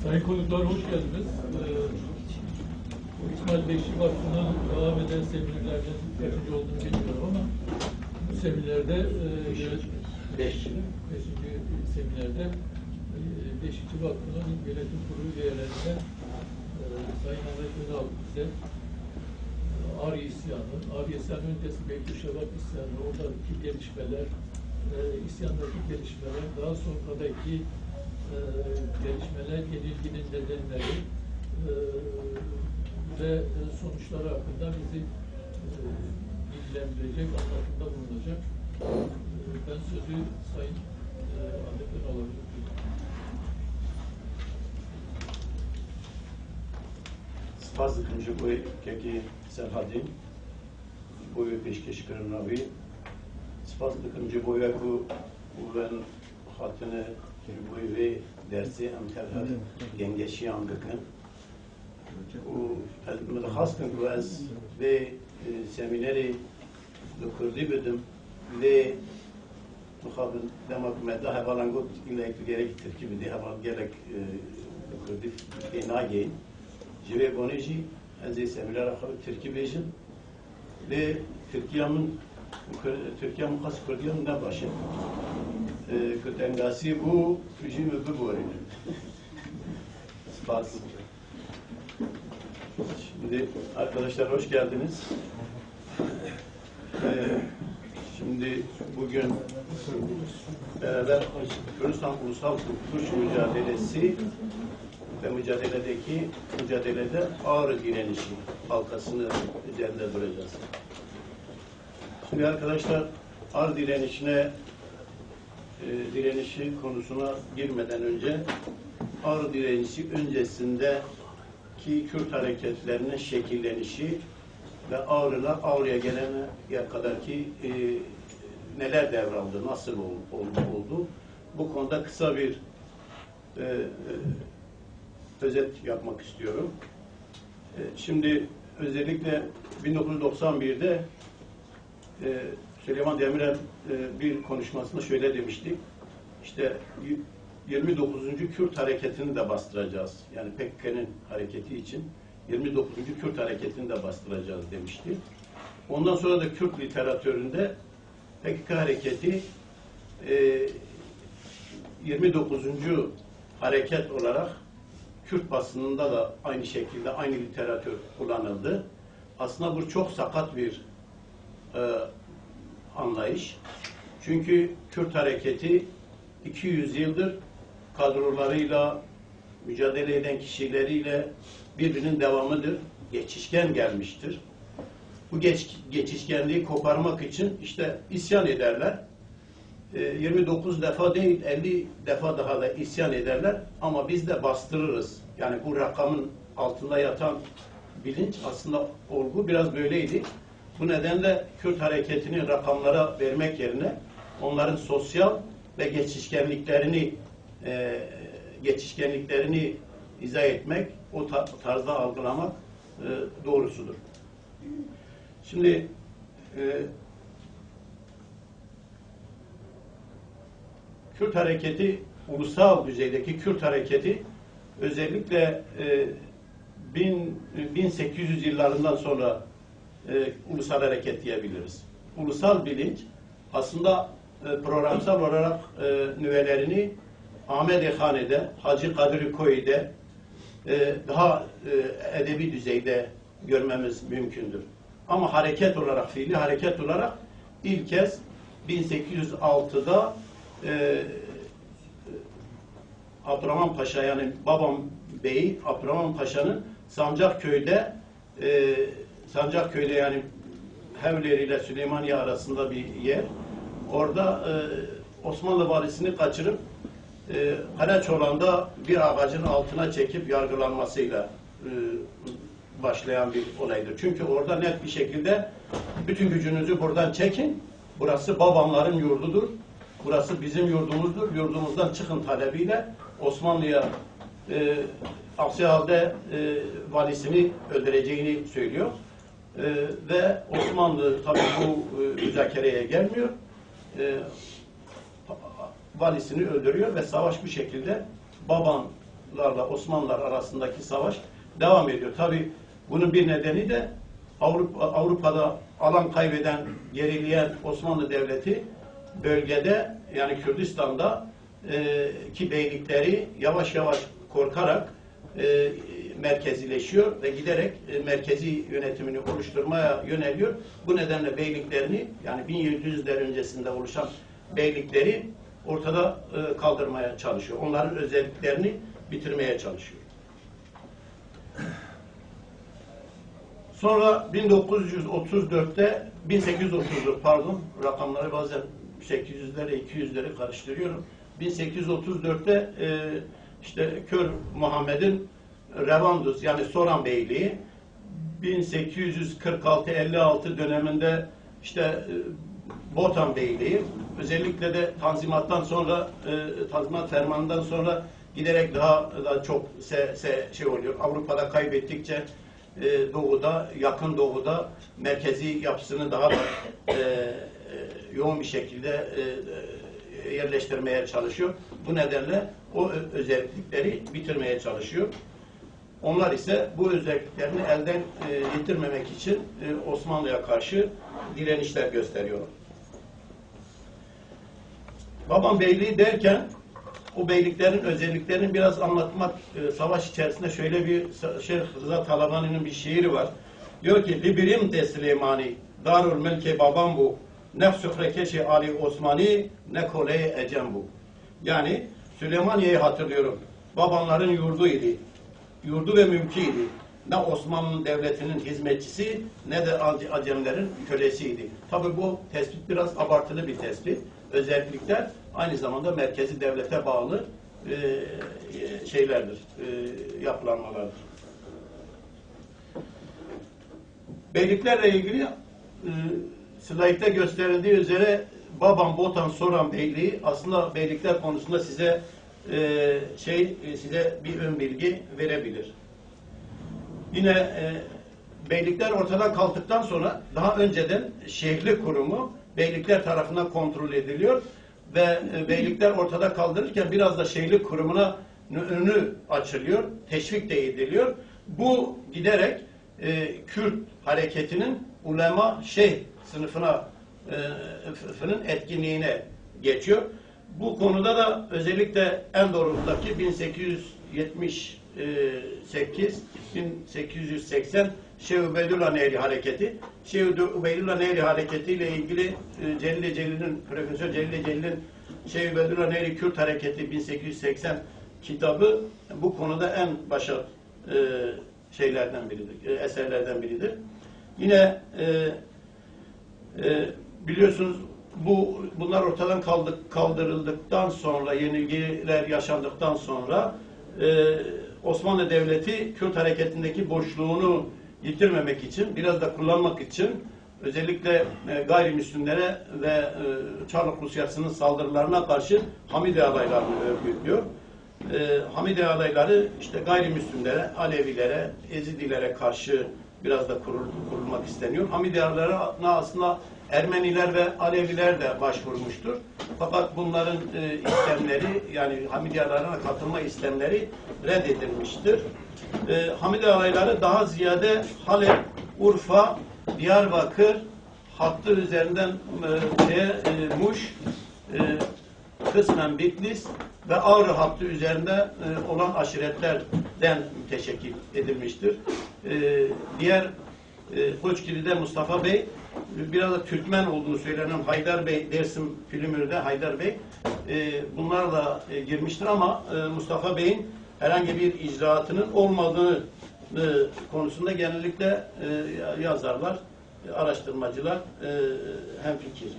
Sayın konuklar hoş geldiniz. İsmail Bekçi Vakfı'nın devam eden seminerlerden kaçıncı olduğunu bilmiyorum ama bu seminerde beşinci seminerde Beşikçi Vakfı'nın yönetim kurulu üyelerinden Sayın Ahmet Önal bize Ağrı İsyanı, Ağrı İsyanı öncesi Beytüşşevap İsyanı, oradaki gelişmeler, isyandaki gelişmeler, daha sonradaki gelişmeler, yenilginin nedenleri ve sonuçları hakkında bizi bilgilendirecek, anlatımda bulunacak. Ben sözü Sayın Ahmet Önal'a bırakıyorum. Spas dikimci boy keki serhadin boyu peşkeş kırınavi spas dikimci boya ku ben hatine boyu ve dersi amtelha gengeşi andıkın u mutahhassın ku az ve semineri kurdi bedim ve muhabir demek medda havalan gut ile gerek Türkiye de haval gerek kurdi enagi Jive Boneji, azı seminar akabı Türkiye bejim ve Türkiye'nin kas Kürdiyan'ın da başı. Kötengasi bu rejimi bu böyle. Spas. Şimdi arkadaşlar hoş geldiniz. Şimdi bugün beraber Kürdistan Ulusal Kurtuluş Mücadelesi ve mücadelede Ağrı direnişi halkasını üzerinde duracağız. Şimdi arkadaşlar Ağrı direnişi konusuna girmeden önce Ağrı direnişi öncesindeki Kürt hareketlerinin şekillenişi ve Ağrı'ya gelene kadar ki neler devraldı, nasıl oldu? Bu konuda kısa bir özet yapmak istiyorum. Şimdi özellikle 1991'de Süleyman Demirel bir konuşmasında şöyle demişti. İşte 29. Kürt hareketini de bastıracağız. Yani PKK'nın hareketi için 29. Kürt hareketini de bastıracağız demişti. Ondan sonra da Kürt literatüründe PKK hareketi 29. hareket olarak Kürt basınında da aynı şekilde aynı literatür kullanıldı. Aslında bu çok sakat bir anlayış. Çünkü Kürt hareketi 200 yıldır kadrolarıyla, mücadele eden kişileriyle birbirinin devamıdır. Geçişken gelmiştir. Bu geçişkenliği koparmak için işte isyan ederler. 29 defa değil 50 defa daha da isyan ederler ama biz de bastırırız. Yani bu rakamın altında yatan bilinç aslında olgu biraz böyleydi. Bu nedenle Kürt hareketini rakamlara vermek yerine onların sosyal ve geçişkenliklerini izah etmek, o tarzda algılamak doğrusudur. Şimdi Kürt hareketi, ulusal düzeydeki Kürt hareketi özellikle 1800 yıllarından sonra ulusal hareket diyebiliriz. Ulusal bilinç aslında programsal olarak nüvelerini Ahmedekhane'de, Hacı Kadir Koy'de daha edebi düzeyde görmemiz mümkündür. Ama hareket olarak, fiili hareket olarak ilk kez 1806'da Abdurrahman Paşa, yani babam beyi Abdurrahman Paşa'nın Sancakköy'de yani Hevleri ile Süleymaniye arasında bir yer. Orada Osmanlı valisini kaçırıp Karaçoğlan'da bir ağacın altına çekip yargılanmasıyla başlayan bir olaydır. Çünkü orada net bir şekilde bütün gücünüzü buradan çekin. Burası babamların yurdudur. Burası bizim yurdumuzdur. Yurdumuzdan çıkın talebiyle Osmanlı'ya aksi halde valisini öldüreceğini söylüyor. Ve Osmanlı tabii bu müzakereye gelmiyor. Valisini öldürüyor ve savaş bu şekilde Baban Osmanlılarla Osmanlılar arasındaki savaş devam ediyor. Tabii bunun bir nedeni de Avrupa'da alan kaybeden, gerileyen Osmanlı Devleti bölgede, yani Kürdistan'da ki beylikleri yavaş yavaş korkarak merkezileşiyor ve giderek merkezi yönetimini oluşturmaya yöneliyor. Bu nedenle beyliklerini, yani 1700'ler öncesinde oluşan beylikleri ortada kaldırmaya çalışıyor. Onların özelliklerini bitirmeye çalışıyor. Sonra 1834'te rakamları bazen 800'lere 200'leri karıştırıyorum. 1834'te işte Kör Muhammed'in Revandus, yani Soran Beyliği, 1846-56 döneminde işte Botan Beyliği, özellikle de Tanzimat'tan sonra Tanzimat Fermanı'ndan sonra giderek daha çok şey oluyor. Avrupa'da kaybettikçe doğuda, yakın doğuda merkezi yapısını daha da yoğun bir şekilde yerleştirmeye çalışıyor. Bu nedenle o özellikleri bitirmeye çalışıyor. Onlar ise bu özelliklerini elden yitirmemek için Osmanlı'ya karşı direnişler gösteriyorlar. Baban Beyliği derken o beyliklerin özelliklerini biraz anlatmak, savaş içerisinde şöyle bir Şeyh Rıza Talabani'nin bir şiiri var. Diyor ki: Libirim de Süleymani, darul mülke babam bu, ne sührekeşi Ali Osmani, ne kole ecem bu. Yani Süleymaniye'yi hatırlıyorum. Babanların yurduydu. Yurdu ve mülkiydi. Ne Osmanlı Devleti'nin hizmetçisi ne de Acemlerin kölesiydi. Tabi bu tespit biraz abartılı bir tespit. Özellikler aynı zamanda merkezi devlete bağlı şeylerdir, yapılanmalardır. Beyliklerle ilgili slaytta gösterildiği üzere Baban, Botan, Soran Beyliği aslında beylikler konusunda size size bir ön bilgi verebilir. Yine beylikler ortadan kalktıktan sonra daha önceden şehirli kurumu beylikler tarafından kontrol ediliyor ve beylikler ortada kaldırırken biraz da şehirli kurumuna önü açılıyor, teşvik de ediliyor. Bu giderek Kürt hareketinin ulema şeyh sınıfının etkinliğine geçiyor. Bu konuda da özellikle en doğrultudaki 1878-1880 Şeyh Ubeydullah Nehri Hareketi. Şeyh Ubeydullah Nehri Hareketi ile ilgili Profesör Celil Celil'in Şeyh Ubeydullah Nehri Kürt Hareketi 1880 kitabı bu konuda en başat şeylerden biridir, eserlerden biridir. Yine biliyorsunuz bunlar ortadan kaldırıldıktan sonra, yenilgiler yaşandıktan sonra Osmanlı Devleti Kürt hareketindeki boşluğunu yitirmemek için, biraz da kullanmak için özellikle gayrimüslimlere ve Çarlık Rusyası'nın saldırılarına karşı Hamide adaylarını örgütlüyor. Hamide adayları işte gayrimüslimlere, Alevilere, Ezidilere karşı biraz da kurulmak isteniyor. Hamide adaylarına aslında Ermeniler ve Aleviler de başvurmuştur. Fakat bunların istemleri, yani Hamide adaylarına katılma istemleri reddedilmiştir. Hamide adayları daha ziyade Halep, Urfa, Diyarbakır hattı üzerinden Muş, kısmen Bitlis ve Ağrı hattı üzerinde olan aşiretlerden teşekkül edilmiştir. Diğer Koçgili'de Mustafa Bey, biraz da Türkmen olduğunu söylenen Haydar Bey, Dersim Külümür'de Haydar Bey bunlarla girmiştir ama Mustafa Bey'in herhangi bir icraatının olmadığı konusunda genellikle yazarlar, araştırmacılar hemfikir.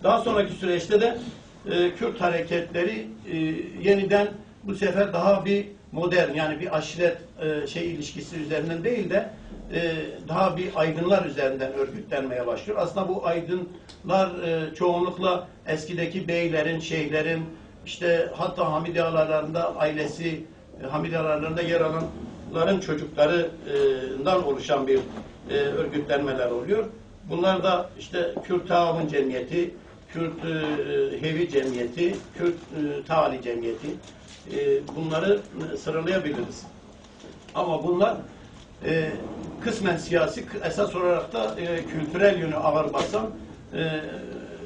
Daha sonraki süreçte de Kürt hareketleri yeniden bu sefer daha bir modern, yani bir aşiret ilişkisi üzerinden değil de daha bir aydınlar üzerinden örgütlenmeye başlıyor. Aslında bu aydınlar çoğunlukla eskideki beylerin, şeyhlerin, işte hatta Hamide ağalarında ailesi, Hamide ağalarında yer alanların çocuklarından oluşan bir örgütlenmeler oluyor. Bunlar da işte Kürt Taavun Cemiyeti, Kürt Hevi Cemiyeti, Kürt Taali Cemiyeti, bunları sıralayabiliriz. Ama bunlar kısmen siyasi, esas olarak da kültürel yönü ağır basan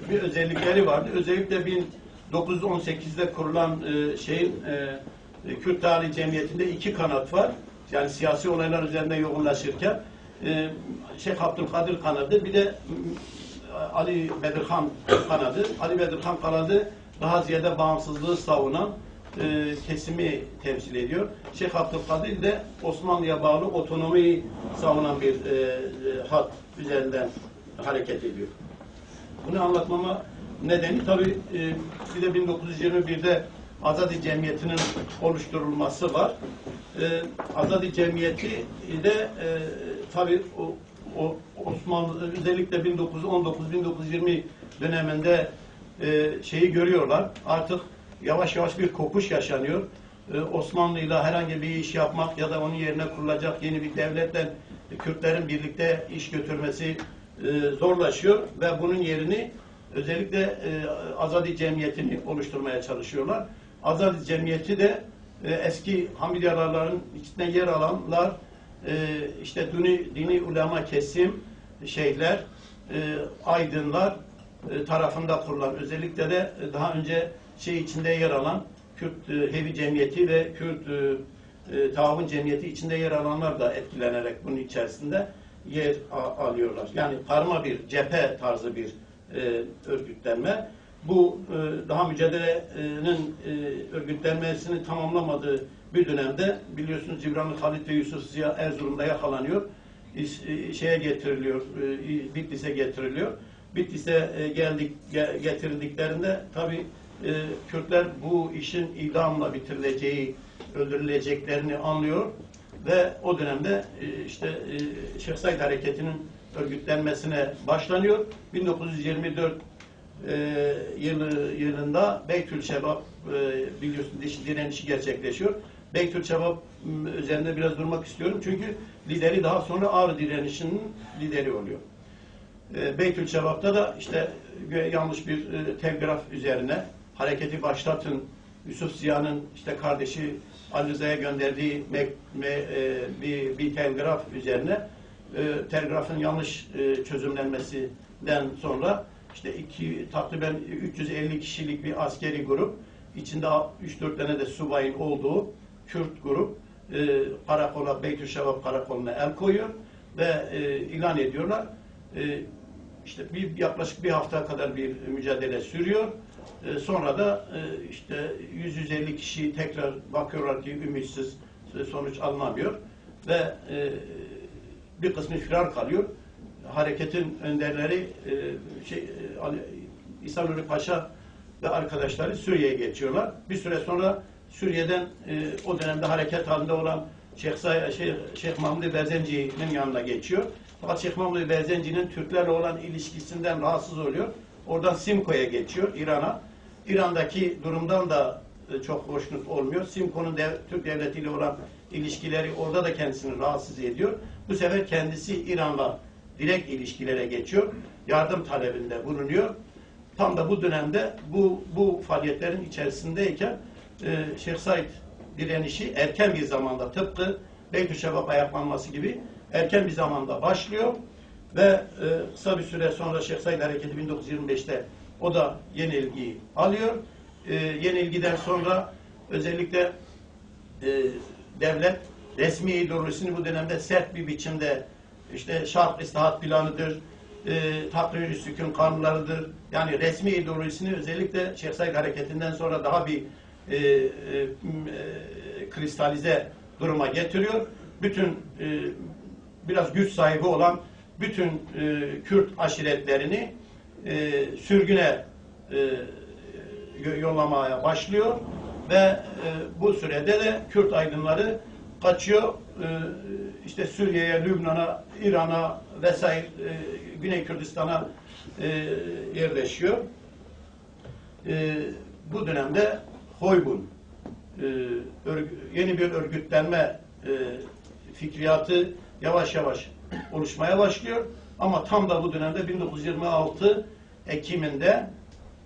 bir özellikleri vardı. Özellikle 1918'de kurulan Kürt Tarihi Cemiyeti'nde iki kanat var. Yani siyasi olaylar üzerinde yoğunlaşırken Şeyh Abdülkadir kanadı, bir de Ali Bedirhan kanadı. Ali Bedirhan kanadı daha ziyade bağımsızlığı savunan kesimi temsil ediyor. Şeyh Abdülkadir de Osmanlı'ya bağlı otonomiyi savunan bir hat üzerinden hareket ediyor. Bunu anlatmama nedeni tabii bir de 1921'de Azadi Cemiyeti'nin oluşturulması var. Azadi Cemiyeti de tabii o Osmanlı özellikle 1919-1920 döneminde şeyi görüyorlar. Artık yavaş yavaş bir kopuş yaşanıyor. Osmanlı'yla herhangi bir iş yapmak ya da onun yerine kurulacak yeni bir devletle Kürtlerin birlikte iş götürmesi zorlaşıyor ve bunun yerini özellikle Azadi Cemiyeti'ni oluşturmaya çalışıyorlar. Azadi Cemiyeti de eski Hamidiyaların içinde yer alanlar, işte dini ulema kesim, şeyhler, aydınlar tarafında kurulan, özellikle de daha önce içinde yer alan Kürt Hevi Cemiyeti ve Kürt Taavun Cemiyeti içinde yer alanlar da etkilenerek bunun içerisinde yer alıyorlar. Yani karma bir cephe tarzı bir örgütlenme. Bu daha mücadelenin örgütlenmesini tamamlamadığı bir dönemde biliyorsunuz Cibranlı Halit ve Yusuf Ziya Erzurum'da yakalanıyor. Şeye getiriliyor, Bitlis'e getiriliyor. Bitlis'e getirildiklerinde tabii Kürtler bu işin idamla bitirileceği, öldürüleceklerini anlıyor ve o dönemde Şeyh Said Hareketi'nin örgütlenmesine başlanıyor. 1924 yılında Beytülşebap biliyorsunuz direnişi gerçekleşiyor. Beytülşebap üzerinde biraz durmak istiyorum çünkü lideri daha sonra Ağrı direnişinin lideri oluyor. Beytülşebap'ta da yanlış bir telgraf üzerine hareketi başlatın, Yusuf Ziya'nın kardeşi Ali Rıza'ya gönderdiği bir telgraf üzerine telgrafın yanlış çözümlenmesinden sonra takriben 350 kişilik bir askeri grup, içinde 3-4 tane de subayın olduğu Kürt grup Beytülşebap karakoluna el koyuyor ve ilan ediyorlar. Yaklaşık bir hafta kadar bir mücadele sürüyor. Sonra da 100-150 kişi tekrar bakıyorlar ki ümitsiz, sonuç alınamıyor ve bir kısmı firar kalıyor. Hareketin önderleri İsa Nuri Paşa ve arkadaşları Suriye'ye geçiyorlar. Bir süre sonra Suriye'den o dönemde hareket halinde olan Şeyh Mahmud Berzenci'nin yanına geçiyor. Fakat Şeyh Mahmud Berzenci'nin Türklerle olan ilişkisinden rahatsız oluyor. Oradan Simko'ya geçiyor, İran'a. İran'daki durumdan da çok hoşnut olmuyor. Simko'nun Türk devletiyle olan ilişkileri orada da kendisini rahatsız ediyor. Bu sefer kendisi İran'la direkt ilişkilere geçiyor. Yardım talebinde bulunuyor. Tam da bu dönemde bu faaliyetlerin içerisindeyken Şeyh Said direnişi erken bir zamanda, tıpkı Beytülşebap ayaklanması gibi erken bir zamanda başlıyor ve kısa bir süre sonra Şeyh Said Hareketi 1925'te o da yenilgi alıyor. Yenilgiden sonra özellikle devlet resmi ideolojisini bu dönemde sert bir biçimde şart istihat planıdır, takrir-i sükun kanunlarıdır. Yani resmi ideolojisini özellikle Şeyh Said Hareketi'nden sonra daha bir kristalize duruma getiriyor. Bütün biraz güç sahibi olan bütün Kürt aşiretlerini sürgüne yollamaya başlıyor ve bu sürede de Kürt aydınları kaçıyor. Suriye'ye, Lübnan'a, İran'a vesaire Güney Kürdistan'a yerleşiyor. Bu dönemde Hoybun yeni bir örgütlenme fikriyatı yavaş yavaş oluşmaya başlıyor. Ama tam da bu dönemde 1926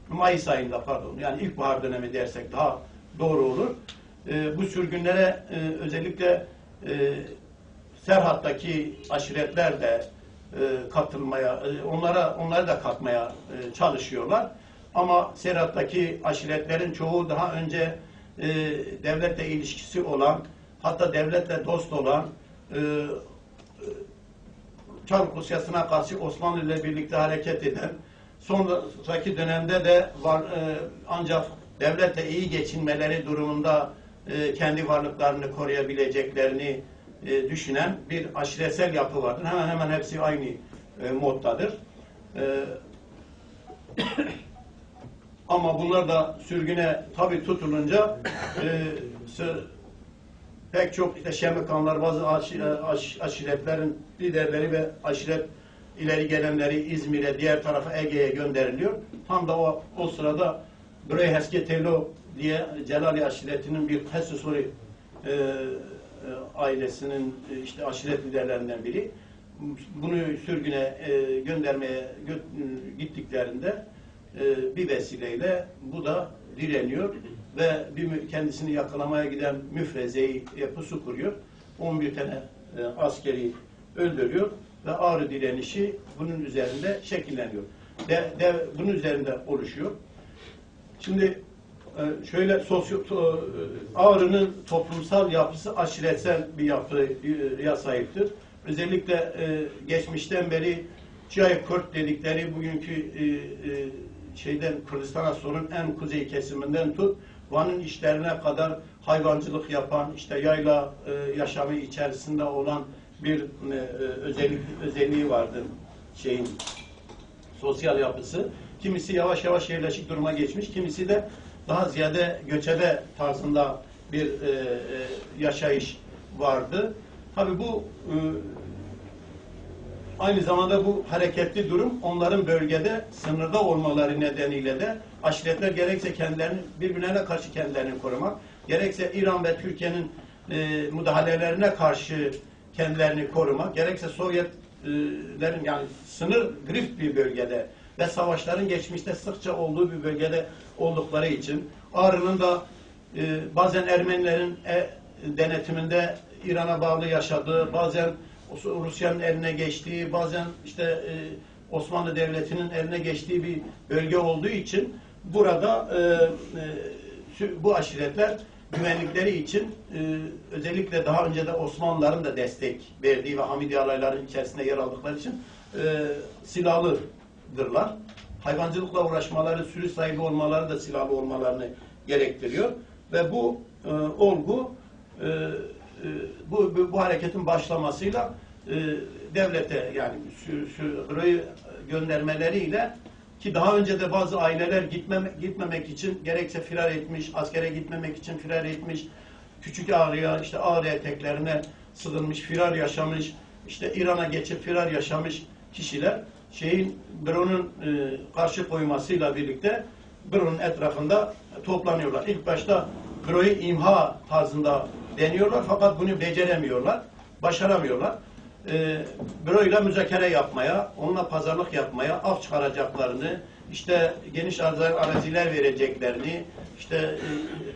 Mayıs ayında yani ilkbahar dönemi dersek daha doğru olur. bu sürgünlere özellikle Serhat'taki aşiretler de katılmaya, onları da katmaya çalışıyorlar. Ama Serhat'taki aşiretlerin çoğu daha önce devletle ilişkisi olan, hatta devletle dost olan, Çarlık Rusyası'na karşı Osmanlı ile birlikte hareket eden, sonraki dönemde de ancak devletle iyi geçinmeleri durumunda kendi varlıklarını koruyabileceklerini düşünen bir aşiretsel yapı vardır. Hemen hemen hepsi aynı moddadır. Ama bunlar da sürgüne tabi tutulunca pek çok işte Şemikanlar, bazı aşiretlerin liderleri ve aşiret ileri gelenleri İzmir'e, diğer tarafa Ege'ye gönderiliyor. Tam da o sırada Brey Hesketelo diye Celali aşiretinin bir Hesusuri ailesinin işte aşiret liderlerinden biri. Bunu sürgüne göndermeye gittiklerinde bir vesileyle bu da direniyor ve kendisini yakalamaya giden müfrezeyi pusu kuruyor. 11 tane askeri öldürüyor ve Ağrı direnişi bunun üzerinde şekilleniyor. Bunun üzerinde oluşuyor. Şimdi şöyle Ağrı'nın toplumsal yapısı aşiretsel bir yapıya sahiptir. Özellikle geçmişten beri Cihayı-Kürt dedikleri bugünkü Kürdistan Aslı'nın en kuzey kesiminden tut Van'ın işlerine kadar hayvancılık yapan, işte yayla yaşamı içerisinde olan bir özelliği vardır sosyal yapısı. Kimisi yavaş yavaş yerleşik duruma geçmiş, kimisi de daha ziyade göçebe tarzında bir yaşayış vardı. Tabii bu aynı zamanda bu hareketli durum onların bölgede sınırda olmaları nedeniyle de aşiretler gerekse kendilerini birbirlerine karşı kendilerini korumak, gerekse İran ve Türkiye'nin müdahalelerine karşı kendilerini korumak, gerekse Sovyetlerin yani sınır grift bir bölgede ve savaşların geçmişte sıkça olduğu bir bölgede oldukları için Ağrı'nın da bazen Ermenilerin denetiminde İran'a bağlı yaşadığı, bazen Rusya'nın eline geçtiği, bazen işte Osmanlı Devleti'nin eline geçtiği bir bölge olduğu için burada bu aşiretler güvenlikleri için özellikle daha önce de Osmanlıların da destek verdiği ve Hamidi alayların içerisinde yer aldıkları için silahlıdırlar. Hayvancılıkla uğraşmaları, sürü sahibi olmaları da silahlı olmalarını gerektiriyor. Ve bu olgu bu hareketin başlamasıyla devlete yani sürüyü göndermeleriyle ki daha önce de bazı aileler gitmemek için gerekse firar etmiş, askere gitmemek için firar etmiş, Küçük Ağrı'ya, işte Ağrı eteklerine sığınmış, firar yaşamış, işte İran'a geçip firar yaşamış kişiler Büro'nun karşı koymasıyla birlikte Büro'nun etrafında toplanıyorlar. İlk başta Büro'yu imha tarzında deniyorlar fakat bunu beceremiyorlar, başaramıyorlar. Büroyla müzakere yapmaya, onunla pazarlık yapmaya, af çıkaracaklarını, işte geniş araziler vereceklerini, işte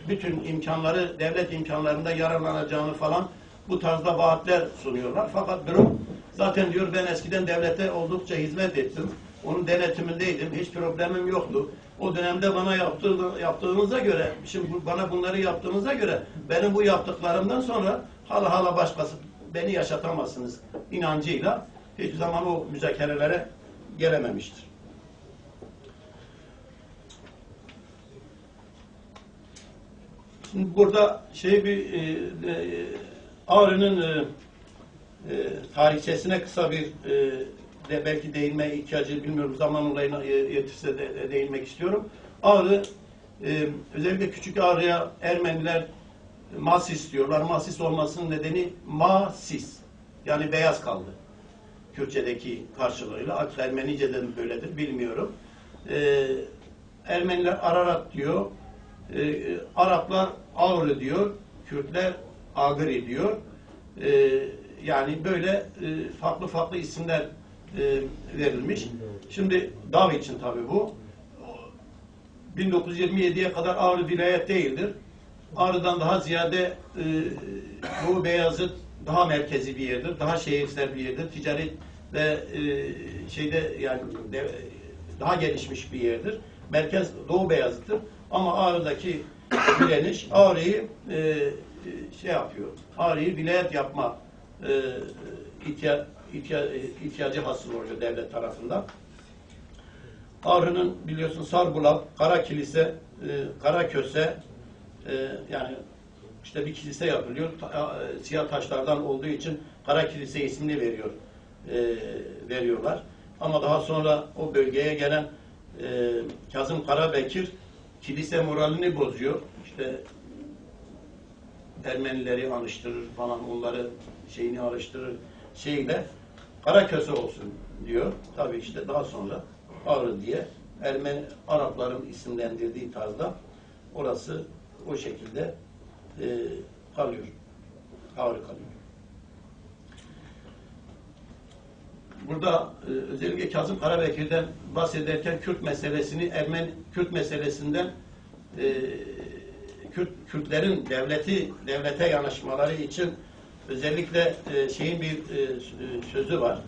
bütün imkanları, devlet imkanlarında yararlanacağını falan bu tarzda vaatler sunuyorlar. Fakat büro zaten diyor ben eskiden devlete oldukça hizmet ettim. Onun denetimindeydim. Hiç problemim yoktu. O dönemde bana yaptığınıza göre, şimdi bana bunları yaptığınıza göre benim bu yaptıklarımdan sonra hala başkası beni yaşatamazsınız inancıyla hiçbir zaman o müzakerelere gelememiştir. Şimdi burada Ağrı'nın tarihçesine kısa bir de belki değinmeye ihtiyacı bilmiyorum zaman olayına yetirse de değinmek istiyorum. Ağrı özellikle Küçük Ağrı'ya Ermeniler Masis diyorlar. Masis olmasının nedeni Masis. Yani beyaz kaldı. Kürtçedeki karşılığıyla. Artık Ermenice'de mi böyledir bilmiyorum. Ermeniler Ararat diyor. Araplar Ağrı diyor. Kürtler Agri diyor. Yani böyle farklı isimler verilmiş. Şimdi Dav için tabii bu. 1927'ye kadar Ağrı vilayet değildir. Ağrı'dan daha ziyade Doğu Beyazıt daha merkezi bir yerdir. Daha şehirsel bir yerdir. Ticaret ve şeyde yani daha gelişmiş bir yerdir. Merkez Doğu Beyazıt'tır. Ama Ağrı'daki direniş Ağrı'yı şey yapıyor. Ağrı'yı vilayet yapma ihtiyacı hasıl oluyor devlet tarafından. Ağrı'nın biliyorsun Sarbulak, Karakilise, Karaköse yani işte bir kilise yapılıyor. Siyah taşlardan olduğu için Karakilise ismini veriyorlar. Ama daha sonra o bölgeye gelen Kazım Karabekir kilise moralini bozuyor. İşte Ermenileri alıştırır falan, onları şeyini alıştırır şeyle Karaköse olsun diyor. Tabii işte daha sonra Ağrı diye Arapların isimlendirdiği tarzda orası o şekilde kalıyor. Ağrı kalıyor. Burada özellikle Kazım Karabekir'den bahsederken Kürt meselesini, Kürt meselesinden Kürtlerin devlete yanaşmaları için özellikle şeyin bir sözü var.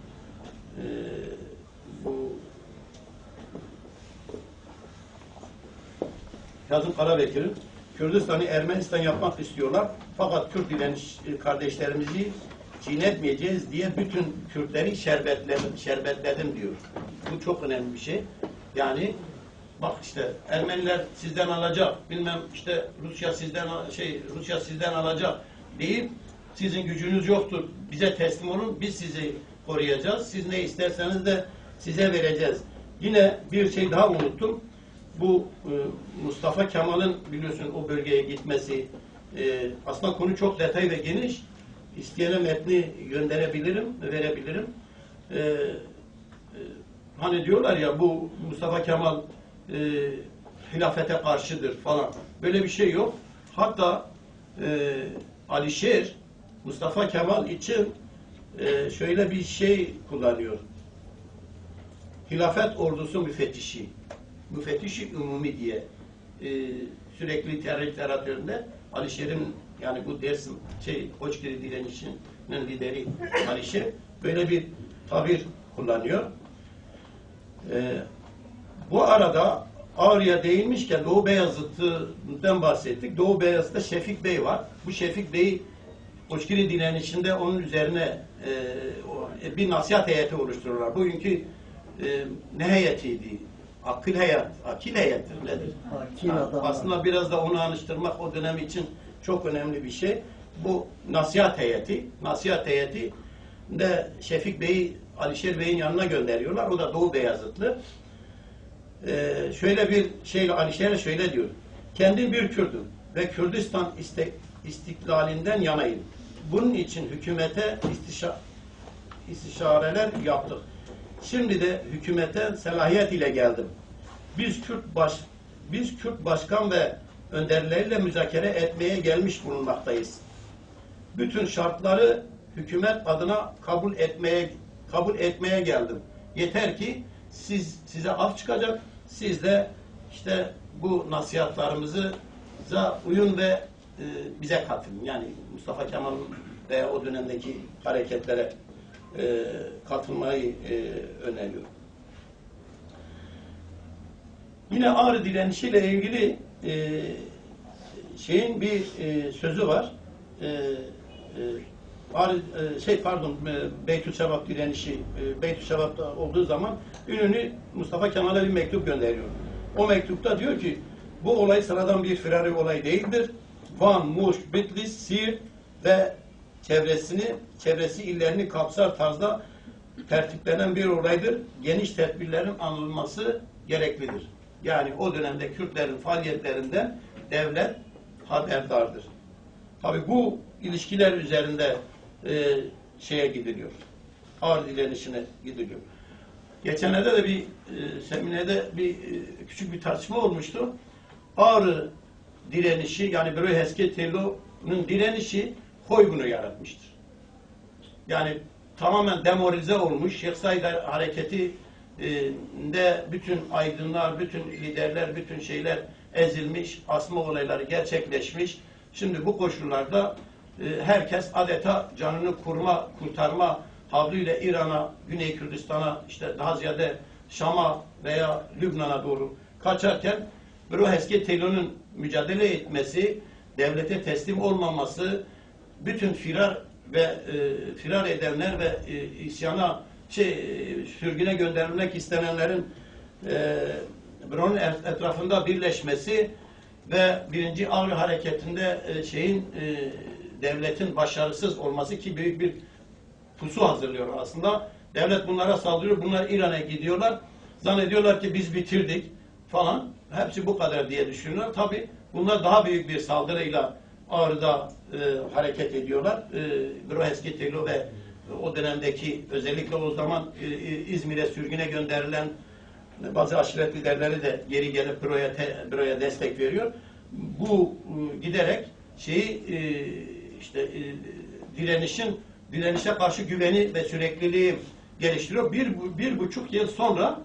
Bu Kazım Karabekir'in Kürdistan'ı Ermenistan yapmak istiyorlar. Fakat Kürt kardeşlerimizi çiğnetmeyeceğiz diye bütün Kürtleri şerbetledim diyor. Bu çok önemli bir şey. Yani bak işte Ermeniler sizden alacak, bilmem işte Rusya sizden alacak deyip sizin gücünüz yoktur, bize teslim olun, biz sizi koruyacağız. Siz ne isterseniz de size vereceğiz. Yine bir şey daha unuttum. Bu Mustafa Kemal'in biliyorsun o bölgeye gitmesi aslında konu çok detay ve geniş. İsteyene metni gönderebilirim, verebilirim. Hani diyorlar ya bu Mustafa Kemal hilafete karşıdır falan. Böyle bir şey yok. Hatta Alişer Mustafa Kemal için şöyle bir şey kullanıyor. Hilafet ordusu müfettişi. Müfettişi umumi diye sürekli literatüründe Alişer'in yani bu Dersim Koçgiri direnişinin lideri Alişer böyle bir tabir kullanıyor. Bu arada Ağrı'ya değinmişken Doğu Beyazıt'tan bahsettik. Doğu Beyazıt'ta Şefik Bey var. Bu Şefik Bey Koçgiri direnişinde onun üzerine bir nasihat heyeti oluşturuyorlar. Bugünkü ne heyetiydi? Akil heyettir nedir? Aslında biraz da onu anıştırmak o dönem için çok önemli bir şey. Bu nasihat heyeti de Şefik Bey'i Alişer Bey'in yanına gönderiyorlar. O da Doğu Beyazıtlı. Şöyle bir şeyle Alişer'e şöyle diyor. Kendim bir Kürdüm ve Kürdistan istiklalinden yanayım. Bunun için hükümete istişareler yaptık. Şimdi de hükümete selahiyet ile geldim. Biz Kürt başkan ve önderleriyle müzakere etmeye gelmiş bulunmaktayız. Bütün şartları hükümet adına kabul etmeye geldim. Yeter ki size af çıkacak. Siz de işte bu nasihatlarımıza uyun ve bize katılın. Yani Mustafa Kemal'in ve o dönemdeki hareketlere katılmayı öneriyor. Yine Ağrı direnişiyle ilgili şeyin bir sözü var. Beytü Şevap direnişi Beytü Şevap'ta olduğu zaman Ünlü Mustafa Kemal'e bir mektup gönderiyor. O mektupta diyor ki bu olay sıradan bir firari olay değildir. Van, Muş, Bitlis, Siirt ve çevresi illerini kapsar tarzda tertiplenen bir olaydır. Geniş tedbirlerin alınması gereklidir. Yani o dönemde Kürtlerin faaliyetlerinden devlet haberdardır. Tabi bu ilişkiler üzerinde şeye gidiliyor. Ağrı direnişine gidiliyor. Geçenlerde de bir seminerde küçük bir tartışma olmuştu. Ağrı direnişi yani Bröy Hesketelo'nun direnişi Hoygun'u yaratmıştır. Yani tamamen demoralize olmuş. Şeyh Said hareketi de bütün aydınlar, bütün liderler, bütün şeyler ezilmiş, asma olayları gerçekleşmiş. Şimdi bu koşullarda herkes adeta canını kurtarma havluyla İran'a, Güney Kürdistan'a, işte daha ziyade Şam'a veya Lübnan'a doğru kaçarken Broheski-Telo'nun mücadele etmesi, devlete teslim olmaması, bütün firar edenler ve isyana sürgüne gönderilmek istenenlerin Bro'nun etrafında birleşmesi ve 1. Ağrı Hareketi'nde devletin başarısız olması ki büyük bir pusu hazırlıyor aslında. Devlet bunlara saldırıyor. Bunlar İran'a gidiyorlar. Zannediyorlar ki biz bitirdik falan. Hepsi bu kadar diye düşünüyorlar. Tabi bunlar daha büyük bir saldırıyla Ağrı'da hareket ediyorlar. Broheski-Telo ve o dönemdeki özellikle o zaman İzmir'e sürgüne gönderilen bazı aşiret liderleri de geri gelip Bro'ya destek veriyor. Bu giderek direnişe karşı güveni ve sürekliliği geliştiriyor. Bir buçuk yıl sonra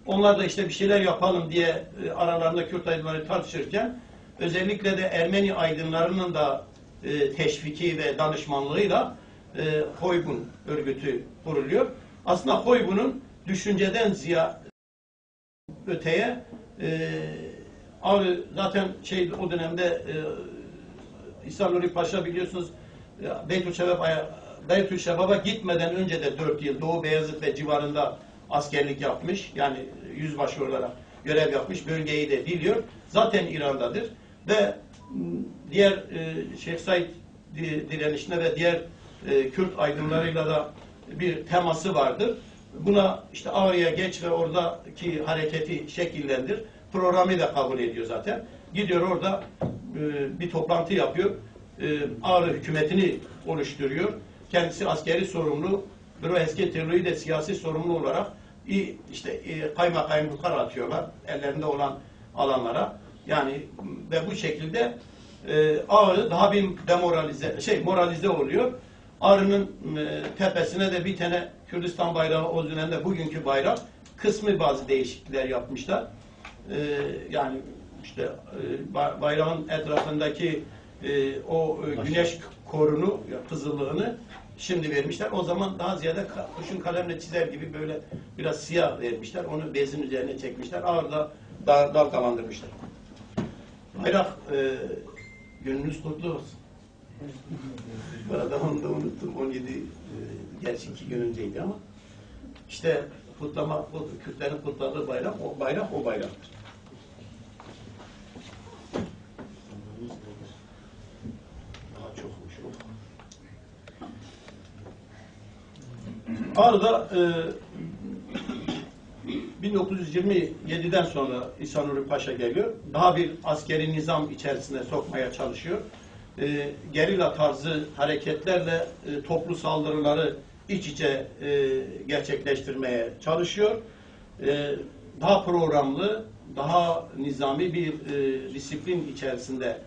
onlar da işte bir şeyler yapalım diye aralarında Kürt aydınları tartışırken özellikle de Ermeni aydınlarının da teşviki ve danışmanlığıyla Hoybun örgütü kuruluyor. Aslında Hoybun'un düşünceden öteye zaten o dönemde İhsan Nuri Paşa biliyorsunuz Beytülşebab'a gitmeden önce de 4 yıl Doğu Beyazıt ve civarında askerlik yapmış. Yani yüzbaşı olarak görev yapmış. Bölgeyi de biliyor. Zaten İran'dadır. Ve diğer Şeyh Said direnişine ve diğer Kürt aydınlarıyla da bir teması vardır. Buna işte Ağrı'ya geç ve oradaki hareketi şekillendir. Programı da kabul ediyor zaten. Gidiyor orada bir toplantı yapıyor. Ağrı hükümetini oluşturuyor. Kendisi askeri sorumlu. Broheski-Telo'yu da siyasi sorumlu olarak kaymakamlıklar atıyorlar. Ellerinde olan alanlara. Yani ve bu şekilde Ağrı daha bir moralize oluyor. Ağrı'nın tepesine de bir tane Kürdistan bayrağı o dönemde bugünkü bayrak kısmı bazı değişiklikler yapmışlar. Yani işte bayrağın etrafındaki o güneş korunu, kızıllığını şimdi vermişler. O zaman daha ziyade kuşun kalemle çizer gibi böyle biraz siyah vermişler. Onu bezin üzerine çekmişler. Ağırda dalgalandırmışlar. Bayrak gönlünüz kutlu olsun. Bu arada onu da unuttum. 17 gerçi 2 gün önceydi ama işte kutlama, Kürtlerin kutladığı bayrak o bayraktır. Daha çokmuş o. Ağrı'da 1927'den sonra İhsan Nuri Paşa geliyor. Daha bir askeri nizam içerisine sokmaya çalışıyor. Gerilla tarzı hareketlerle toplu saldırıları iç içe gerçekleştirmeye çalışıyor. Daha programlı, daha nizami bir disiplin içerisinde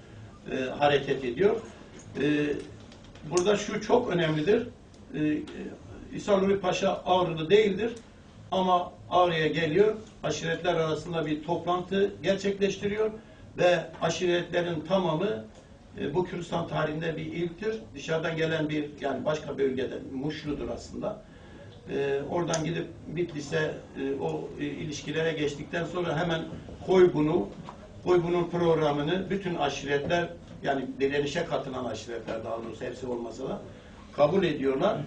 hareket ediyor. Burada şu çok önemlidir. İhsan Nuri Paşa Ağrılı değildir. Ama Ağrı'ya geliyor, aşiretler arasında bir toplantı gerçekleştiriyor ve aşiretlerin tamamı bu Kürdistan tarihinde bir ilktir. Dışarıdan gelen yani başka bölgede, Muşlu'dur aslında. Oradan gidip Bitlis'e o ilişkilere geçtikten sonra hemen Hoybun'un programını bütün aşiretler, yani direnişe katılan aşiretler daha doğrusu hepsi olmasa da kabul ediyorlar.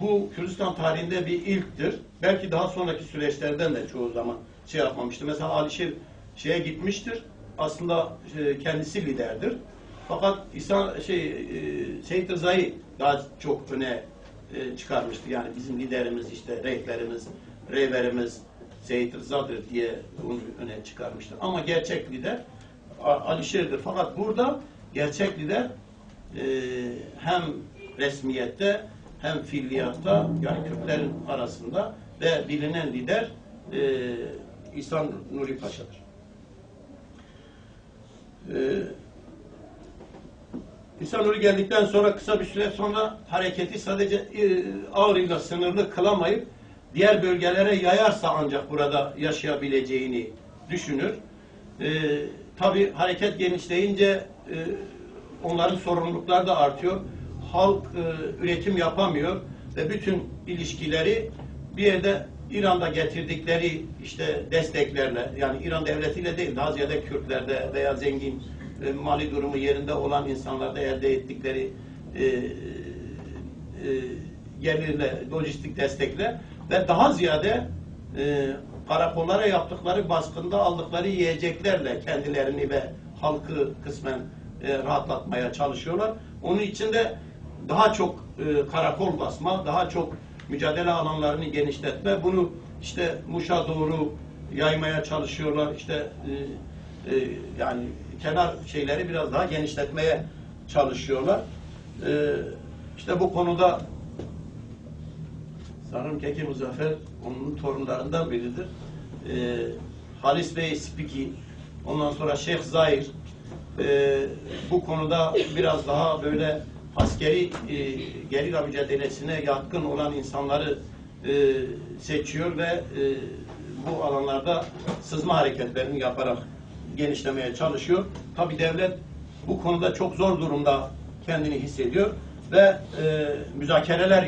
Bu Kürdistan tarihinde bir ilktir. Belki daha sonraki süreçlerden de çoğu zaman yapmamıştır. Mesela Alişir gitmiştir. Aslında kendisi liderdir. Fakat Seyit Rıza'yı daha çok öne çıkarmıştır. Yani bizim liderimiz rehberimiz Seyit Rıza'dır diye onu öne çıkarmıştır. Ama gerçek lider Alişir'dir. Fakat burada gerçek lider hem resmiyette hem fiiliyatta, yani Kürtlerin arasında ve bilinen lider İhsan Nuri Paşa'dır. İhsan Nuri geldikten sonra kısa bir süre sonra hareketi sadece Ağrı'yla sınırlı kılamayıp diğer bölgelere yayarsa ancak burada yaşayabileceğini düşünür. Tabii hareket genişleyince onların sorumlulukları da artıyor. Halk üretim yapamıyor ve bütün ilişkileri bir yerde İran'da getirdikleri işte desteklerle, yani İran devletiyle değil, daha ziyade Kürtlerde veya zengin mali durumu yerinde olan insanlarda elde ettikleri gelirle, lojistik destekle ve daha ziyade karakollara yaptıkları baskında aldıkları yiyeceklerle kendilerini ve halkı kısmen rahatlatmaya çalışıyorlar. Onun için de daha çok karakol basma, daha çok mücadele alanlarını genişletme, bunu işte Muş'a doğru yaymaya çalışıyorlar. İşte yani kenar şeyleri biraz daha genişletmeye çalışıyorlar. İşte bu konuda sanırım Keke Muzaffer onun torunlarından biridir. Halis Bey Spiki, ondan sonra Şeyh Zahir bu konuda biraz daha böyle askeri gerilla mücadelesine yatkın olan insanları seçiyor ve bu alanlarda sızma hareketlerini yaparak genişlemeye çalışıyor. Tabi devlet bu konuda çok zor durumda kendini hissediyor ve müzakereler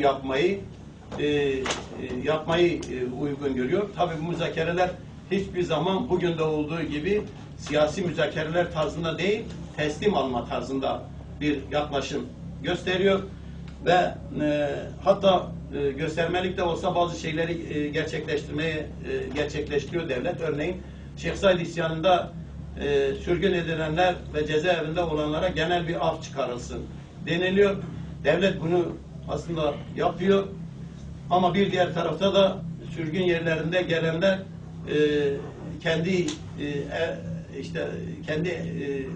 yapmayı uygun görüyor. Tabi bu müzakereler hiçbir zaman bugün de olduğu gibi siyasi müzakereler tarzında değil, teslim alma tarzında bir yaklaşım gösteriyor ve hatta göstermelik de olsa bazı şeyleri gerçekleştiriyor devlet. Örneğin Şeyh Said isyanında sürgün edilenler ve cezaevinde olanlara genel bir af çıkarılsın deniliyor. Devlet bunu aslında yapıyor ama bir diğer tarafta da sürgün yerlerinde gelenler kendi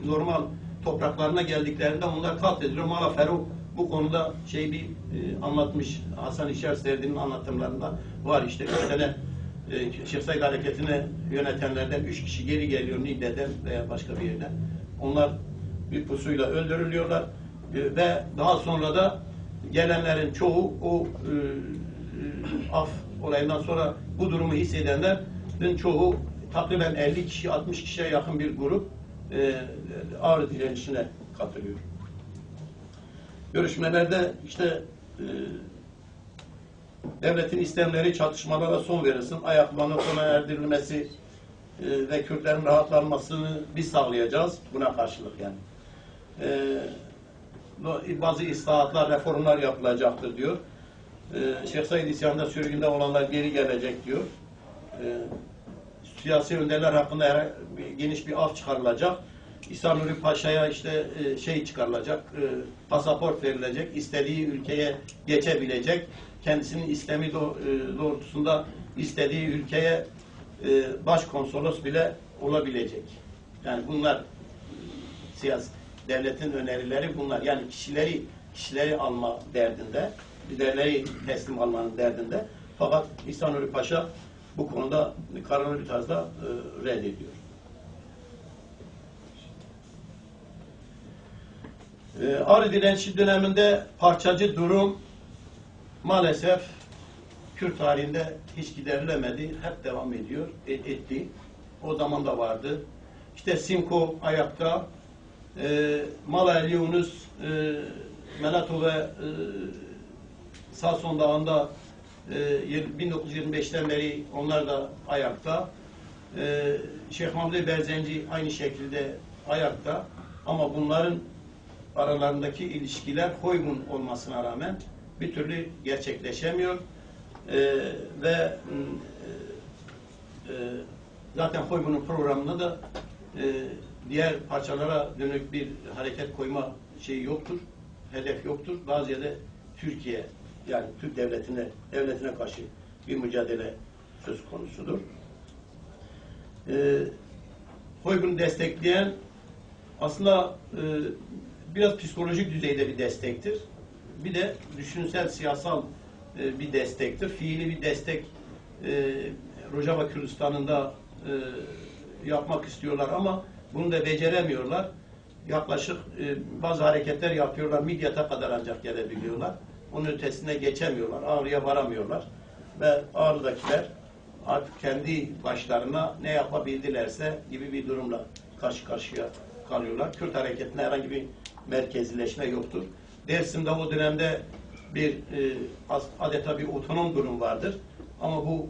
normal topraklarına geldiklerinde onlar katlediliyor. Mala Feruk bu konuda anlatmış. Hasan İşer Serdi'nin anlatımlarında var. İşte 3 tane Şeyh Said hareketini yönetenlerden 3 kişi geri geliyor Niğde'den veya başka bir yerden. Onlar bir pusuyla öldürülüyorlar ve daha sonra da gelenlerin çoğu o af olayından sonra bu durumu hissedenlerin çoğu takriben 50 kişi 60 kişiye yakın bir grup Ağrı direnişine katılıyor. Görüşmelerde işte devletin istemleri çatışmalara son verilsin, ayaklanma sona erdirilmesi ve Kürtlerin rahatlanmasını biz sağlayacağız. Buna karşılık yani. Bazı islahatlar, reformlar yapılacaktır diyor. Şeyh Said isyanında sürgünde olanlar geri gelecek diyor. Siyasi önderler hakkında geniş bir af çıkarılacak. İsa Nuri Paşa'ya işte çıkarılacak, pasaport verilecek, istediği ülkeye geçebilecek, kendisinin istemi doğrultusunda istediği ülkeye başkonsolos bile olabilecek. Yani bunlar siyasi devletin önerileri bunlar. Yani kişileri alma derdinde, liderleri teslim almanın derdinde. Fakat İsa Nuri Paşa bu konuda kararlı bir tarzda reddediyor. Ağrı direnişi döneminde parçacı durum maalesef Kürt tarihinde hiç giderilemedi. Hep devam ediyor, etti. O zaman da vardı. İşte Simko ayakta, Mala Yunus, Melato ve Sason Dağı'nda 1925'ten beri onlar da ayakta. Şeyh Hamdi Berzenci aynı şekilde ayakta. Ama bunların aralarındaki ilişkiler Hoygun olmasına rağmen bir türlü gerçekleşemiyor. Ve zaten Hoygun'un programında da diğer parçalara dönük bir hareket koyma şeyi yoktur. Hedef yoktur. Daha ziyade Türkiye, yani Türk devletine karşı bir mücadele söz konusudur. Hoygun'u destekleyen aslında biraz psikolojik düzeyde bir destektir. Bir de düşünsel, siyasal bir destektir. Fiili bir destek Rojava Kürdistan'ında yapmak istiyorlar ama bunu da beceremiyorlar. Yaklaşık bazı hareketler yapıyorlar. Midyat'a kadar ancak gelebiliyorlar. Onun ötesine geçemiyorlar. Ağrı'ya varamıyorlar. Ve Ağrı'dakiler artık kendi başlarına ne yapabildilerse gibi bir durumla karşı karşıya kalıyorlar. Kürt hareketinde herhangi bir merkezileşme yoktur. Dersim'de o dönemde bir adeta bir otonom durum vardır. Ama bu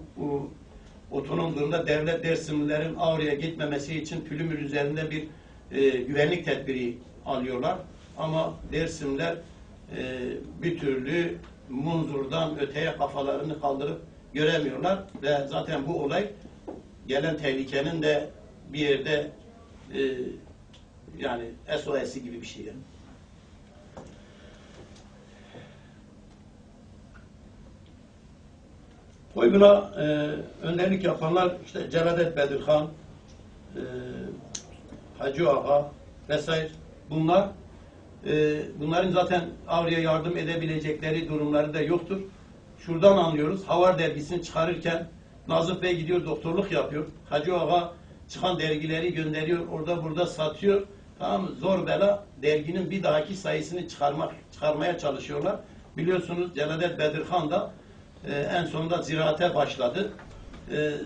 otonom durumda devlet Dersimlilerin Ağrı'ya gitmemesi için Pülümür üzerinde bir güvenlik tedbiri alıyorlar. Ama Dersimler bir türlü Munzur'dan öteye kafalarını kaldırıp göremiyorlar ve zaten bu olay gelen tehlikenin de bir yerde yani SOS'i gibi bir şey. Yani. Buna önderlik yapanlar işte Celadet Bedirhan, Hacı Ağa vesaire bunlar. Bunların zaten Ağrı'ya yardım edebilecekleri durumları da yoktur. Şuradan anlıyoruz. Havar dergisini çıkarırken Nazif Bey gidiyor doktorluk yapıyor. Hacı Ağa çıkan dergileri gönderiyor. Orada burada satıyor. Tamam mı? Zor bela derginin bir dahaki sayısını çıkarmaya çalışıyorlar. Biliyorsunuz Celadet Bedirhan da en sonunda ziraate başladı.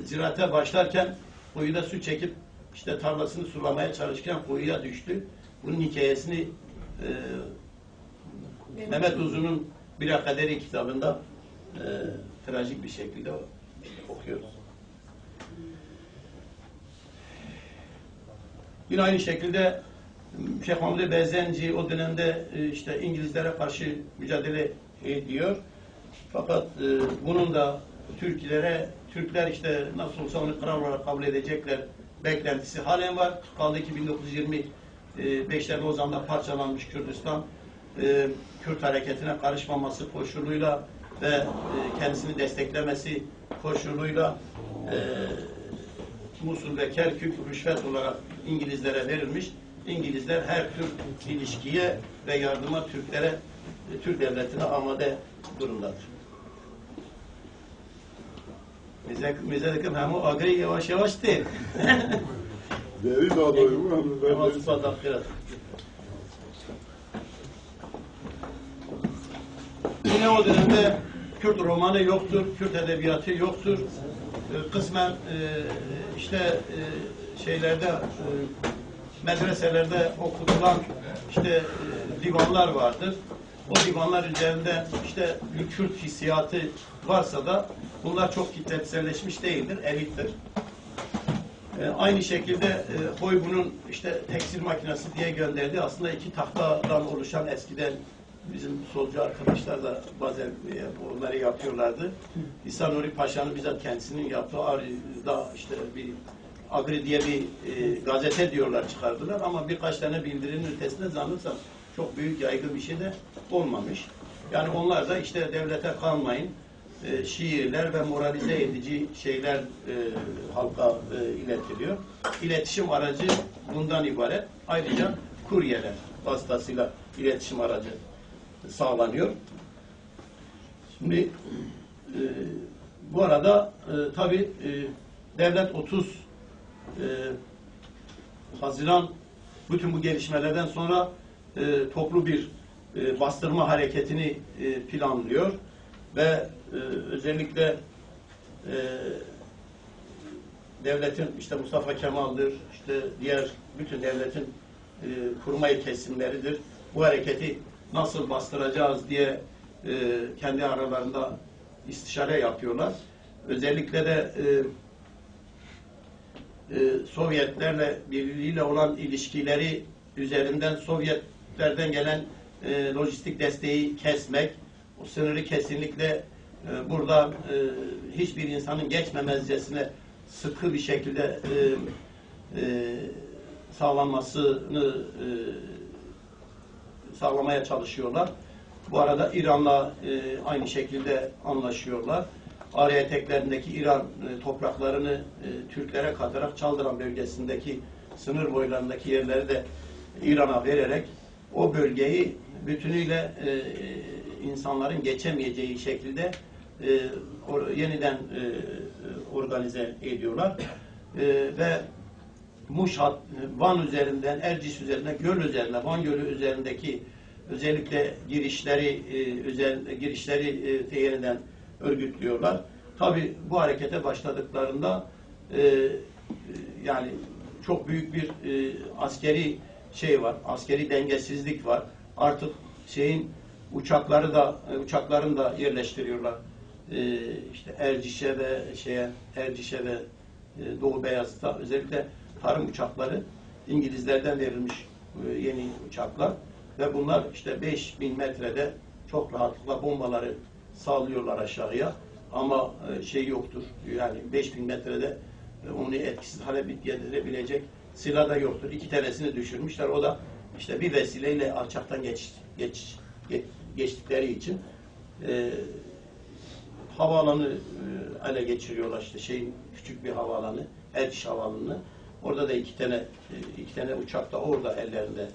Ziraate başlarken kuyuda su çekip işte tarlasını sulamaya çalışırken kuyuya düştü. Bunun hikayesini Mehmet Uzun'un Bir Kaderi kitabında trajik bir şekilde okuyoruz. Yine aynı şekilde Şeyh Mahmud Bezenci o dönemde işte İngilizlere karşı mücadele ediyor. Fakat bunun da Türkler işte nasıl olsa onu kral olarak kabul edecekler beklentisi halen var. Kaldı ki 1925'lerde o zaman parçalanmış Kürdistan Kürt hareketine karışmaması koşuluyla ve kendisini desteklemesi koşuluyla Musul ve Kerkük rüşvet olarak İngilizlere verilmiş. İngilizler her tür ilişkiye ve yardıma Türk devletine amade durumdadır. Bize de hem o agri yavaş yavaş değil. Deri daha doyum. Ama sıfat akırat. Yine o dönemde Kürt romanı yoktur, Kürt edebiyatı yoktur. Kısmen işte şeylerde medreselerde okutulan işte divanlar vardır. O divanlar üzerinde işte bir Kürt hissiyatı varsa da bunlar çok kitleselleşmiş değildir, elittir. Aynı şekilde bunun işte tekstil makinesi diye gönderdi. Aslında 2 tahtadan oluşan eskiden bizim solcu arkadaşlar da bazen onları yapıyorlardı. İhsan Nuri Paşa'nın bizzat kendisinin yaptığı Ağrı'da işte bir Agri diye bir gazete diyorlar çıkardılar ama birkaç tane bildirinin ötesinde zannedersem çok büyük yaygın bir şey de olmamış. Yani onlar da işte devlete kanmayın, şiirler ve moralize edici şeyler halka iletiliyor. İletişim aracı bundan ibaret. Ayrıca kuryeler vasıtasıyla iletişim aracı sağlanıyor. Şimdi bu arada tabii devlet 30 Haziran bütün bu gelişmelerden sonra toplu bir bastırma hareketini planlıyor ve özellikle devletin işte Mustafa Kemal'dir, işte diğer bütün devletin kurmay kesimleridir. Bu hareketi nasıl bastıracağız diye kendi aralarında istişare yapıyorlar. Özellikle de Sovyetlerle birliğiyle olan ilişkileri üzerinden Sovyetlerden gelen lojistik desteği kesmek, o sınırı kesinlikle burada hiçbir insanın geçmemezcesine sıkı bir şekilde sağlanmasını sağlamaya çalışıyorlar. Bu arada İran'la aynı şekilde anlaşıyorlar. Ağrı eteklerindeki İran topraklarını Türklere katarak Çaldıran bölgesindeki sınır boylarındaki yerleri de İran'a vererek o bölgeyi bütünüyle insanların geçemeyeceği şekilde yeniden organize ediyorlar. Ve Muş, Van üzerinden, Erciş üzerinden, Göl üzerinden, Van Gölü üzerindeki özellikle girişleri yeniden örgütlüyorlar. Tabii bu harekete başladıklarında yani çok büyük bir askeri şey var, askeri dengesizlik var. Artık uçakların da yerleştiriyorlar. İşte Erciş'e ve Doğu Beyazıt'a özellikle tarım uçakları İngilizlerden verilmiş yeni uçaklar ve bunlar işte 5000 metrede çok rahatlıkla bombaları sağlıyorlar aşağıya ama şey yoktur yani 5000 metrede onu etkisiz hale getirebilecek silah da yoktur. 2 tanesini düşürmüşler. O da işte bir vesileyle alçaktan geçtikleri için havaalanı ele geçiriyorlar işte küçük bir havaalanı, Erciş havaalanı. Orada da iki tane uçak da orada ellerinde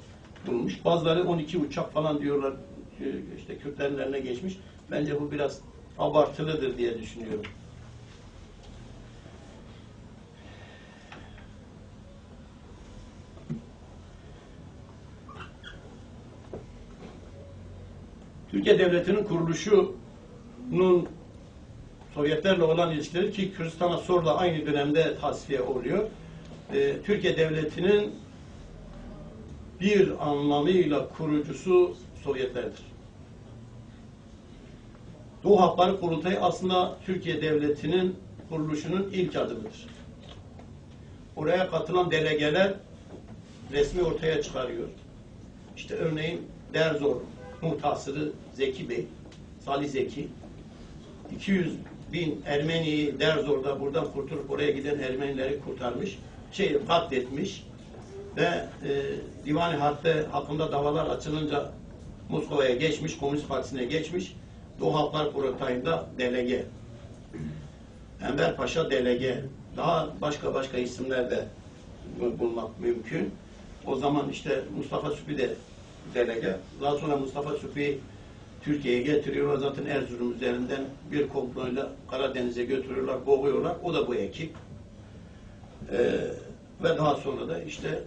bulunmuş. Bazıları 12 uçak falan diyorlar işte Kürtlerin eline geçmiş. Bence bu biraz abartılıdır diye düşünüyorum. Türkiye Devleti'nin kuruluşunun Sovyetlerle olan ilişkileri ki Kürdistan'a sonra aynı dönemde tasfiye oluyor. Türkiye Devleti'nin bir anlamıyla kurucusu Sovyetlerdir. Doğu Halkları Kurultayı aslında Türkiye Devleti'nin kuruluşunun ilk adımıdır. Oraya katılan delegeler resmi ortaya çıkarıyor. İşte örneğin Derzor muhtasırı Zeki Bey, Salih Zeki, 200.000 Ermeni'yi Derzor'da buradan kurtulup oraya giden Ermenileri kurtarmış, katletmiş ve Divan-ı Harp'te hakkında davalar açılınca Moskova'ya geçmiş, Komünist Partisi'ne geçmiş, Doğu Halklar Kurultayı'nda delege, Enver Paşa delege, daha başka isimler de bulmak mümkün. O zaman işte Mustafa Süpi de delege. Daha sonra Mustafa Süpi'yi Türkiye'ye getiriyorlar. Zaten Erzurum üzerinden bir komployla Karadeniz'e götürüyorlar, boğuyorlar. O da bu ekip. Ve daha sonra da işte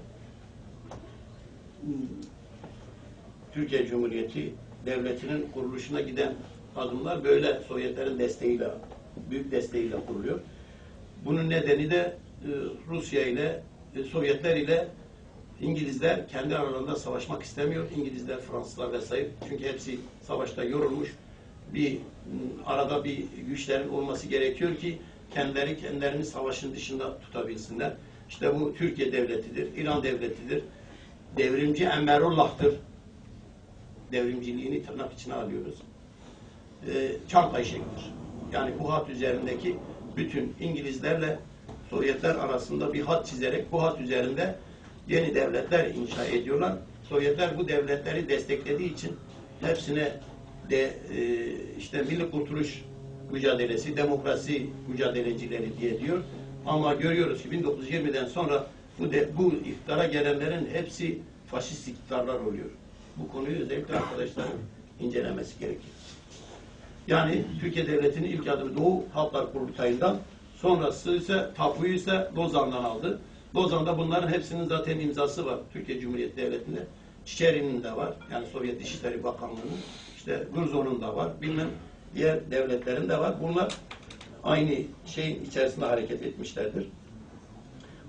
Türkiye Cumhuriyeti Devleti'nin kuruluşuna giden adımlar böyle Sovyetlerin desteğiyle, büyük desteğiyle kuruluyor. Bunun nedeni de Rusya ile, Sovyetler ile İngilizler kendi aralarında savaşmak istemiyor. İngilizler, Fransızlar vesaire. Çünkü hepsi savaşta yorulmuş. Arada bir güçlerin olması gerekiyor ki kendilerini savaşın dışında tutabilsinler. İşte bu Türkiye Devleti'dir, İran Devleti'dir. Devrimci Enverullah'tır. Devrimciliğini tırnak içine alıyoruz. Çankay şeklidir. Yani bu hat üzerindeki bütün İngilizlerle Sovyetler arasında bir hat çizerek bu hat üzerinde yeni devletler inşa ediyorlar. Sovyetler bu devletleri desteklediği için hepsine de işte milli kurtuluş mücadelesi, demokrasi mücadelecileri diye diyor. Ama görüyoruz ki 1920'den sonra bu iktidara gelenlerin hepsi faşist iktidarlar oluyor. Bu konuyu özellikle arkadaşların incelemesi gerekir. Yani Türkiye Devleti'nin ilk adımı Doğu Halklar Kurultayı'ndan, sonrası ise tapuyu ise Lozan'dan aldı. Lozan'da bunların hepsinin zaten imzası var Türkiye Cumhuriyeti Devleti'nde. Çiçeri'nin de var. Yani Sovyet Dışişleri Bakanlığı'nın. İşte Gurzon'un da var. Bilmem diğer devletlerin de var. Bunlar aynı şeyin içerisinde hareket etmişlerdir.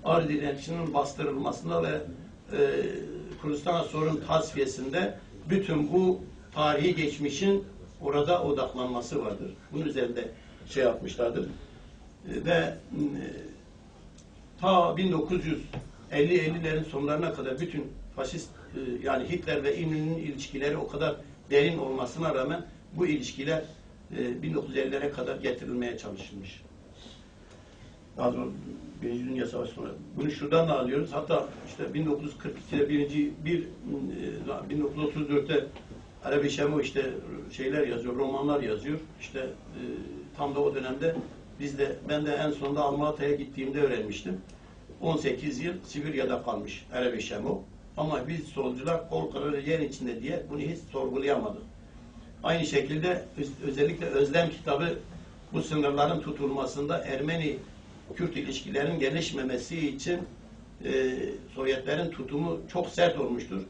Ağrı direnişinin bastırılmasında ve Kürdistan'a sorun tasfiyesinde bütün bu tarihi geçmişin orada odaklanması vardır. Bunun üzerinde yapmışlardır. Ve ta 1950'lerin sonlarına kadar bütün faşist yani Hitler ve İnönü'nün ilişkileri o kadar derin olmasına rağmen bu ilişkiler 1950'lere kadar getirilmeye çalışılmış. Daha sonra Birinci Dünya Savaşı sonra. Bunu şuradan da alıyoruz. Hatta işte 1942'de 1934'te Arabi Şemo işte şeyler yazıyor, romanlar yazıyor. İşte tam da o dönemde ben de en sonunda Almata'ya gittiğimde öğrenmiştim. 18 yıl Sibirya'da kalmış Arabi Şemo. Ama biz solcular kol kırılır yer içinde diye bunu hiç sorgulayamadık. Aynı şekilde özellikle Özlem kitabı bu sınırların tutulmasında Ermeni-Kürt ilişkilerinin gelişmemesi için Sovyetlerin tutumu çok sert olmuştur.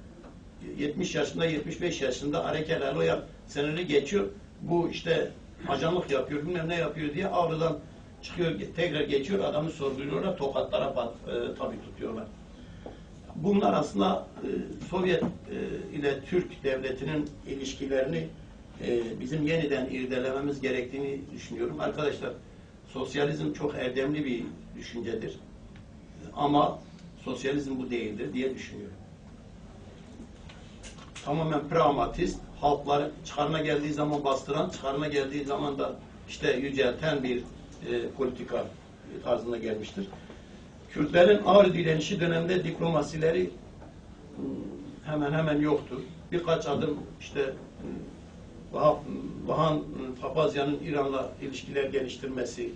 70 yaşında, 75 yaşında Arekel Aloyan sınırı geçiyor. Bu işte ajanlık yapıyor, bilmem ne yapıyor diye Ağrı'dan çıkıyor, tekrar geçiyor, adamı sorguluyorlar, tokatlara tabi tutuyorlar. Bunlar aslında Sovyet ile Türk devletinin ilişkilerini bizim yeniden irdelememiz gerektiğini düşünüyorum. Arkadaşlar, sosyalizm çok erdemli bir düşüncedir. Ama sosyalizm bu değildir diye düşünüyorum. Tamamen pragmatist, halkları çıkarına geldiği zaman bastıran, çıkarına geldiği zaman da işte yücelten bir politika tarzında gelmiştir. Kürtlerin ağır direnişi döneminde diplomasileri hemen hemen yoktur. Birkaç adım işte Vahan Papazya'nın İran'la ilişkiler geliştirmesi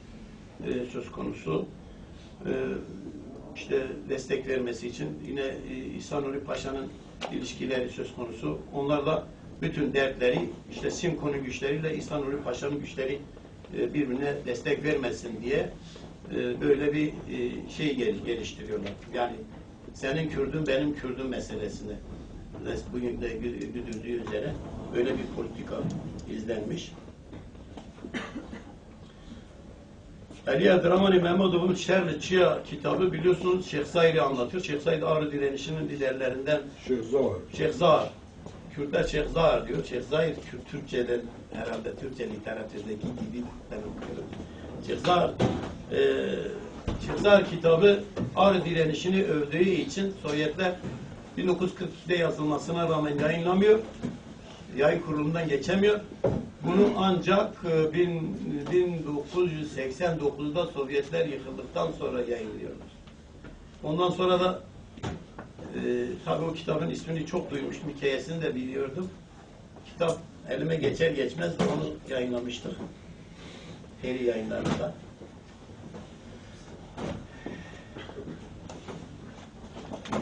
söz konusu. İşte destek vermesi için yine İhsan Nuri Paşa'nın ilişkileri söz konusu. Onlarla bütün dertleri işte Simkon'un güçleriyle İhsan Nuri Paşa'nın güçleri birbirine destek vermesin diye böyle bir şey geliştiriyorlar. Yani senin Kürdün benim Kürdüm meselesine bugün de güdüldüğü üzere böyle bir politika izlenmiş. Ali Adramani Mehmedov'un Şerli Çiya kitabı biliyorsunuz Şeyh Zahir'i anlatıyor. Şeyh Zahir Ağrı direnişinin liderlerinden Şeyh Zahir. Kürtler Şeyh Zahir diyor. Şeyh Zahir Türkçe'de herhalde Türkçe literatürdeki gibi ben okuyorum. Şeyh Zahir kitabı Ağrı direnişini övdüğü için Sovyetler 1942'de yazılmasına rağmen yayınlamıyor. Yayın kurulundan geçemiyor. Bunu ancak 1989'da Sovyetler yıkıldıktan sonra yayınlıyorlar. Ondan sonra da tabii o kitabın ismini çok duymuştum, hikayesini de biliyordum. Kitap elime geçer geçmez de onu yayınlamıştık. Peri yayınlarında.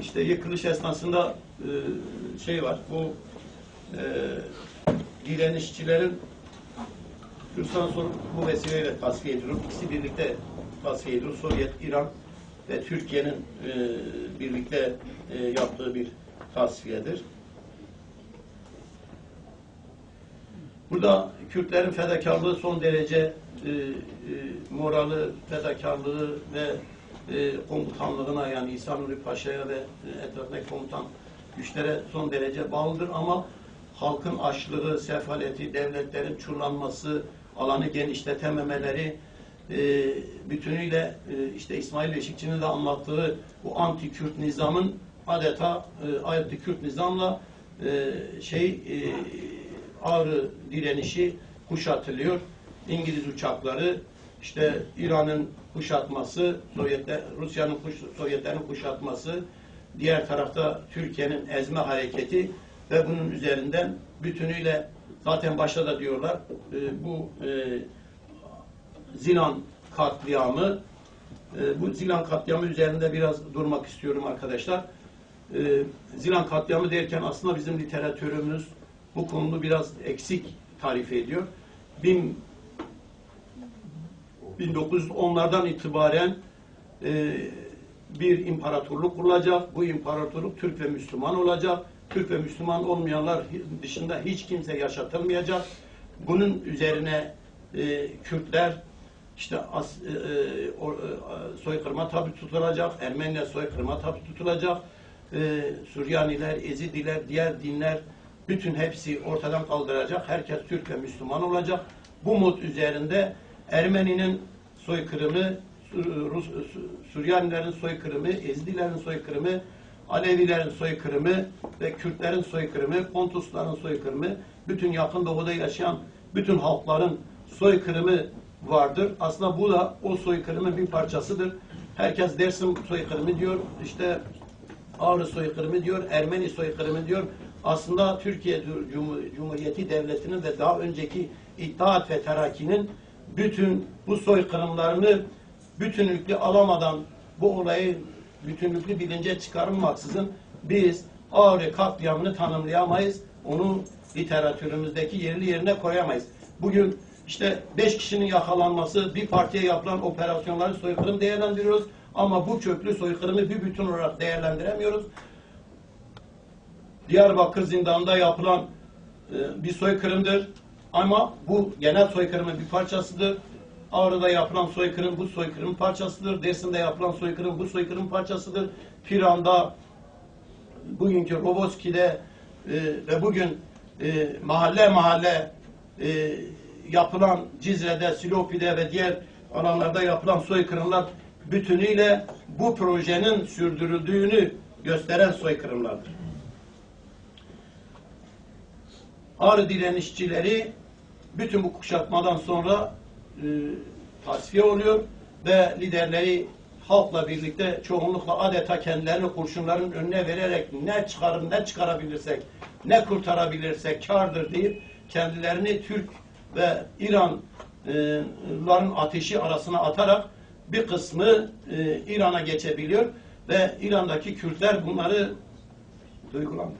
İşte yıkılış esnasında şey var, bu direnişçilerin Kürtistan sorunu bu vesileyle tasfiye edilir. İkisi birlikte tasfiye edilir. Sovyet, İran ve Türkiye'nin birlikte yaptığı bir tasfiyedir. Burada Kürtlerin fedakarlığı son derece morali, fedakarlığı ve komutanlığına yani İhsan Nuri Paşa'ya ve etrafındaki komutan güçlere son derece bağlıdır ama halkın açlığı, sefaleti, devletlerin çullanması, alanı genişletememeleri bütünüyle işte İsmail Beşikçi'nin de anlattığı bu anti-Kürt nizamın adeta anti-Kürt nizamla Ağrı direnişi kuşatılıyor. İngiliz uçakları, işte İran'ın kuşatması, Rusya'nın Sovyetlerin kuşatması, diğer tarafta Türkiye'nin ezme hareketi ve bunun üzerinden bütünüyle zaten başta da diyorlar bu Zilan katliamı bu Zilan katliamı üzerinde biraz durmak istiyorum arkadaşlar. Zilan katliamı derken aslında bizim literatürümüz bu konuyu biraz eksik tarif ediyor. 1910'lardan itibaren bir imparatorluk kurulacak. Bu imparatorluk Türk ve Müslüman olacak. Türk ve Müslüman olmayanlar dışında hiç kimse yaşatılmayacak. Bunun üzerine Kürtler işte soykırıma tabi tutulacak. Ermeniler soykırıma tabi tutulacak. Süryaniler, Ezidiler, diğer dinler bütün hepsi ortadan kaldıracak. Herkes Türk ve Müslüman olacak. Bu mod üzerinde Ermeninin soykırımı, Süryanilerin soykırımı, Ezidilerin soykırımı, Alevilerin soykırımı ve Kürtlerin soykırımı, Pontusların soykırımı, bütün yakın doğuda yaşayan bütün halkların soykırımı vardır. Aslında bu da o soykırımın bir parçasıdır. Herkes Dersim soykırımı diyor, işte Ağrı soykırımı diyor, Ermeni soykırımı diyor. Aslında Türkiye Cumhuriyeti Devleti'nin ve daha önceki İttihat ve Terakki'nin bütün bu soykırımlarını bütünlüklü alamadan bu olayı bütünlüklü bilince çıkarılmaksızın biz Ağrı katliamını tanımlayamayız. Onu literatürümüzdeki yerine koyamayız. Bugün işte 5 kişinin yakalanması, bir partiye yapılan operasyonları soykırım değerlendiriyoruz. Ama bu köklü soykırımı bir bütün olarak değerlendiremiyoruz. Diyarbakır zindanında yapılan bir soykırımdır. Ama bu genel soykırımın bir parçasıdır. Ağrı'da yapılan soykırım bu soykırımın parçasıdır. Dersim'de yapılan soykırım bu soykırımın parçasıdır. Piran'da, bugünkü Roboski'de ve bugün mahalle mahalle yapılan Cizre'de, Silopi'de ve diğer alanlarda yapılan soykırımlar bütünüyle bu projenin sürdürüldüğünü gösteren soykırımlardır. Ağrı direnişçileri bütün bu kuşatmadan sonra tasfiye oluyor ve liderleri halkla birlikte çoğunlukla adeta kendilerini kurşunların önüne vererek ne çıkarabilirsek, ne kurtarabilirsek kârdır deyip kendilerini Türk ve İranlıların ateşi arasına atarak bir kısmı İran'a geçebiliyor ve İran'daki Kürtler bunları duygulandı.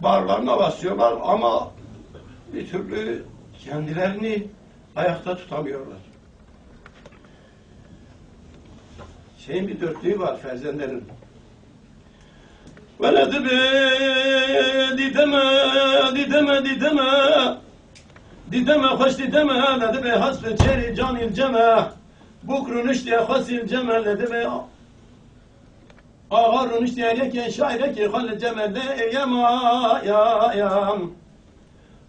Bağırlarına basıyorlar ama bir türlü kendilerini ayakta tutamıyorlar. Şeyin bir dörtlüğü var Ferzenlerin. Veledi be dideme hoş dideme ledi be hasbe çeri canil ceme bukrun işte hasil ceme ledi be ağarun işte yeken şaire ki halle cemelde yema ya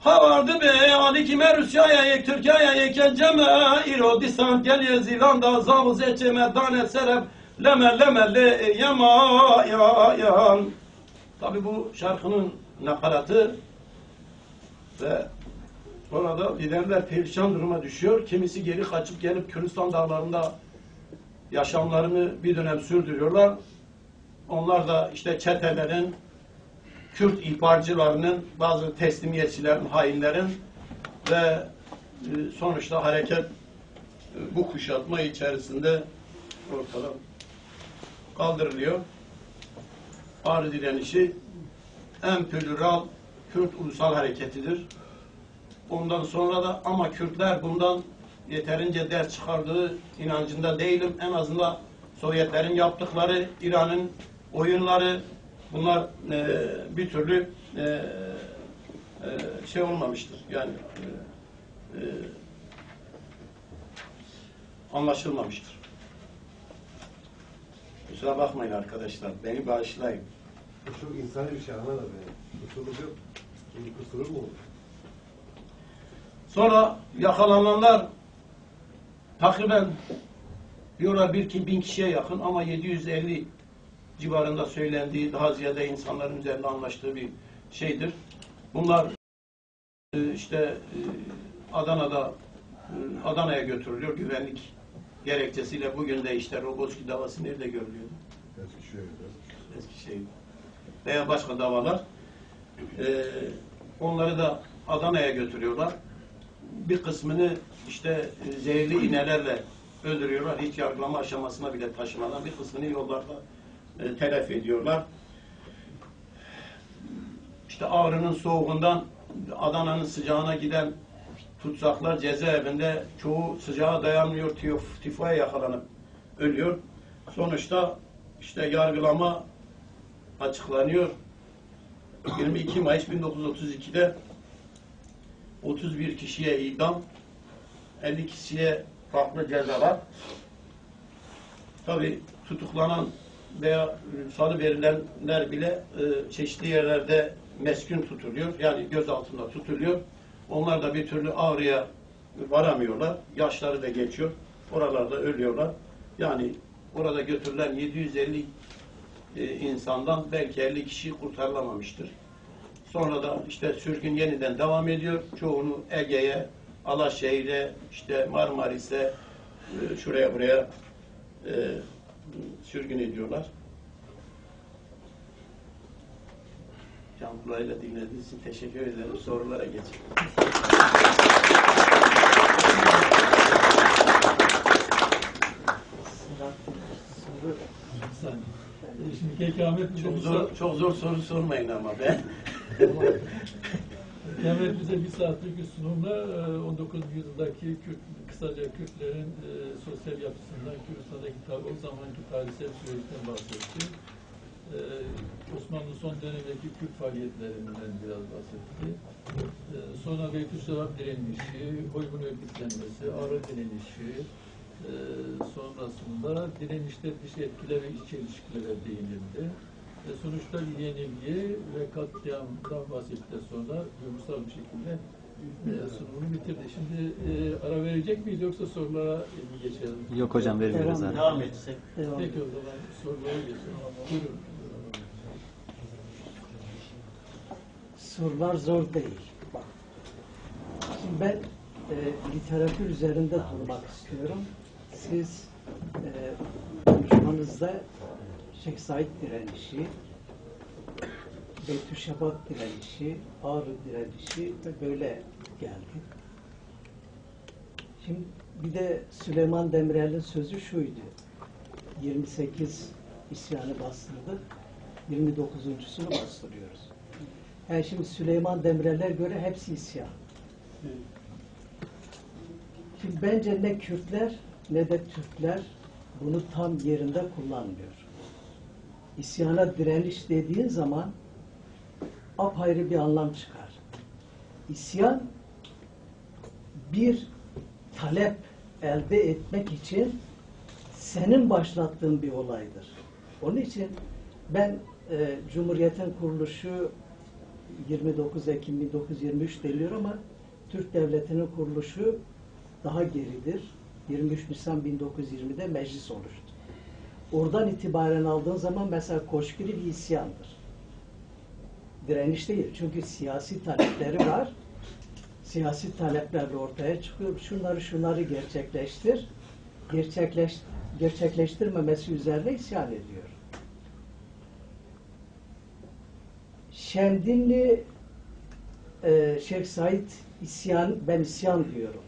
ha vardı be Ali kime Rusya'ya yek Türkiye'ye yek ceme İrodistan geliyor Zilanda zavuz etçeme danet serep leme le yema ya. Tabi bu şarkının nakaratı ve sonra da liderler perişan duruma düşüyor. Kimisi geri kaçıp gelip Kürdistan dağlarında yaşamlarını bir dönem sürdürüyorlar. Onlar da işte çetelerin, Kürt ihbarcılarının, bazı teslimiyetçilerin, hainlerin ve sonuçta hareket bu kuşatma içerisinde ortadan kaldırılıyor. Ağrı direnişi en plüral Kürt ulusal hareketidir. Ondan sonra da ama Kürtler bundan yeterince ders çıkardığı inancında değilim. En azından Sovyetlerin yaptıkları, İran'ın oyunları bunlar bir türlü şey olmamıştır. Yani anlaşılmamıştır. Kusura bakmayın arkadaşlar. Beni bağışlayın. Bu çok insani bir şey anlamadım yani. Kusurluk yok. Kusurluk mu olur? Sonra yakalananlar takriben diyorlar 1000 kişiye yakın ama 750 civarında söylendiği daha ziyade insanların üzerinde anlaştığı bir şeydir. Bunlar işte Adana'ya götürülüyor güvenlik gerekçesiyle. Bugün de işte Roboski davası nerede görülüyordu? Eskişehir. Veya başka davalar. Onları da Adana'ya götürüyorlar. Bir kısmını işte zehirli iğnelerle öldürüyorlar. Hiç yargılama aşamasına bile taşımadan bir kısmını yollarda telafi ediyorlar. İşte Ağrı'nın soğuğundan Adana'nın sıcağına giden tutsaklar cezaevinde çoğu sıcağa dayanmıyor, tifoya yakalanıp ölüyor. Sonuçta işte yargılama açıklanıyor. 22 Mayıs 1932'de 31 kişiye idam, 50 kişiye farklı cezalar. Tabi tutuklanan veya salıverilenler bile çeşitli yerlerde meskun tutuluyor. Yani gözaltında tutuluyor. Onlar da bir türlü Ağrı'ya varamıyorlar. Yaşları da geçiyor. Oralarda ölüyorlar. Yani orada götürülen 750 insandan belki 50 kişi kurtarılamamıştır. Sonra da işte sürgün yeniden devam ediyor. Çoğunu Ege'ye, Alaşehir'e, işte Marmaris'e, şuraya buraya sürgün ediyorlar. Can kulağıyla dinlediğiniz için teşekkür ederim. Sorulara geçelim. Şimdi Kekamet çok zor soru sormayın ama ben. Kekamet bize bir saatlik bir sunumla 19. yüzyıldaki kısaca Kürtlerin sosyal yapısından, Kürdistan'daki o zamanki tarihsel süreçten bahsetti. Osmanlı son dönemindeki Kürt faaliyetlerinden biraz bahsetti. Sonra Beytüşşevap direnişi, Hoymun örgütlenmesi, Ağrı direnişi, sonrasında direnişte dış etkiler ve iç ilişkilere değinildi. Sonuçta yenilgi ve katliamdan bahsettikten sonra duygusal bir şekilde sunumunu bitirdi. Şimdi ara verecek miyiz yoksa sorulara mı geçelim? Yok hocam, vermiyoruz abi. Devam etsek. Peki o zaman sorulara geçelim. Buyurun. Sorular zor değil. Bak. Şimdi ben literatür üzerinde durmak istiyorum. Siz konuşmanızda Şeyh Said direnişi, Beytüşşevap direnişi, Ağrı direnişi ve böyle geldi. Şimdi bir de Süleyman Demirel'in sözü şuydu. 28 isyanı bastırdık, 29.sunu bastırıyoruz. Yani şimdi Süleyman Demirel'e göre hepsi isyan. Şimdi bence ne Kürtler ne de Türkler bunu tam yerinde kullanmıyor. İsyana direniş dediğin zaman apayrı bir anlam çıkar. İsyan bir talep elde etmek için senin başlattığın bir olaydır. Onun için ben Cumhuriyet'in kuruluşu 29 Ekim 1923 deniliyor ama Türk Devleti'nin kuruluşu daha geridir. 23 Nisan 1920'de meclis oluştu. Oradan itibaren aldığın zaman mesela Koşkiri bir isyandır. Direniş değil. Çünkü siyasi talepleri var. Siyasi taleplerle ortaya çıkıyor. Şunları gerçekleştir. Gerçekleştirmemesi üzerine isyan ediyor. Şemdinli Şeyh Said ben isyan diyorum.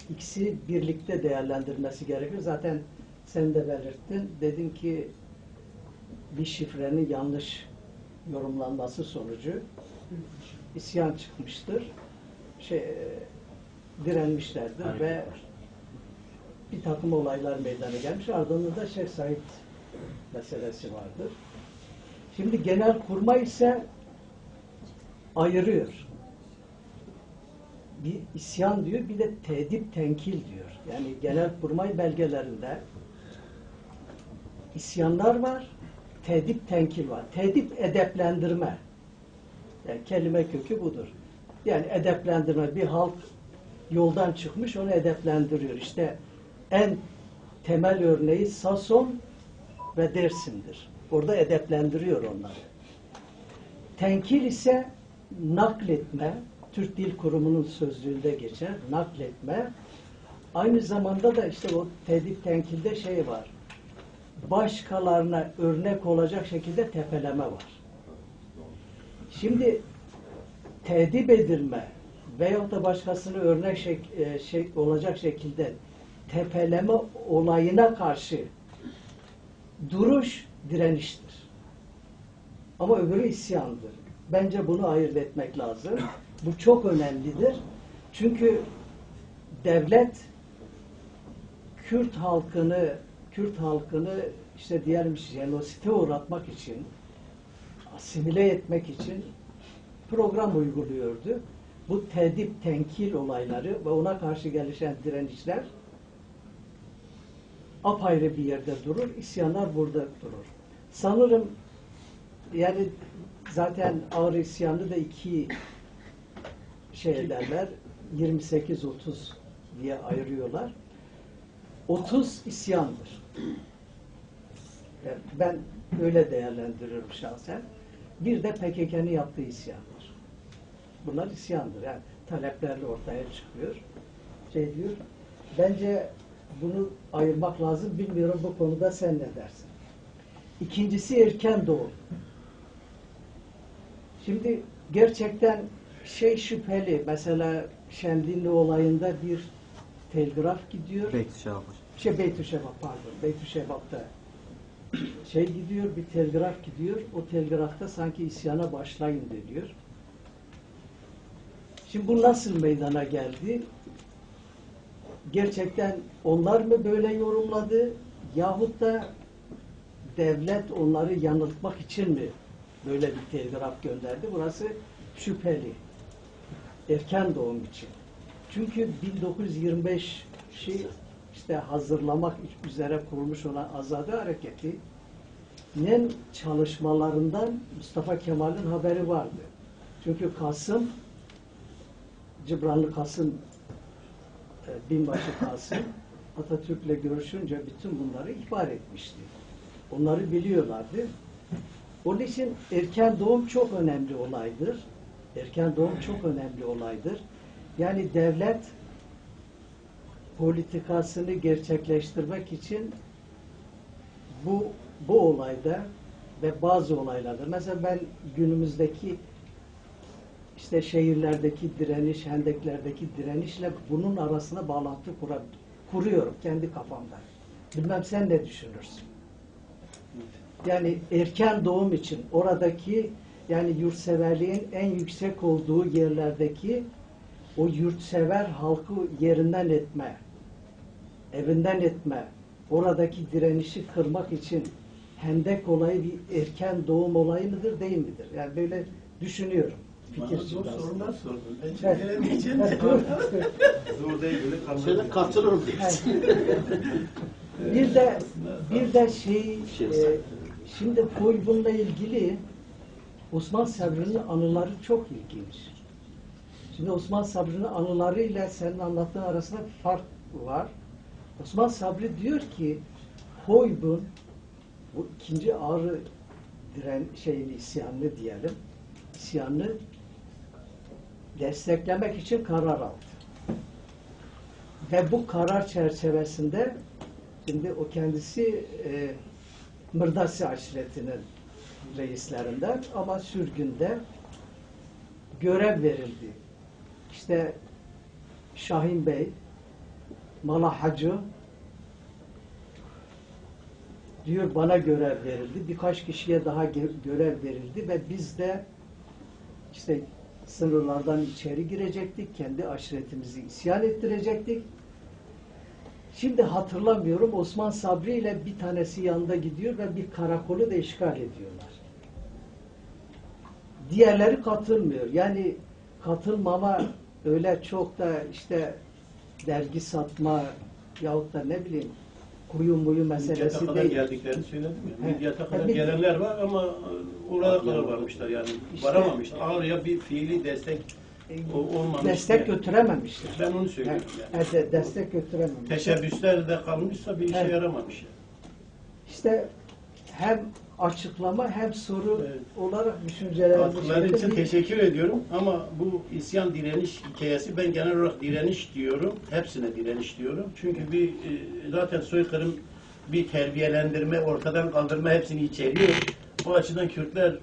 İkisi birlikte değerlendirmesi gerekiyor. Zaten sen de belirttin. Dedin ki bir şifrenin yanlış yorumlanması sonucu isyan çıkmıştır. Direnmişlerdir ve bir takım olaylar meydana gelmiş. Ardından da Şeyh Said meselesi vardır. Şimdi Genelkurmay ise ayırıyor. Bir isyan diyor, bir de tedip tenkil diyor. Yani Genelkurmay belgelerinde isyanlar var, tedip tenkil var. Tedip edeplendirme. Yani kelime kökü budur. Yani edeplendirme, bir halk yoldan çıkmış, onu edeplendiriyor. İşte en temel örneği Sason ve Dersim'dir. Orada edeplendiriyor onları. Tenkil ise nakletme, Türk Dil Kurumu'nun sözlüğünde geçer, nakletme. Aynı zamanda da işte o tedip tenkilde şey var. Başkalarına örnek olacak şekilde tepeleme var. Şimdi tedip edilme veyahut da başkasını örnek olacak şekilde tepeleme olayına karşı duruş direniştir. Ama öbürü isyandır. Bence bunu ayırt etmek lazım. Bu çok önemlidir. Çünkü devlet Kürt halkını işte diyelim jenosite uğratmak için, asimile etmek için program uyguluyordu. Bu tedip, tenkil olayları ve ona karşı gelişen direnişler apayrı bir yerde durur. İsyanlar burada durur. Sanırım yani zaten Ağrı isyanı da iki ederler. 28-30 diye ayırıyorlar. 30 isyandır. Yani ben öyle değerlendiriyorum şahsen. Bir de PKK'nın yaptığı isyandır. Bunlar isyandır. Yani taleplerle ortaya çıkıyor. Diyor. Bence bunu ayırmak lazım. Bilmiyorum bu konuda sen ne dersin? İkincisi erken doğum. Şimdi gerçekten şüpheli. Mesela Şemdinli olayında bir telgraf gidiyor. Beytüşşevap. Beytüşşevap'ta gidiyor, bir telgraf gidiyor. O telgrafta sanki isyana başlayın diyor. Şimdi bu nasıl meydana geldi? Gerçekten onlar mı böyle yorumladı? Yahut da devlet onları yanıltmak için mi böyle bir telgraf gönderdi? Burası şüpheli. Erken doğum için. Çünkü 1925'i işte hazırlamak üzere kurulmuş olan Azade Hareketi'nin çalışmalarından Mustafa Kemal'in haberi vardı. Çünkü Kasım, Cibranlı Kasım, binbaşı Kasım Atatürk'le görüşünce bütün bunları ihbar etmişti. Onları biliyorlardı. Onun için erken doğum çok önemli olaydır. Erken doğum çok önemli olaydır. Yani devlet politikasını gerçekleştirmek için bu olayda ve bazı olaylarda, mesela ben günümüzdeki işte şehirlerdeki direniş, hendeklerdeki direnişle bunun arasına bağlantı kuruyorum kendi kafamda. Bilmem sen ne düşünürsün? Yani erken doğum için oradaki, yani yurtseverliğin en yüksek olduğu yerlerdeki o yurtsever halkı yerinden etme, evinden etme, oradaki direnişi kırmak için hendek olayı bir erken doğum olayı mıdır, değil midir? Yani böyle düşünüyorum. Bana zor sorular sordun. Ben hiç Evet. bilemeyeceğim. Zor değil bile kalmadı. Şöyle katılırım diyorsun. bir de şimdi bununla ilgili Osman Sabri'nin anıları çok ilginç. Şimdi Osman Sabri'nin anılarıyla senin anlattığın arasında bir fark var. Osman Sabri diyor ki Hoybun, bu ikinci Ağrı isyanını diyelim, isyanını desteklemek için karar aldı. Ve bu karar çerçevesinde şimdi o kendisi Mırdasi aşiretinin reislerinden ama sürgünde görev verildi. İşte Şahin Bey, Mala Hacı diyor bana görev verildi. Birkaç kişiye daha görev verildi ve biz de işte sınırlardan içeri girecektik. Kendi aşiretimizi isyan ettirecektik. Şimdi hatırlamıyorum, Osman Sabri ile bir tanesi yanında gidiyor ve bir karakolu da işgal ediyorlar. Diğerleri katılmıyor. Yani katılmama öyle çok da işte dergi satma yahut da ne bileyim kuyu meselesi kadar değil. geldiklerini söyledim ya. He. Midyat'a kadar Tabii. gelenler var ama oraya kadar varmışlar yani. İşte- Varamamışlar. Ağrı'ya bir fiili destek olmamış. Destek yani. götürememişler. Ben onu söylüyorum yani. Destek götürememişler. Teşebbüsler de kalmışsa bir işe Evet. yaramamış. Yani. İşte hem açıklama hem soru Evet. olarak düşüncelerimizi Katkıları için teşekkür ediyorum ama bu isyan direniş hikayesi, ben genel olarak direniş diyorum. Hepsine direniş diyorum. Çünkü zaten soykırım bir terbiyelendirme, ortadan kaldırma hepsini içeriyor. O açıdan Kürtler,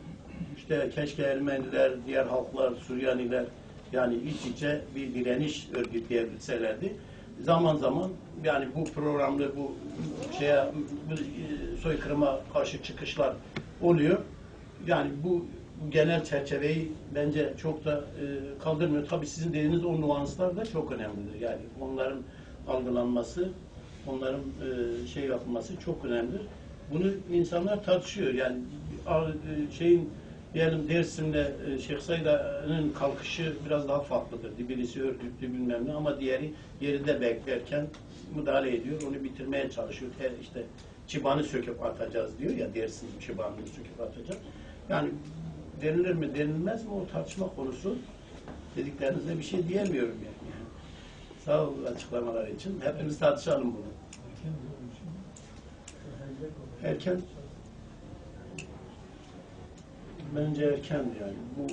işte Keşke Ermeniler, diğer halklar, Süryaniler yani iç içe bir direniş örgütleyebilselerdi. Zaman zaman yani bu programlı bu soykırıma karşı çıkışlar oluyor. Yani bu genel çerçeveyi bence çok da kaldırmıyor. Tabii sizin dediğiniz o nüanslar da çok önemlidir. Yani onların algılanması, onların yapılması çok önemlidir. Bunu insanlar tartışıyor. Yani diyelim Dersim'le Şeyh Said'in kalkışı biraz daha farklıdır. Birisi örgütlü bilmem ne ama diğeri yerinde beklerken müdahale ediyor. Onu bitirmeye çalışıyor. İşte çıbanı söküp atacağız diyor ya, Dersim çıbanını söküp atacak. Yani denilir mi denilmez mi o tartışma konusu. Dediklerinizde bir şey diyemiyorum yani. Sağ ol açıklamalar için. Hepimiz tartışalım bunu. Erken bence erken yani. Bu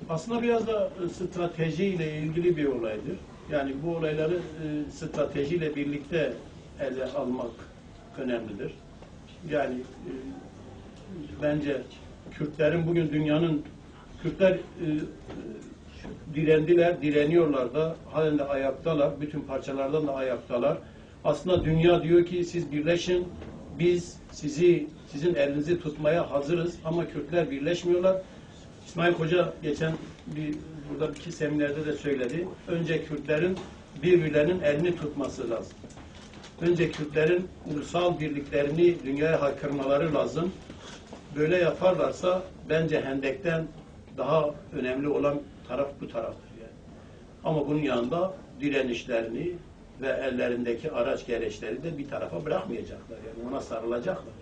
aslında biraz da stratejiyle ilgili bir olaydır. Yani bu olayları stratejiyle birlikte ele almak önemlidir. Yani bence Kürtlerin bugün Kürtler direndiler, direniyorlar da, halen de ayaktalar, bütün parçalardan da ayaktalar. Aslında dünya diyor ki siz birleşin, biz sizin elinizi tutmaya hazırız ama Kürtler birleşmiyorlar. İsmail Hoca geçen buradaki seminerde de söyledi. Önce Kürtlerin birbirlerinin elini tutması lazım. önce Kürtlerin ulusal birliklerini dünyaya haykırmaları lazım. Böyle yaparlarsa bence Hendek'ten daha önemli olan taraf bu taraftır yani. Ama bunun yanında direnişlerini ve ellerindeki araç gereçleri de bir tarafa bırakmayacaklar. Yani ona sarılacaklar.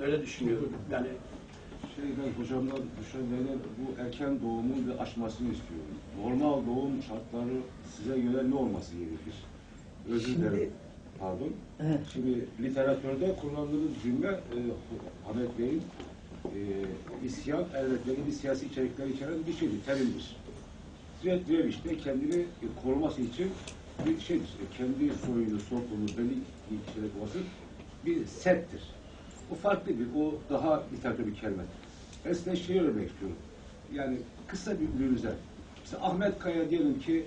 Öyle düşünüyorum. Yani Ben hocamdan düşünmeyle bu erken doğumun bir aşmasını istiyorum. Normal doğum şartları size göre ne olması gerekir? Özür dilerim. Pardon. Evet. Şimdi literatürde kullandığınız cümle Ahmet Bey'in isyan, elbette bir siyasi içerikler içeren bir şeydir, terimdir. Direniş kendini koruması için bir şeydir. Kendi soyunu, sopunu, belli kişilik olması bir settir. O farklı o daha literatür bir kelime. Ben size şey örnek istiyorum. Yani kısa bir ürünüze. Mesela Ahmet Kaya diyelim ki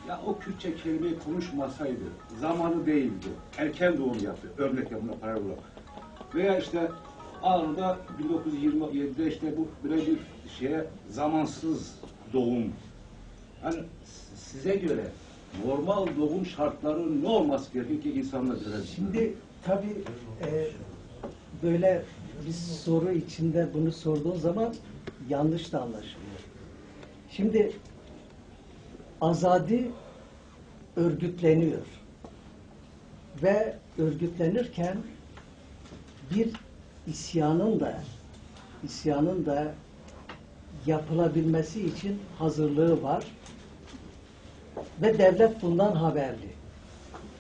ya o Kürtçe kelimeyi konuşmasaydı, zamanı değildi, erken doğum yaptı, örnek yapımına para olarak. Veya işte Ağrı'da 1927'de işte bu böyle bir şeye zamansız doğum. Hani size göre normal doğum şartları ne olması gerekiyor ki insanlar görebilsin? Şimdi tabii böyle bir soru içinde bunu sorduğun zaman yanlış da anlaşılıyor. Şimdi azadi örgütleniyor ve örgütlenirken bir isyanın da yapılabilmesi için hazırlığı var ve devlet bundan haberli.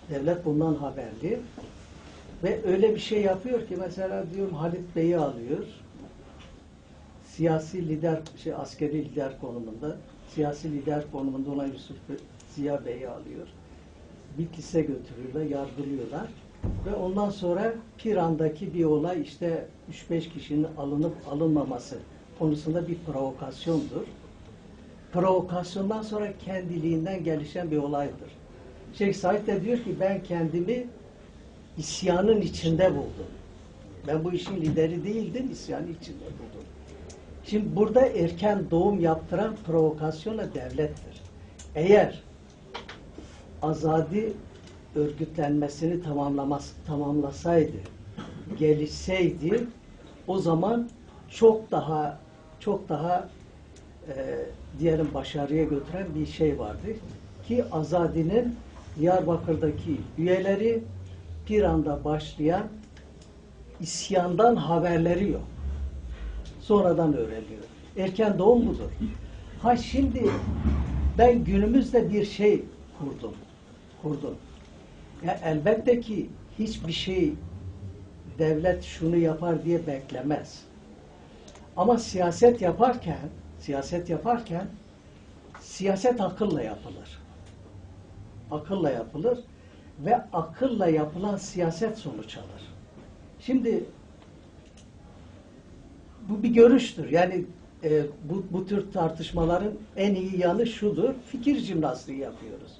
Devlet bundan haberli ve öyle bir şey yapıyor ki mesela diyorum Halit Bey'i alıyor. Siyasi lider, askeri lider konumunda, siyasi lider konumunda olan Yusuf Ziya Bey'i alıyor. Bitlis'e götürüyorlar, yargılıyorlar. Ve ondan sonra Piran'daki bir olay işte 3-5 kişinin alınıp alınmaması konusunda bir provokasyondur. Provokasyondan sonra kendiliğinden gelişen bir olaydır. Şeyh Said de diyor ki ben kendimi isyanın içinde buldum. Ben bu işin lideri değildim, isyanın içinde buldum. Şimdi burada erken doğum yaptıran provokasyonla devlettir. Eğer azadi örgütlenmesini tamamlasaydı, gelişseydi, o zaman çok daha diyelim başarıya götüren bir şey vardı ki Azadi'nin Diyarbakır'daki üyeleri Piran'da başlayan isyandan haberleri yok. Sonradan öğreniyor. Erken doğum budur. Ha şimdi ben günümüzde bir şey kurdum. Ya elbette ki hiçbir şey devlet şunu yapar diye beklemez. Ama siyaset yaparken siyaset akılla yapılır. Akılla yapılır ve akılla yapılan siyaset sonuç alır. Şimdi bu bir görüştür. Yani bu tür tartışmaların en iyi yanı şudur. Fikir jimnastiği yapıyoruz.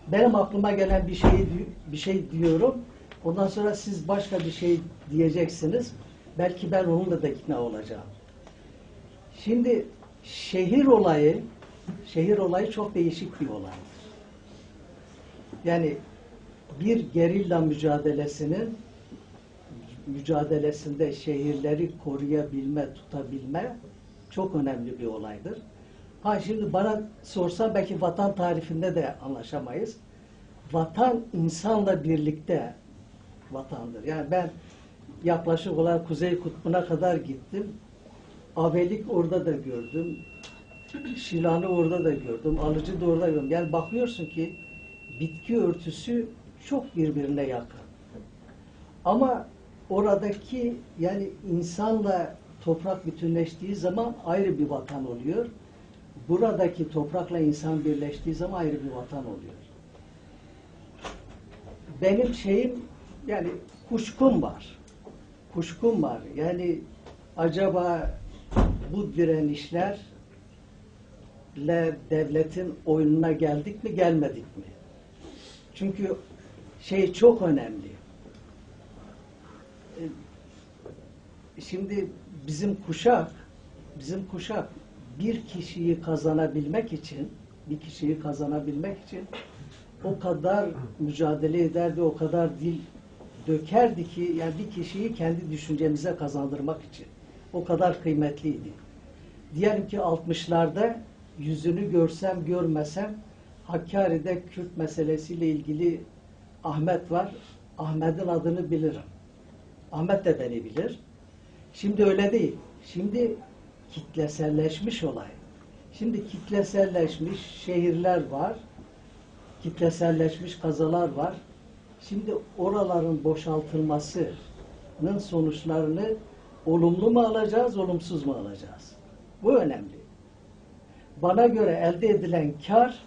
Benim aklıma gelen bir şey diyorum. Ondan sonra siz başka bir şey diyeceksiniz. Belki ben onunla da ikna olacağım. Şimdi şehir olayı çok değişik bir olaydır. Yani bir gerilla mücadelesinde şehirleri koruyabilme, tutabilme çok önemli bir olaydır. Ha şimdi bana sorsan belki vatan tarifinde de anlaşamayız. Vatan insanla birlikte vatandır. Yani ben yaklaşık olarak Kuzey Kutbu'na kadar gittim. Avelik orada da gördüm. Şilan'ı orada da gördüm. Alıcı'da orada gördüm. Yani bakıyorsun ki bitki örtüsü çok birbirine yakın. Ama oradaki yani insanla toprak bütünleştiği zaman ayrı bir vatan oluyor. Buradaki toprakla insan birleştiği zaman ayrı bir vatan oluyor. Benim yani kuşkum var. Yani acaba bu direnişlerle devletin oyununa geldik mi, gelmedik mi? Çünkü çok önemli. Şimdi bizim kuşak bir kişiyi kazanabilmek için o kadar mücadele ederdi, o kadar dil dökerdi ki yani bir kişiyi kendi düşüncemize kazandırmak için. O kadar kıymetliydi. Diyelim ki 60'larda yüzünü görsem görmesem Hakkari'de Kürt meselesiyle ilgili Ahmet var. Ahmet'in adını bilirim. Ahmet de beni bilir. Şimdi öyle değil. Şimdi kitleselleşmiş olay. Şimdi kitleselleşmiş şehirler var. Kitleselleşmiş kazalar var. Şimdi oraların boşaltılmasının sonuçlarını olumlu mu alacağız, olumsuz mu alacağız? Bu önemli. Bana göre elde edilen kar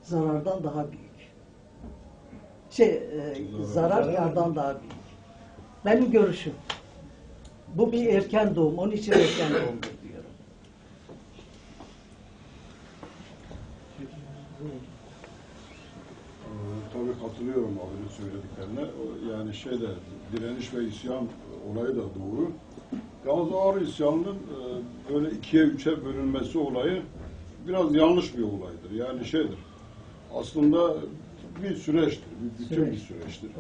zarardan daha büyük. Zarar kardan daha büyük. Benim görüşüm. Bu bir erken doğum. Onun için erken doğumdur diyorum. Tabii katılıyorum abinin söylediklerine. Yani direniş ve isyan olayı da doğru. Yalnız Ağrı isyanının böyle 2'ye 3'e bölünmesi olayı biraz yanlış bir olaydır. Yani aslında bir süreçtir, bütün bir süreçtir.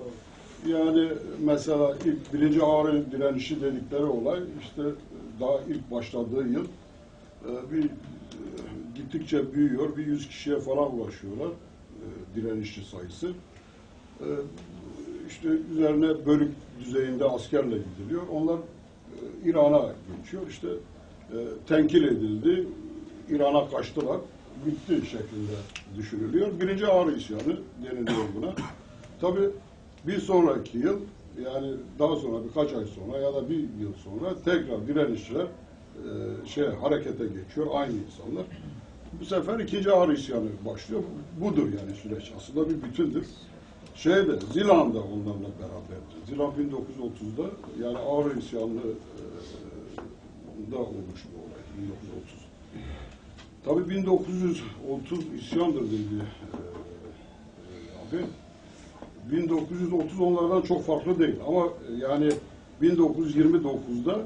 Yani mesela birinci Ağrı direnişi dedikleri olay daha ilk başladığı yıl gittikçe büyüyor, bir 100 kişiye falan ulaşıyorlar direnişçi sayısı. Üzerine bölük düzeyinde askerle gidiliyor. Onlar İran'a geçiyor. Tenkil edildi. İran'a kaçtılar. Bitti şeklinde düşünülüyor. Birinci Ağrı isyanı deniliyor buna. Tabii bir sonraki yıl, yani daha sonra birkaç ay sonra ya da bir yıl sonra tekrar direnişçiler harekete geçiyor. Aynı insanlar. Bu sefer ikinci Ağrı isyanı başlıyor. Budur yani süreç. Aslında bir bütündür. Zilan da onlarla beraberdi. Zilan 1930'da yani Ağrı isyanı da olmuş bu olay. 1930. Tabii 1930 isyandır dedi abi. 1930 onlardan çok farklı değil ama yani 1929'da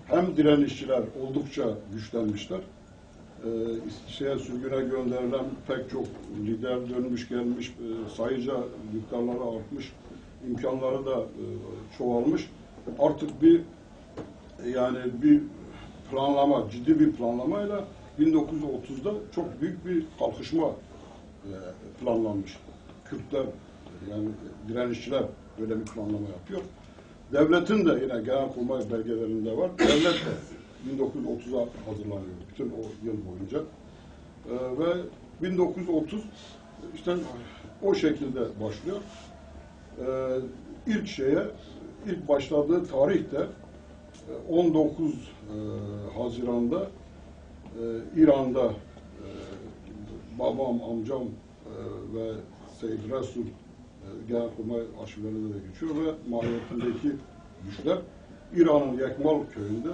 hem direnişçiler oldukça güçlenmişler. Sürgüne gönderilen pek çok lider dönmüş gelmiş, sayıca miktarları artmış, imkanları da çoğalmış. Artık bir planlama, ciddi bir planlamayla 1930'da çok büyük bir kalkışma planlanmış. Kürtler, yani direnişçiler böyle bir planlama yapıyor. Devletin de yine Genelkurmay belgelerinde var. Devlet de 1930'a hazırlanıyor bütün o yıl boyunca. Ve 1930 o şekilde başlıyor. İlk başladığı tarihte 19 Haziran'da İran'da babam, amcam ve Seyyid Resul Genelkurmay arşivlerinde de geçiyor ve mahiyetindeki güçler İran'ın Yekmal köyünde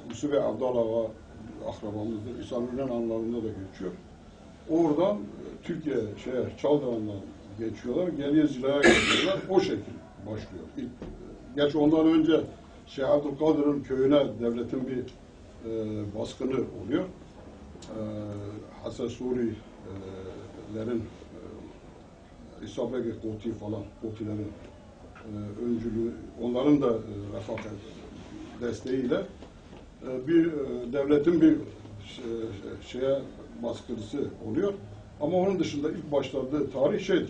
Yusuf ve Abdallah akrabamızdır. İsa Nur'un anlarında da geçiyor. Oradan Türkiye Çaldıran'dan geçiyorlar. Geriye Zila'ya gidiyorlar. O şekil başlıyor. Geç ondan önce Şeyh Abdülkadir'in köyüne devletin bir baskını oluyor. Hasan Suri'lerin İsa Begi Koti falan, Kotilerin öncülüğü, onların da refakat desteğiyle bir devletin bir baskısı oluyor. Ama onun dışında ilk başladığı tarih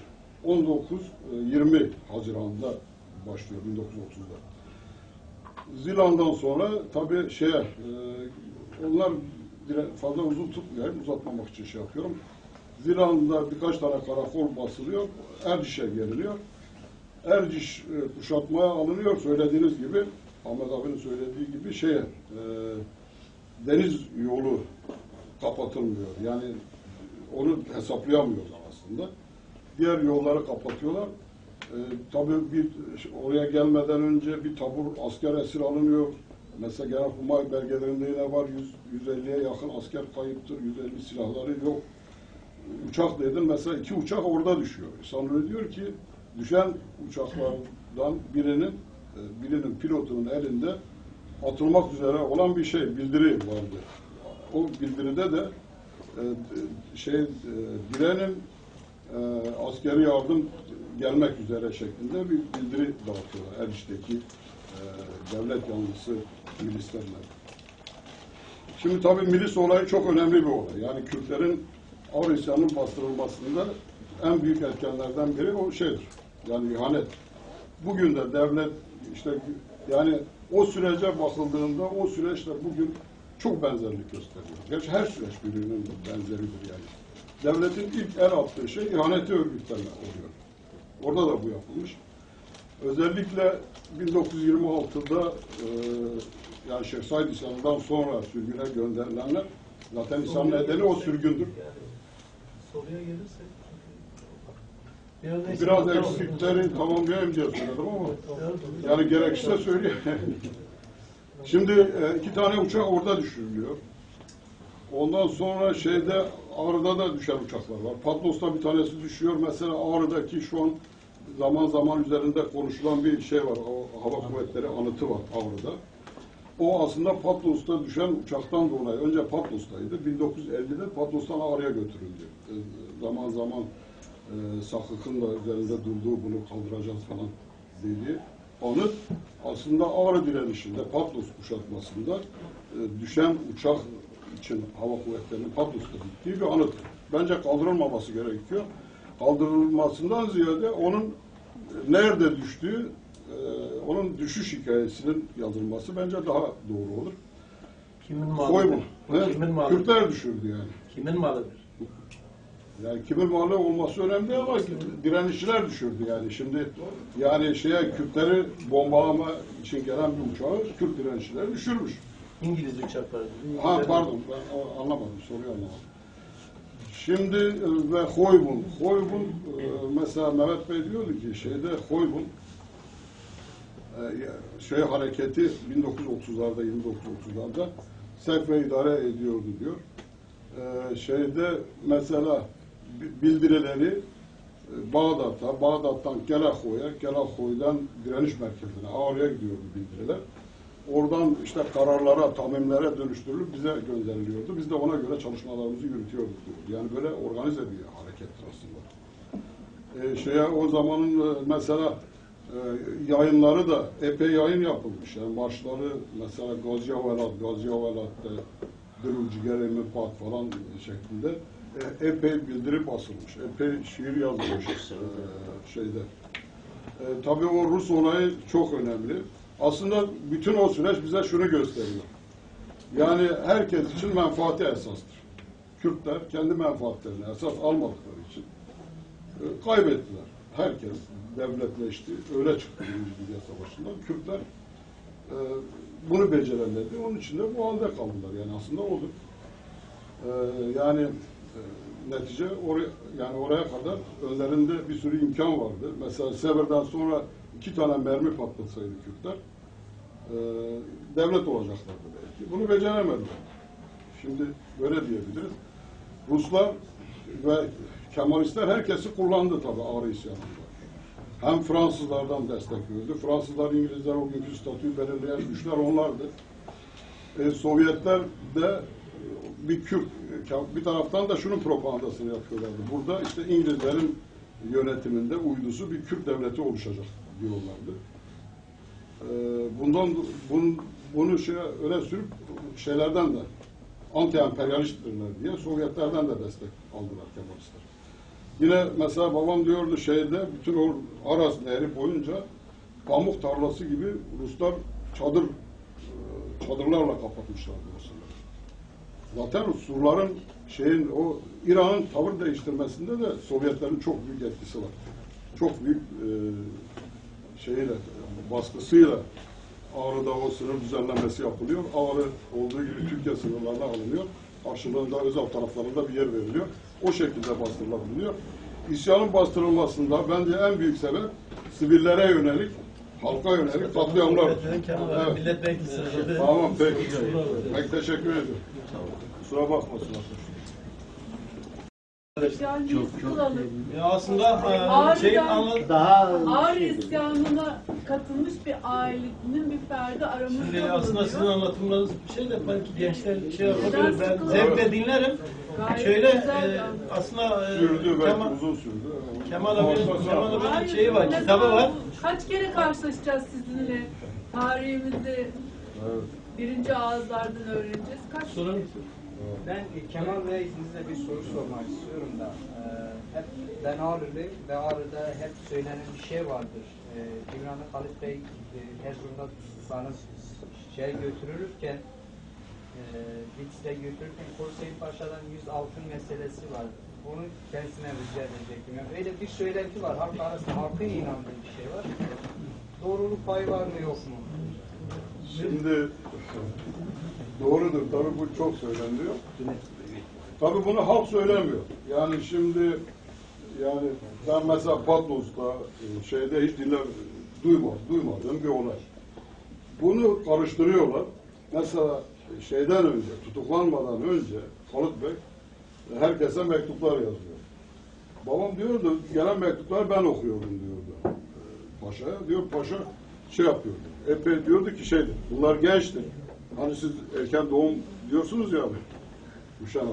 19-20 Haziran'da başlıyor 1930'da. Zilan'dan sonra tabii onlar fazla uzun tutmuyor, uzatmamak için yapıyorum. Zilan'da birkaç tane karakol basılıyor, Erciş'e geliniyor. Erciş kuşatmaya alınıyor, söylediğiniz gibi, Ahmet abinin söylediği gibi deniz yolu kapatılmıyor. Yani onu hesaplayamıyorlar aslında. Diğer yolları kapatıyorlar. Tabii oraya gelmeden önce bir tabur asker esir alınıyor. Mesela Genelkurmay belgelerinde yine var 150'ye yakın asker kayıptır, 150 silahları yok. Uçak dedin, mesela 2 uçak orada düşüyor. Sanırım diyor ki düşen uçaklardan birinin pilotunun elinde atılmak üzere olan bir bildiri vardı. O bildiride de direnin askeri yardım gelmek üzere şeklinde bir bildiri dağıtıyorlar. Eriş'teki devlet yanlısı milislerle. Şimdi tabii milis olayı çok önemli bir olay. Yani Kürtlerin Ağrı isyanının bastırılmasında en büyük etkenlerden biri o şeydir. Yani ihanet. Bugün de devlet işte yani o sürece bakıldığında o süreçle bugün çok benzerlik gösteriyor. Gerçi her süreç birbirinin benzeridir yani. Devletin ilk el attığı şey ihaneti örgütlenme oluyor. Orada da bu yapılmış. Özellikle 1926'da yani Şeyh Said isyanından sonra sürgüne gönderilenler zaten isyan nedeni o sürgündür. Soruya gelirsek Biraz eksikleri tamamlayayım diye söyledim ama yani gerekirse söyleyeyim. Şimdi 2 tane uçak orada düşürülüyor. Ondan sonra şeyde Ağrı'da da düşen uçaklar var. Patlos'ta bir tanesi düşüyor. Mesela Ağrı'daki şu an zaman zaman üzerinde konuşulan bir şey var. O hava kuvvetleri anıtı var Ağrı'da. O aslında Patlos'ta düşen uçaktan dolayı. Önce Patlos'taydı. 1950'de Patlos'tan Ağrı'ya götürüldü. Zaman zaman Sakık'ın da üzerinde durduğu bunu kaldıracağız falan dediği anıt aslında Ağrı direnişinde Patlos kuşatmasında düşen uçak için hava kuvvetlerinin Patlos'ta gittiği bir anıt. Bence kaldırılmaması gerekiyor. Kaldırılmasından ziyade onun nerede düştüğü, onun düşüş hikayesinin yazılması bence daha doğru olur. Kimin malıdır? Koyma. Kimin malıdır? Kürtler düşürdü yani. Kimin malıdır? Yani kimin malı olması önemli ama direnişçiler düşürdü yani. Şimdi yani Kürtleri bombalama için gelen bir uçağı Kürt direnişçileri düşürmüş. İngiliz uçakları. Ha pardon ben anlamadım, soruyu anlamadım. Şimdi ve Hoybun. Hoybun mesela Mehmet Bey diyordu ki Hoybun hareketi 1930'larda 29-30'larda sevk ve idare ediyordu diyor. Mesela bildirileri Bağdat'tan Gelakhoy'dan direniş merkezine Ağrı'ya gidiyordu bildiriler. Oradan işte kararlara, tamimlere dönüştürülüp bize gönderiliyordu. Biz de ona göre çalışmalarımızı yürütüyorduk diyor. Yani böyle organize bir harekettir aslında. O zamanın mesela yayınları da epey yayın yapılmış. Yani marşları mesela Gaziyavelat'ta Dürülcigere Mefat falan şeklinde epey bildiri basılmış. Epey şiir yazılmış şeyde. Tabii o Rus olayı çok önemli. Aslında bütün o süreç bize şunu gösteriyor. Yani herkes için menfaati esastır. Kürtler kendi menfaatlerini esas almadıkları için kaybettiler. Herkes devletleşti. Öyle çıktı Birinci Savaşı'ndan. Kürtler bunu beceremedi. Onun için de bu halde kaldılar. Yani aslında odur. Netice oraya kadar önlerinde bir sürü imkan vardı. Mesela Sever'den sonra 2 tane mermi patlatsaydı Kürtler devlet olacaklardı belki. Bunu beceremediler. Şimdi böyle diyebiliriz. Ruslar ve Kemalistler herkesi kullandı tabii Ağrı isyanında. Hem Fransızlardan destek gördü. Fransızlar, İngilizler o günkü statüyü belirleyen güçler onlardı. Sovyetler de bir taraftan da şunun propagandasını yapıyorlardı. Burada işte İngilizlerin yönetiminde uydusu bir Kürt devleti oluşacak diyorlardı. Bunu öne sürüp şeylerden de anti-emperyalisttirler diye Sovyetlerden de destek aldılar Kemalistler. Yine mesela babam diyordu bütün o Aras Nehri boyunca pamuk tarlası gibi Ruslar çadırlarla kapatmışlardı orasını. Zaten Surların o İran'ın tavır değiştirmesinde de Sovyetlerin çok büyük etkisi var. Çok büyük baskısıyla Ağrı'da o sınır düzenlemesi yapılıyor. Ağrı olduğu gibi Türkiye sınırlarına alınıyor. Karşılığında özel taraflarında bir yer veriliyor. O şekilde bastırılabiliyor. İsyanın bastırılmasında bence en büyük sebep sivillere yönelik, halka yönelik katliamlar. Evet. Milletvekili. Tamam peki. Pek teşekkür ediyorum. Kusura bakmasın. Ya aslında Ağrı isyanına katılmış bir ailenin bir ferdi aramızda Şimdi aslında sizin bulunuyor. anlatımlarınız bir şey de belki gençler şey yapabilir. Ben sıkılıyor. zevkle dinlerim. Gayet Şöyle güzel bir anlatım. aslında Sürdü belki uzun sürdü. Kemal abinin Hayır, şeyi var, mesela kitabı var. Kaç kere karşılaşacağız sizinle? Tarihimizi birinci ağızlardan öğreneceğiz. Kaç Sorar mısın? Ben Kemal Bey izninizle bir soru sormak istiyorum da. Hep ben Ağrılıyım ve Ağrı'da hep söylenen bir şey vardır. İmran Halit Bey Erzurum'da sana götürülürken Bitlis'e götürürken Hüseyin Paşa'dan 100 altın meselesi var. Onu kendisine rica edecektim. Yani öyle bir söylenti var. Halk arasında halkın inandığı bir şey var. Doğruluk payı var mı yok mu? Şimdi doğrudur. Tabii bu çok söyleniyor. Tabii bunu halk söylemiyor. Yani şimdi yani ben mesela Patmos'ta şeyde hiç duymadığım bir olay. Bunu karıştırıyorlar. Mesela şeyden önce, tutuklanmadan önce Halit Bey herkese mektuplar yazıyor. Babam diyordu, gelen mektupları ben okuyordum diyordu. Paşa'ya. Diyor paşa şey yapıyordu. Epey diyordu ki şeydi, bunlar gençti. Hani siz erken doğum diyorsunuz ya abi. Uşan abi.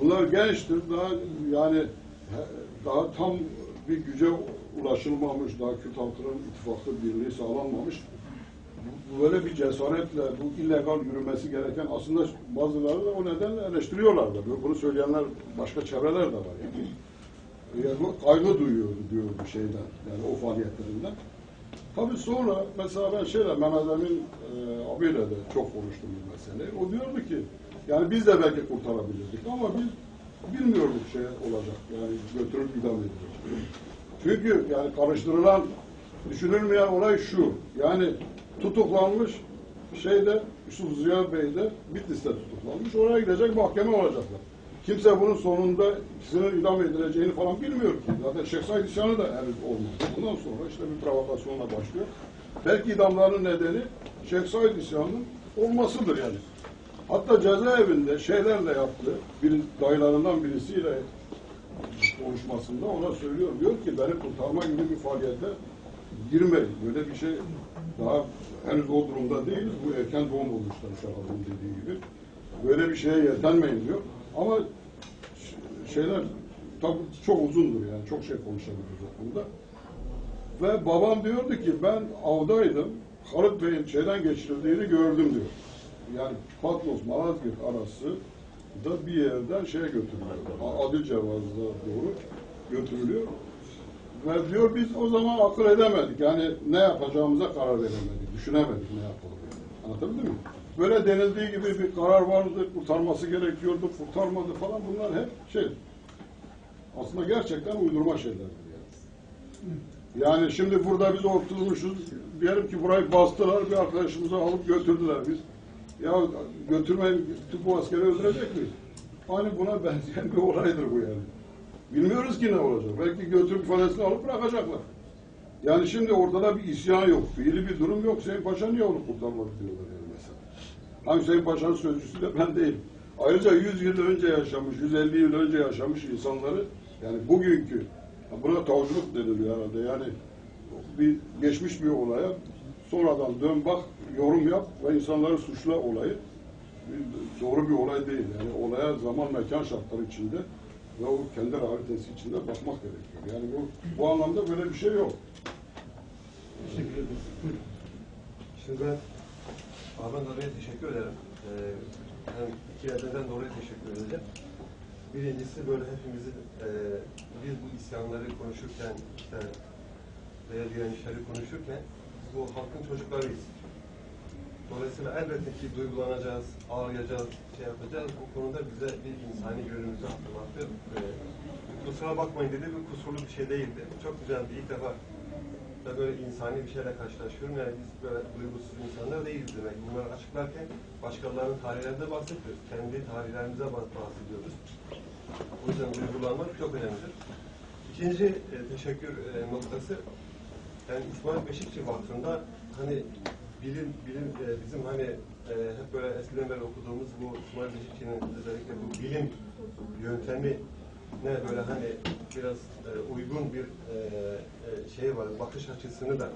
Bunlar gençtir. Daha yani daha tam bir güce ulaşılmamış, daha Kürt halkının ittifakı birliği sağlanmamış. Böyle bir cesaretle bu illegal yürümesi gereken aslında bazıları da o nedenle eleştiriyorlar da. Bunu söyleyenler başka çevreler de var yani. Yani kaygı duyuyordu diyordu şeyden, yani o faaliyetlerinden. Tabii sonra mesela ben Mehmet Emin abiyle de çok konuştum bu meseleyi. O diyordu ki yani biz de belki kurtarabilirdik ama biz bilmiyorduk şey olacak. Yani götürüp idam edilecek. Çünkü yani karıştırılan, düşünülmeyen olay şu. Yani tutuklanmış Yusuf Ziya Bey de Bitlis'te tutuklanmış. Oraya gidecek, mahkeme olacaklar. Kimse bunun sonunda ikisinin idam edileceğini falan bilmiyor ki. Zaten Şeyh Said isyanı da henüz olmadı. Bundan sonra işte bir provokasyonla başlıyor. Belki idamların nedeni Şeyh Said isyanının olmasıdır yani. Hatta cezaevinde şeylerle yaptığı, dayılarından birisiyle konuşmasında ona söylüyor. Diyor ki beni kurtarma gibi bir faaliyete girmeyin. Böyle bir şey daha henüz o durumda değiliz. Bu erken doğum olmuşlar Şahab'ın dediği gibi. Böyle bir şeye yetenmeyin diyor. Ama şeyler tabii çok uzundur yani. Çok şey konuşabiliriz o konuda. Ve babam diyordu ki ben avdaydım. Halit Bey'in şeyden geçirildiğini gördüm diyor. Yani Patmos Malazgirt arası da bir yerden şeye götürülüyor. Adil Cevaz'da doğru götürülüyor. Ve diyor biz o zaman akıl edemedik. Yani ne yapacağımıza karar veremedik. Düşünemedik ne yapalım. Yani. Anlatabildim mi? Böyle denildiği gibi bir karar vardı. Kurtarması gerekiyordu. Kurtarmadı falan. Bunlar hep aslında gerçekten uydurma şeylerdir yani. Yani şimdi burada biz oturmuşuz. Diyelim ki burayı bastılar. Bir arkadaşımızı alıp götürdüler. Biz ya götürmeyin, bu askeri öldürecek miyiz? Aynı buna benzeyen bir olaydır bu yani. Bilmiyoruz ki ne olacak. Belki götürüp ifadesini alıp bırakacaklar. Yani şimdi ortada bir isyan yok. Fiili bir durum yok. Hüseyin Paşa niye onu kurtarmadı diyorlar yani mesela. Hani Hüseyin Paşa'nın sözcüsü de ben değilim. Ayrıca 100 yıl önce yaşamış, 150 yıl önce yaşamış insanları yani bugünkü, buna tavcılık deniliyor herhalde. Yani bir geçmiş bir olaya sonradan dön bak, yorum yap ve insanları suçla olayı. Doğru bir olay değil. Yani olaya zaman mekan şartları içinde ve o kendi realitesi içinde bakmak gerekiyor. Yani bu anlamda böyle bir şey yok. Teşekkür ederim. Şimdi ben Ahmet abiye teşekkür ederim. Hem iki yerden dolayı teşekkür edeceğim. Birincisi böyle hepimizin biz bu isyanları konuşurken işte veya direnişleri konuşurken bu halkın çocuklarıyız. Dolayısıyla elbette ki duygulanacağız, ağlayacağız, şey yapacağız. Bu konuda bize bir insani yönümüzü hatırlattı. Kusura bakmayın dedi, bu kusurlu bir şey değildi. Çok güzel bir ilk defa da böyle insani bir şeyle karşılaşıyorum. Yani biz böyle duygusuz insanlar değiliz demek. Bunları açıklarken başkalarının tarihlerinde bahsediyoruz. Kendi tarihlerimize bahsediyoruz. O yüzden duygulanmak çok önemlidir. İkinci teşekkür noktası, yani İsmail Beşikçi Vakfı'nda hani bilim bizim hani hep böyle eskiden beri okuduğumuz bu İsmail Beşikçi'nin özellikle bu bilim yöntemi ne böyle hani biraz uygun bir şey var, bakış açısını da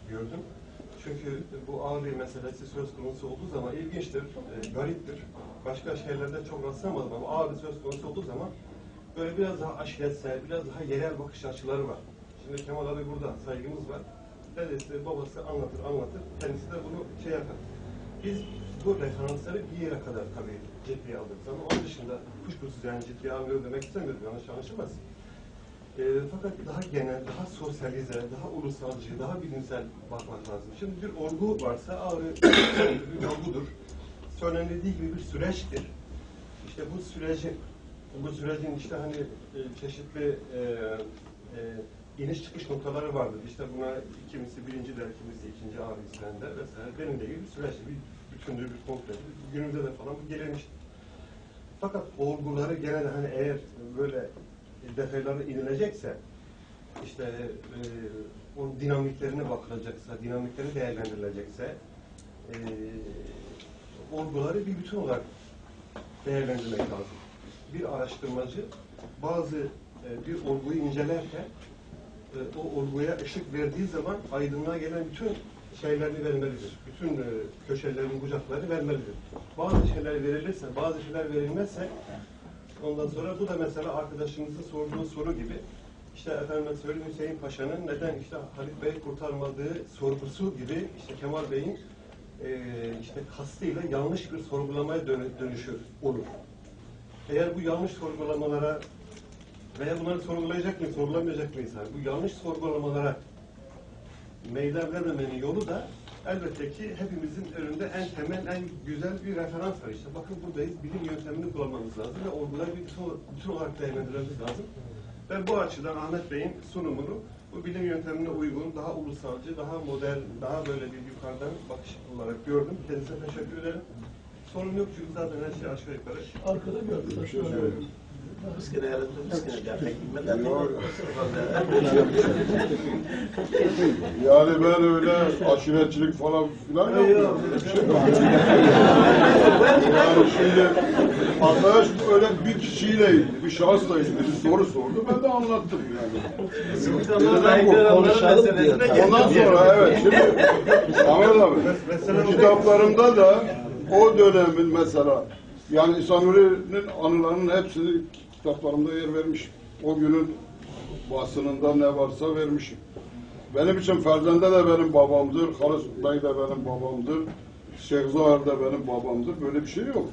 gördüm. Çünkü bu ağrı meselesi söz konusu olduğu zaman ilginçtir, gariptir. Başka şeylerde çok rastlamadım ama ağrı söz konusu olduğu zaman böyle biraz daha aşiretsel, biraz daha yerel bakış açıları var. Şimdi Kemal abi burada, saygımız var. Dedesi, babası anlatır. Kendisi de bunu şey yapar. Biz bu referansları bir yere kadar tabii ciddiye alırız ama onun dışında kuşkusuz yani ciddiye almıyor demek istemiyorum, yanlış anlaşılmaz. Fakat daha genel, daha sosyalize, daha ulusalcı, daha bilimsel bakmak lazım. Şimdi bir olgu varsa ağrı bir olgudur. Söylendiği gibi bir süreçtir. İşte bu sürecin işte hani çeşitli iniş çıkış noktaları vardır. İşte buna kimisi birinci der, kimisi ikinci ağrı izleyen der vesaire. Benim de gibi bir süreçtir, bir bütündür, bir kompledir. Günümüzde de falan bu gelişmiştir. Fakat olguları gene de hani eğer böyle detaylara inilecekse, işte o dinamiklerine bakılacaksa, dinamikleri değerlendirilecekse, olguları bir bütün olarak değerlendirmek lazım. Bir araştırmacı bir olguyu incelerken o olguya ışık verdiği zaman aydınlığa gelen bütün şeylerini vermelidir. Bütün köşelerin, bucakları vermelidir. Bazı şeyler verilirse, bazı şeyler verilmezse ondan sonra bu da mesela arkadaşımızın sorduğu soru gibi işte efendim söyleyeyim Hüseyin Paşa'nın neden işte Halit Bey kurtarmadığı sorgusu gibi işte Kemal Bey'in işte kastıyla yanlış bir sorgulamaya dönüşür olur. Eğer bu yanlış sorgulamalara veya bunları sorgulayacak mıyız, sorgulamayacak mıyız? Bu yanlış sorgulamalara meydan vermemenin yolu da elbette ki hepimizin önünde en temel, en güzel bir referans var işte. Bakın buradayız, bilim yöntemini kullanmamız lazım ve olguları bütün olarak değerlendirmemiz lazım. Ben bu açıdan Ahmet Bey'in sunumunu bu bilim yöntemine uygun, daha ulusalcı, daha modern, daha böyle bir yukarıdan bakış olarak gördüm. Kendisine teşekkür ederim. Sorun yok çünkü zaten her şey aşağı yukarı. Arkada gördüm. Miskine yarattı, miskine gerçek bilmeden. Yani ben öyle aşiretçilik falan filan yapmıyorum. Yani şimdi arkadaş öyle bir kişiyle ilgili, bir şahısla ilgili bir soru sordu. Ben de anlattım yani. Konuşalım diyor. Ondan sonra evet şimdi Ahmet abi bu kitaplarımda da o dönemin mesela yani İhsan Nuri'nin anılarının hepsini kitaplarımda yer vermişim. O günün basınında ne varsa vermişim. Benim için Ferzende de benim babamdır, Halis Bey de benim babamdır, Şeyh Zahir de benim babamdır. Böyle bir şey yok.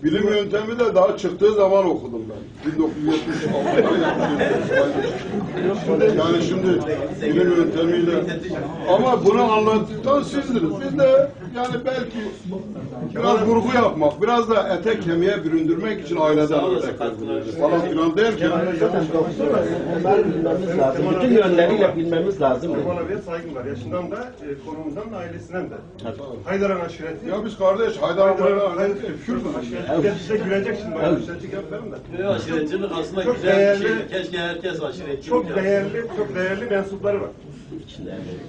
Bilim yöntemi de daha çıktığı zaman okudum ben. 1976'da yani şimdi bilim yöntemiyle ama bunu anlattıktan sizdiniz. Biz de yani belki biraz vurgu yapmak, biraz da ete kemiğe büründürmek için aileden örnek verdim. Falan filan derken onları bilmemiz lazım. Bütün yönleriyle bilmemiz lazım. Kemal abiye saygım var. Yaşından da, konumuzdan da, ailesinden de. Haydaran aşireti. ya biz kardeş Haydar'a Kürt mü? Size gülecek şimdi. Aşiretçilik yapmayalım da. Aşiretçilik aslında Çok güzel bir şey. değerli- Keşke herkes aşiretçilik Çok yapsa. değerli mensupları var.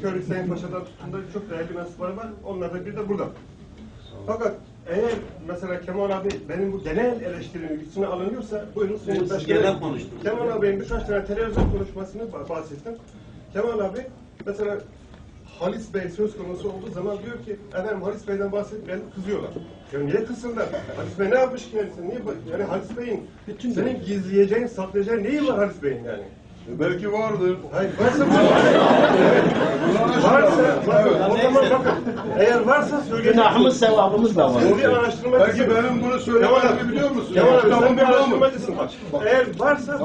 Kör Hüseyin Paşa'dan tutun da çok değerli mensupları var. Onlardan biri de burada. Fakat eğer mesela Kemal abi benim bu genel eleştirinin üstüne alınıyorsa buyurun Sayın Başkanım. Genel konuştum. Kemal abinin birkaç tane televizyon konuşmasını bahsettim. Kemal abi mesela Halis Bey söz konusu olduğu zaman diyor ki efendim Halis Bey'den bahsetmeyen kızıyorlar. Ya niye kızsınlar? Halis Bey ne yapmış ki kendisine? Niye? Yani Halis Bey'in senin gizleyeceğin, saklayacağın neyi var Halis Bey'in yani? Belki vardır. Hayır, varsa o zaman bakın, eğer varsa söyleyin. Günahımız, sevabımız da var. Bir araştırmacısın. Belki benim bunu söylememi biliyor musun? Kemal abi sen Kitabım bir var mı? araştırmacısın. Eğer varsa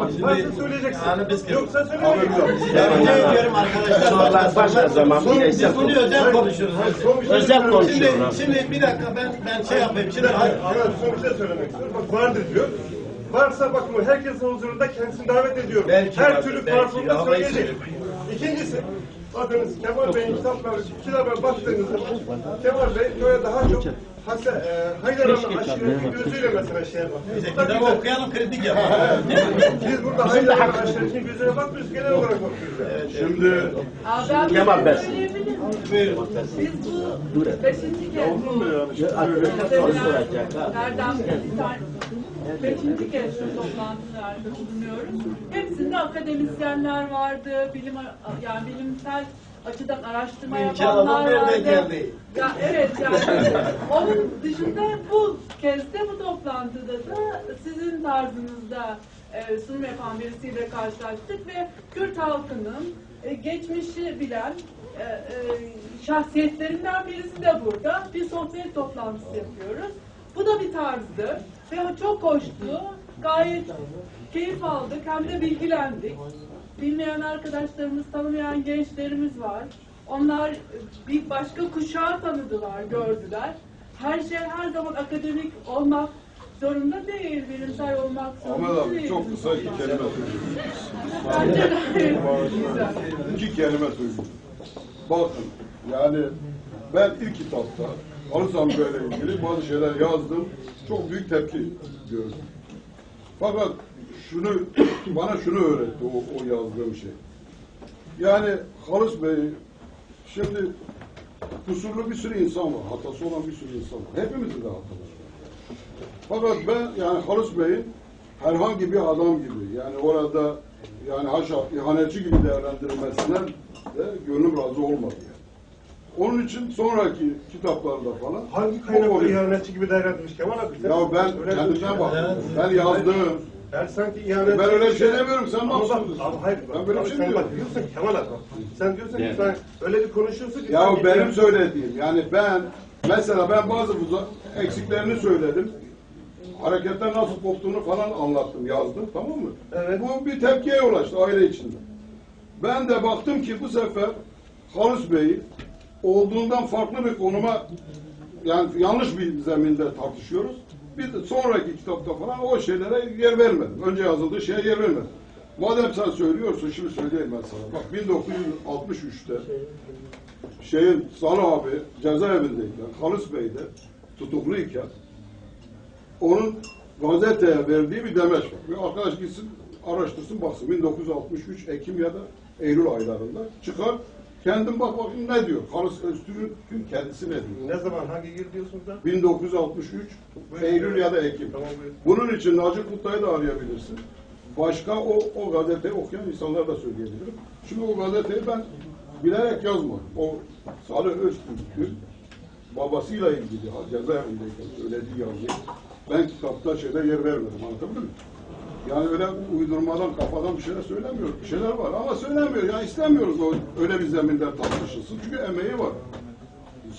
söyleyeceksin. Yoksa söylemeyeceksin. Rica ediyorum arkadaşlar. Sorular başlar zaman bireysel Biz bunu özel konuşuruz. özel konuşuyoruz. Şimdi bir dakika ben şey yapayım. Şimdi Son bir şey söylemek istiyorum. Bak vardır diyor. Varsa bakın herkesin huzurunda kendisini davet ediyorum. Belki Her vardır, türlü belki. farklılığı Ama söyleyecek. İkincisi, bakınız Kemal Bey'in kitaplara baktığınızda Kemal Bey böyle daha çok Haydaran'ın aşiretinin gözüyle mesela şeye bakıyoruz. kitabı okuyalım, kritik yapalım. Biz burada Haydaran'ın aşiretinin gözüne bakmıyoruz, genel olarak bakıyoruz. Şimdi Abi Kemal Bey. söyleyebilir miyim? Biz bu 5. kez oldu mu yani? Soru soracak. Erdem bir tane 5. kez toplantılarda bulunuyoruz. Hepsinde akademisyenler vardı, bilimsel açıdan araştırma yapanlar vardı. Ya evet, yani onun dışında bu kez de bu toplantıda da sizin tarzınızda sunum yapan birisiyle karşılaştık ve Kürt halkının geçmişi bilen şahsiyetlerinden birisi de burada. Bir sohbet toplantısı yapıyoruz. Bu da bir tarzdı ve o çok hoştu. Gayet keyif aldık, hem de bilgilendik. Bilmeyen arkadaşlarımız, tanımayan gençlerimiz var. Onlar bir başka kuşağı tanıdılar, gördüler. Her şey her zaman akademik olmak zorunda değil, bilimsel olmak zorunda Ahmet abi değil. çok kısa 2 kelime söyleyeyim. Bence gayet güzel. 2 kelime söyleyeyim. Bakın yani ben ilk kitapta Halis amca ile ilgili bazı şeyler yazdım. Çok büyük tepki gördüm. Fakat bana şunu öğretti o yazdığım şey. Yani Halis Bey, şimdi kusurlu bir sürü insan var. Hatası olan bir sürü insan var. Hepimizin de hataları var. Fakat ben yani Halis Bey'in herhangi bir adam gibi yani orada yani haşa ihanetçi gibi değerlendirilmesinden de gönlüm razı olmadı yani. Onun için sonraki kitaplarda falan Hangi kaynakta ihanetçi gibi değerlendirmiş Kemal abi? ya ben kendimden baktım. Ben yazdım. Ben sanki ihanet... Ben öyle bir şey demiyorum. Sen Ama nasıl bak, diyorsun? abi hayır. Ben böyle bir şey sen diyorum. bak diyorsun ki Kemal abi. Sen diyorsun ki sen öyle bir konuşuyorsun ki... Ya sanki- benim söylediğim yani mesela ben bazı eksiklerini söyledim. Hareketten nasıl koptuğunu falan anlattım, yazdım, tamam mı? Evet. Bu bir tepkiye yol açtı aile içinde. Ben de baktım ki bu sefer Halis Bey'i olduğundan farklı bir konuma yani yanlış bir zeminde tartışıyoruz. Bir de sonraki kitapta falan o şeylere yer vermedim. Önce yazıldığı şeye yer vermedim. Madem sen söylüyorsun, şimdi söyleyeyim ben sana. Bak 1963'te Salih abi cezaevindeyken, Halis Bey de tutukluyken onun gazeteye verdiği bir demeç var. Bir arkadaş gitsin, araştırsın, baksın. 1963 Ekim ya da Eylül aylarında çıkar. Kendin bak bakayım ne diyor. Halis Öztürk'ün kendisi ne diyor? Ne zaman, hangi yıl diyorsunuz da? 1963 Eylül ya da Ekim. Tamam, buyurun. Bunun için Naci Kutlay'ı da arayabilirsin. Başka o gazeteyi okuyan insanlar da söyleyebilirim. Şimdi o gazeteyi ben bilerek yazmadım. O Salih Öztürk'ün babasıyla ilgili cezaevindeyken söylediği yazıyı ben kitapta yer vermedim. Anlatabildim mi? Yani öyle uydurmadan, kafadan bir şeyler söylemiyoruz. Bir şeyler var ama söylemiyor. Yani istemiyoruz öyle bir zeminde tartışılsın. Çünkü emeği var.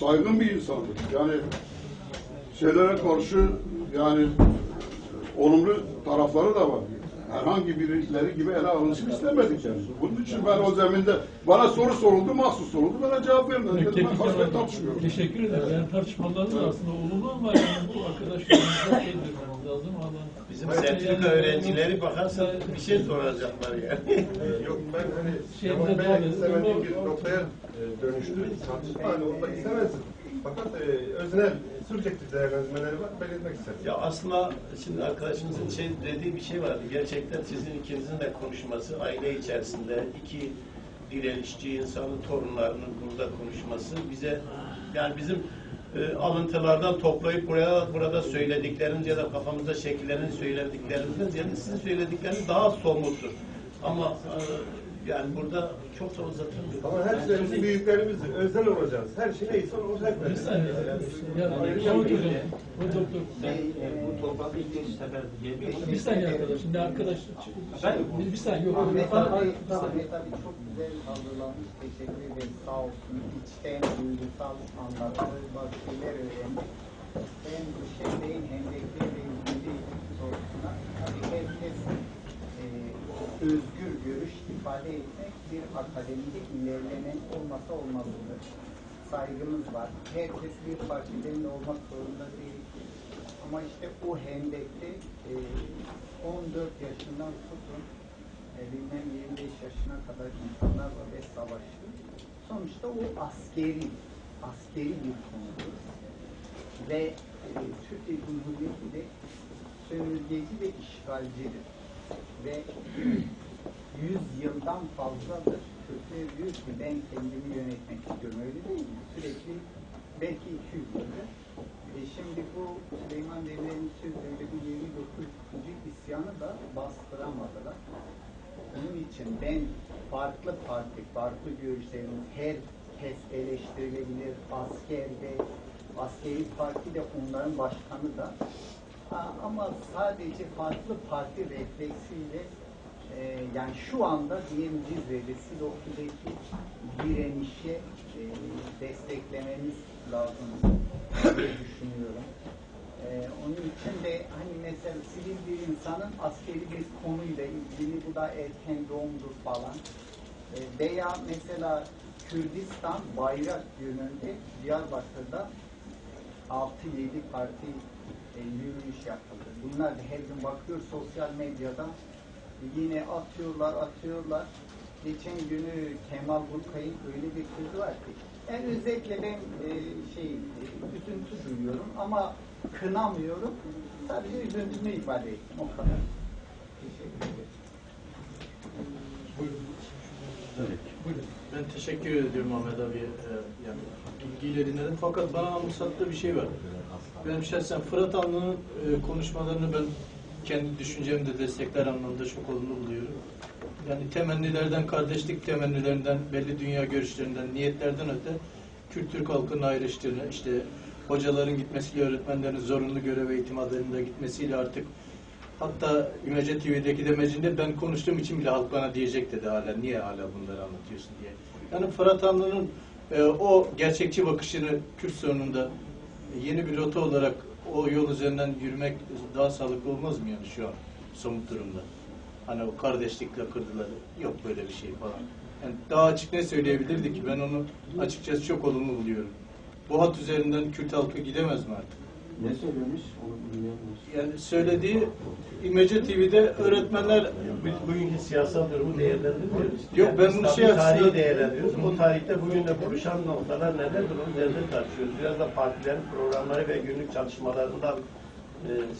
Saygın bir insandır. Yani şeylere karşı yani olumlu tarafları da var. Herhangi birileri gibi ele alınsın istemedik yani. Bunun için ben o zeminde bana soru soruldu, mahsus soruldu. Bana cevap vermedim. Dedim ben karşıya tartışmıyorum. Teşekkür ederim. Yani tartışmalarınız aslında olumlu ama yani bu arkadaşlarımıza eğdirmemiz lazım. Bizim sertifika öğrencileri bakarsan bir şey soracaklar yani. Yok ben hani Şeyde Kemal devam Bey'e edelim. istemediğim bir noktaya dönüştü. Tartışma hani olmak istemezdim. Fakat öznel, subjektif değerlendirmeleri var. Belirtmek istedim. Ya aslında şimdi arkadaşımızın dediği bir şey vardı. Gerçekten sizin ikinizin de konuşması aile içerisinde iki direnişçi insanın torunlarının burada konuşması bize yani bizim alıntılardan toplayıp burada söyledikleriniz ya da kafamızda şekillerini söylediklerinizden ziyade sizin söyledikleriniz daha somuttur. Ama yani burada çok da uzatılmıyor. Ama hepsi bizim büyüklerimizdir. Öznel olacağız. Her şey neyse onu hep Bir saniye. Bu toplantı ilk sefer Bir saniye arkadaş. Şimdi arkadaş bir saniye yok. Ahmet abi çok güzel hazırlanmış. Teşekkür ederim. Sağ olsun. İçten duygusal anlattığı bazı şeyler öğrendik. Ben bu şeylerin hendekleri ilgili sorusuna herkes özgür görüş ifade etmek bir akademide ilerlemen olmasa olmazıdır. Saygımız var. Herkes bir partiden olmak zorunda değil. Ama işte o hendekte 14 yaşından tutun bilmem 25 yaşına kadar insanlar var ve savaştı. Sonuçta o askeri bir konudur. Ve Türkiye Cumhuriyeti de sömürgeci ve işgalcidir. Ve 100 yıldan fazladır Türkiye diyor ki ben kendimi yönetmek istiyorum. Öyle değil mi? Sürekli belki 200 yıldır Şimdi bu Süleyman Demirel'in sözünde bu 29. isyanı da bastıramadılar. Onun için ben farklı parti, farklı görüşlerimiz, herkes eleştirilebilir, askeri parti de onların başkanı da. Ama sadece farklı parti refleksiyle yani şu anda diyelim Cizre'deki direnişe desteklememiz lazım diye düşünüyorum. Onun için de hani mesela sivil bir insanın askeri bir konuyla ilgili bu da erken doğumdur falan veya mesela Kürdistan bayrak gününde Diyarbakır'da 6-7 parti yürüyüş yapıldı. Bunlar da her gün bakıyor sosyal medyada yine atıyorlar. Geçen günü Kemal Burkay'ın öyle bir sözü var ki yani özellikle ben üzüntü duyuyorum ama kınamıyorum. Sadece üzüntümü ifade ettim. O kadar. Teşekkür ederim. Buyurun. Ben teşekkür ediyorum Ahmet abi yani bilgiyle dinledim. Fakat bana anımsattığı bir şey var. Benim şahsen Fırat Anlı'nın konuşmalarını ben kendi düşüncemde destekler anlamda çok olumlu buluyorum. Yani temennilerden, kardeşlik temennilerinden, belli dünya görüşlerinden, niyetlerden öte Kürt-Türk halkının ayrıştığını, işte hocaların gitmesiyle, öğretmenlerin zorunlu görev eğitim adayında gitmesiyle artık hatta İmece TV'deki demecinde ben konuştuğum için bile halk bana diyecek dedi hala, niye hala bunları anlatıyorsun diye. Yani Fırat Anlı'nın o gerçekçi bakışını Kürt sorununda yeni bir rota olarak o yol üzerinden yürümek daha sağlıklı olmaz mı yani şu an somut durumda? Hani o kardeşlikle kırdılar. Yok böyle bir şey falan. Yani daha açık ne söyleyebilirdi ki? Ben onu açıkçası çok olumlu buluyorum. Bu hat üzerinden Kürt halkı gidemez mi artık? Ne söylemiş? Onu bilmiyoruz. Yani söylediği İmece TV'de öğretmenler Bugünkü siyasal durumu değerlendirmiyoruz. Yok, ben bunu şey açısından- tarihi değerlendiriyoruz. O tarihte bugün de buluşan noktalar neler durum üzerinde tartışıyoruz. Biraz da partilerin programları ve günlük çalışmalarından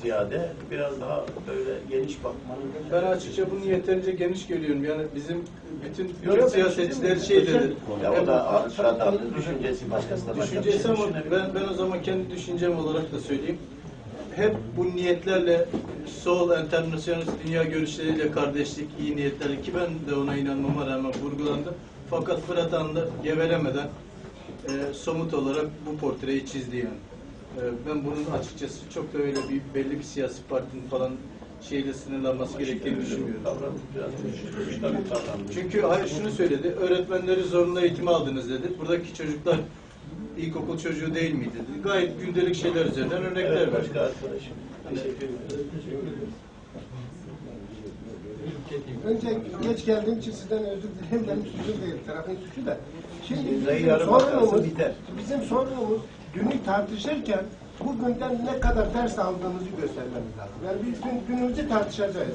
ziyade biraz daha böyle geniş bakmanın. ben açıkça bunu yeterince geniş görüyorum. Yani bizim bütün Yok, Kürt siyasetçiler şey dedi. Ya o da Fırat Anlı'nın düşüncesi, başkası da başka bir şey Düşüncesi ama düşünebilir. ben o zaman kendi düşüncem olarak da söyleyeyim. Hep bu niyetlerle sol, enternasyonist dünya görüşleriyle kardeşlik, iyi niyetlerle ki ben de ona inanmama rağmen vurgulandı. Fakat Fırat Anlı gevelemeden somut olarak bu portreyi çizdi yani. Ben bunun açıkçası çok da öyle belli bir siyasi partinin falan şeyle sınırlanması gerektiğini düşünmüyorum. Çünkü hayır şunu söyledi, öğretmenleri zorunlu eğitime aldınız dedi. Buradaki çocuklar ilkokul çocuğu değil miydi dedi. Gayet gündelik şeyler üzerinden örnekler Evet, verdi. başka arkadaşım. Teşekkür ederim. Önce geç geldiğim için sizden özür dilerim. Benim suçum değil, tarafın suçu da. Şimdi bizim sorunumuz dünü tartışırken bugünden ne kadar ders aldığımızı göstermemiz lazım. Yani biz günümüzü tartışacağız.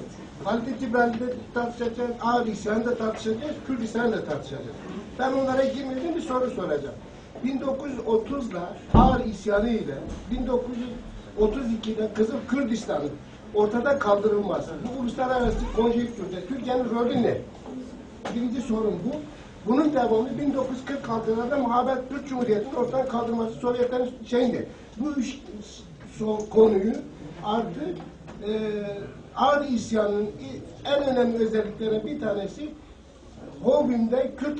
Halit İbrahim'de tartışacağız, Ağır İsyan'ı da tartışacağız, Kürt İsyan'ı da tartışacağız. Ben onlara girmeden bir soru soracağım. 1930'da Ağır İsyanı ile 1932'de Kızıl Kürdistan'ın ortada kaldırılması, bu uluslararası konjonktürde Türkiye'nin rolü ne? Birinci sorun bu. Bunun devamı 1946'da Muhabbet Türk Cumhuriyeti'nin ortadan kaldırılması Sovyetlerin şeyinde. Bu üç konuyu artık Ağrı İsyanı'nın en önemli özelliklerinden bir tanesi Hovim'de Kürt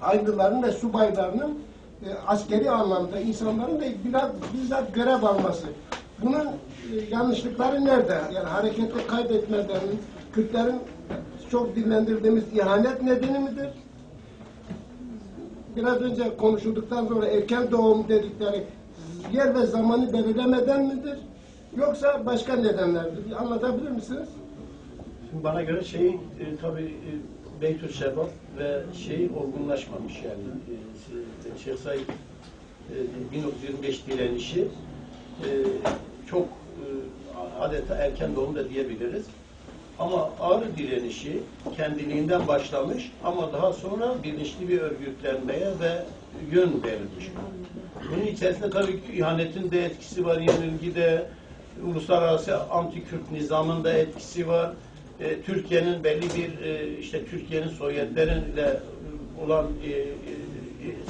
aydınların ve subaylarının askeri anlamda insanların da bizzat görev alması. Bunun yanlışlıkları nerede? Yani harekette kaybetmelerinin, Kürtlerin çok dillendirdiğimiz ihanet nedeni midir? Biraz önce konuşulduktan sonra erken doğum dedikleri yer ve zamanı belirlemeden midir? Yoksa başka nedenlerdir? Anlatabilir misiniz? Şimdi bana göre tabii Beytül Şebap ve olgunlaşmamış yani. Şeyh Said 1925 direnişi çok adeta erken doğum da diyebiliriz. Ama Ağrı direnişi kendiliğinden başlamış ama daha sonra bilinçli bir örgütlenmeye ve yön verilmiş. Bunun içerisinde tabii ki ihanetin de etkisi var, yenilgide, uluslararası anti-Kürt nizamın da etkisi var. Türkiye'nin belli bir Türkiye'nin Sovyetlerinle olan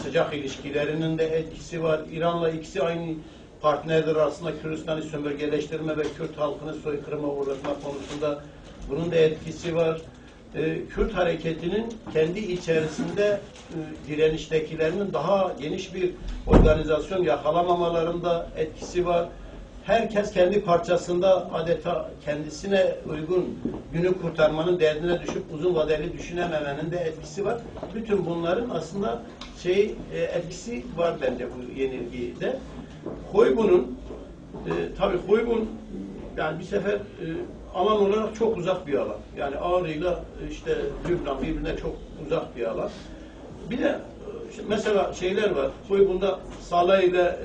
sıcak ilişkilerinin de etkisi var. İran'la ikisi aynı partnerler arasında Kürdistan'ı sömürgeleştirme ve Kürt halkını soykırıma uğratma konusunda bunun da etkisi var. Kürt hareketinin kendi içerisinde direniştekilerinin daha geniş bir organizasyon yakalamamalarında etkisi var. Herkes kendi parçasında adeta kendisine uygun günü kurtarmanın derdine düşüp uzun vadeli düşünememenin de etkisi var. Bütün bunların aslında etkisi var bence bu yenilgide. Hoybun'un tabii Hoybun yani bir sefer alan olarak çok uzak bir alan. Yani Ağrı'yla işte Lübnan birbirine çok uzak bir alan. Bir de mesela şeyler var. Hoybun'da Salih ile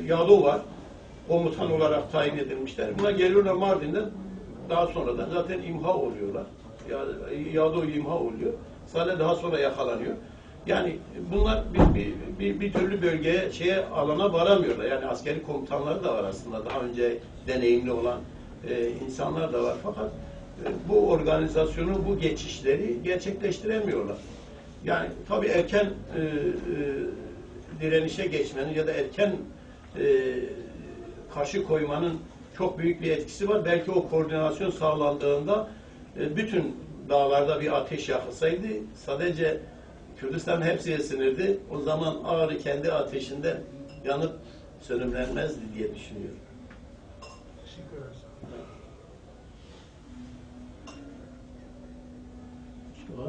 Yado var. Komutan olarak tayin edilmişler. Buna geliyorlar Mardin'den. Daha sonra da zaten imha oluyorlar. Yado imha oluyor. Salih daha sonra yakalanıyor. Yani bunlar bir türlü bölgeye, alana varamıyorlar. Yani askeri komutanları da var aslında. Daha önce deneyimli olan insanlar da var. Fakat bu organizasyonu, bu geçişleri gerçekleştiremiyorlar. Yani tabii erken direnişe geçmenin ya da erken karşı koymanın çok büyük bir etkisi var. Belki o koordinasyon sağlandığında bütün dağlarda bir ateş yakılsaydı sadece Kürdistan'ın hepsi ısınırdı. O zaman Ağrı kendi ateşinde yanıp sönümlenmezdi diye düşünüyorum. Teşekkür ederiz.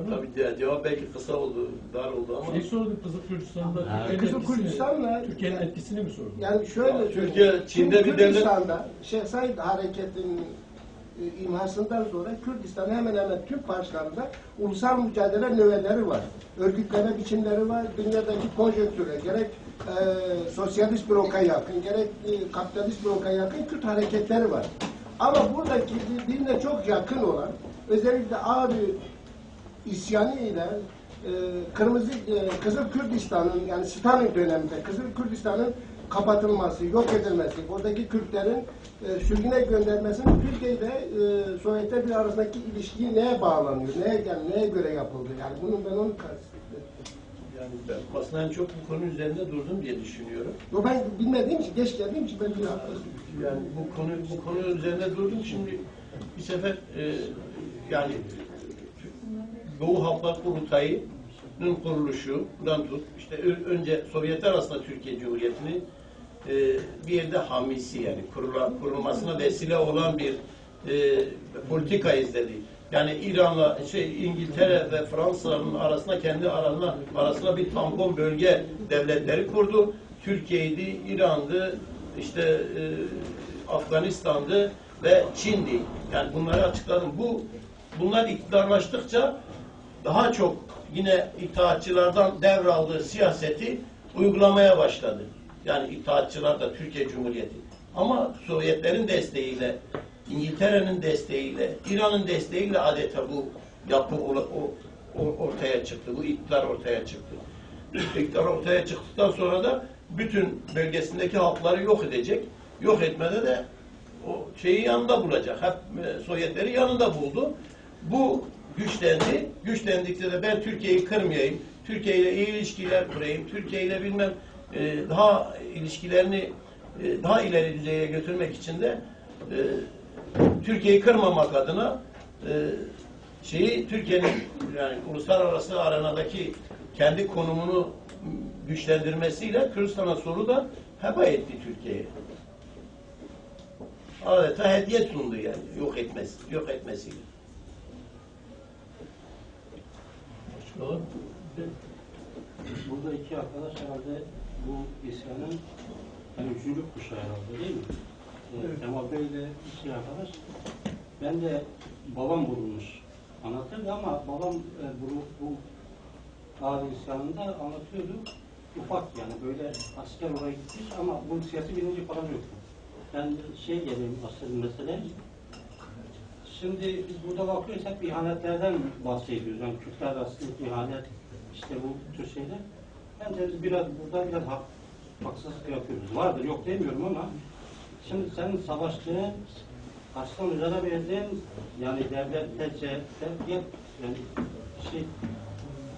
Tabii cevap belki kısa oldu, dar oldu ama. Şey sordum Kızıl Kürdistan'da. Kızıl Kürdistan'la Türkiye'nin etkisini mi sordun? yani şöyle Türkiye, Çin'de bir devlet. Kürdistan'da Şeyh Said hareketinin imhasından sonra Kürdistan'ın hemen hemen tüm parçalarında ulusal mücadele növetleri var. Örgütleme biçimleri var. Dünyadaki konjonktüre gerek sosyalist bloka yakın, gerek kapitalist bloka yakın Kürt hareketleri var. Ama buradaki birbirine çok yakın olan özellikle Ağrı isyanı ile Kızıl Kürdistan'ın yani Stalin döneminde Kızıl Kürdistan'ın kapatılması, yok edilmesi, oradaki Kürtlerin sürgüne göndermesinin Türkiye ile Sovyetler Birliği arasındaki ilişkiyi neye bağlanıyor, neye göre yapıldı? Yani ben onu kastettim. Yani ben aslında en çok bu konu üzerinde durdum diye düşünüyorum. Yo, ben bilmediğim için, geç geldiğim için ben bir yani bu konu üzerinde durdum. Şimdi bir sefer yani Doğu Halklar Kurultayı'nın kuruluşundan tut, işte önce Sovyetler arasında Türkiye Cumhuriyeti'nin bir yerde hamisi yani kurulmasına vesile olan bir politika izledi. Yani İran'la İngiltere ve Fransa'nın arasında kendi arasında bir tampon bölge devletleri kurdu. Türkiye'ydi, İran'dı, işte Afganistan'dı ve Çin'di. Yani bunları açıkladım. Bunlar iktidarlaştıkça daha çok yine itaatçılardan devraldığı siyaseti uygulamaya başladı. Yani itaatçılar da Türkiye Cumhuriyeti. Ama Sovyetlerin desteğiyle, İngiltere'nin desteğiyle, İran'ın desteğiyle adeta bu yapı ortaya çıktı. Bu iktidar ortaya çıktı. İktidar ortaya çıktıktan sonra da bütün bölgesindeki halkları yok edecek. Yok etmede de o şeyi yanında bulacak. Hep Sovyetleri yanında buldu. Bu güçlendi. Güçlendikçe de ben Türkiye'yi kırmayayım, Türkiye ile iyi ilişkiler kurayım, Türkiye ile bilmem daha ilişkilerini daha ileri düzeye götürmek için de Türkiye'yi kırmamak adına Türkiye'nin yani uluslararası arenadaki kendi konumunu güçlendirmesiyle Kürdistan'a soru da heba etti Türkiye'ye. Adeta hediye sundu yani yok etmesiyle. Burada iki arkadaş herhalde bu isyanın yani üçüncü kuşağı herhalde değil mi? Evet. Kemal Bey ile iki arkadaş. Ben de babam bulunmuş anlatırdı ama babam bu Ağrı isyanında anlatıyordu. Ufak yani böyle asker oraya gitmiş ama bunun siyasi bilinci falan yoktu. Ben geleyim asıl mesele. Şimdi biz burada bakıyoruz hep ihanetlerden bahsediyoruz. Yani Kürtler arasındaki ihanet, işte bu tür şeyler. Bence biz burada biraz haksızlık yapıyoruz. Vardır, yok demiyorum ama şimdi senin savaştığın, karşısına mücadele verdiğin yani devletlerce yani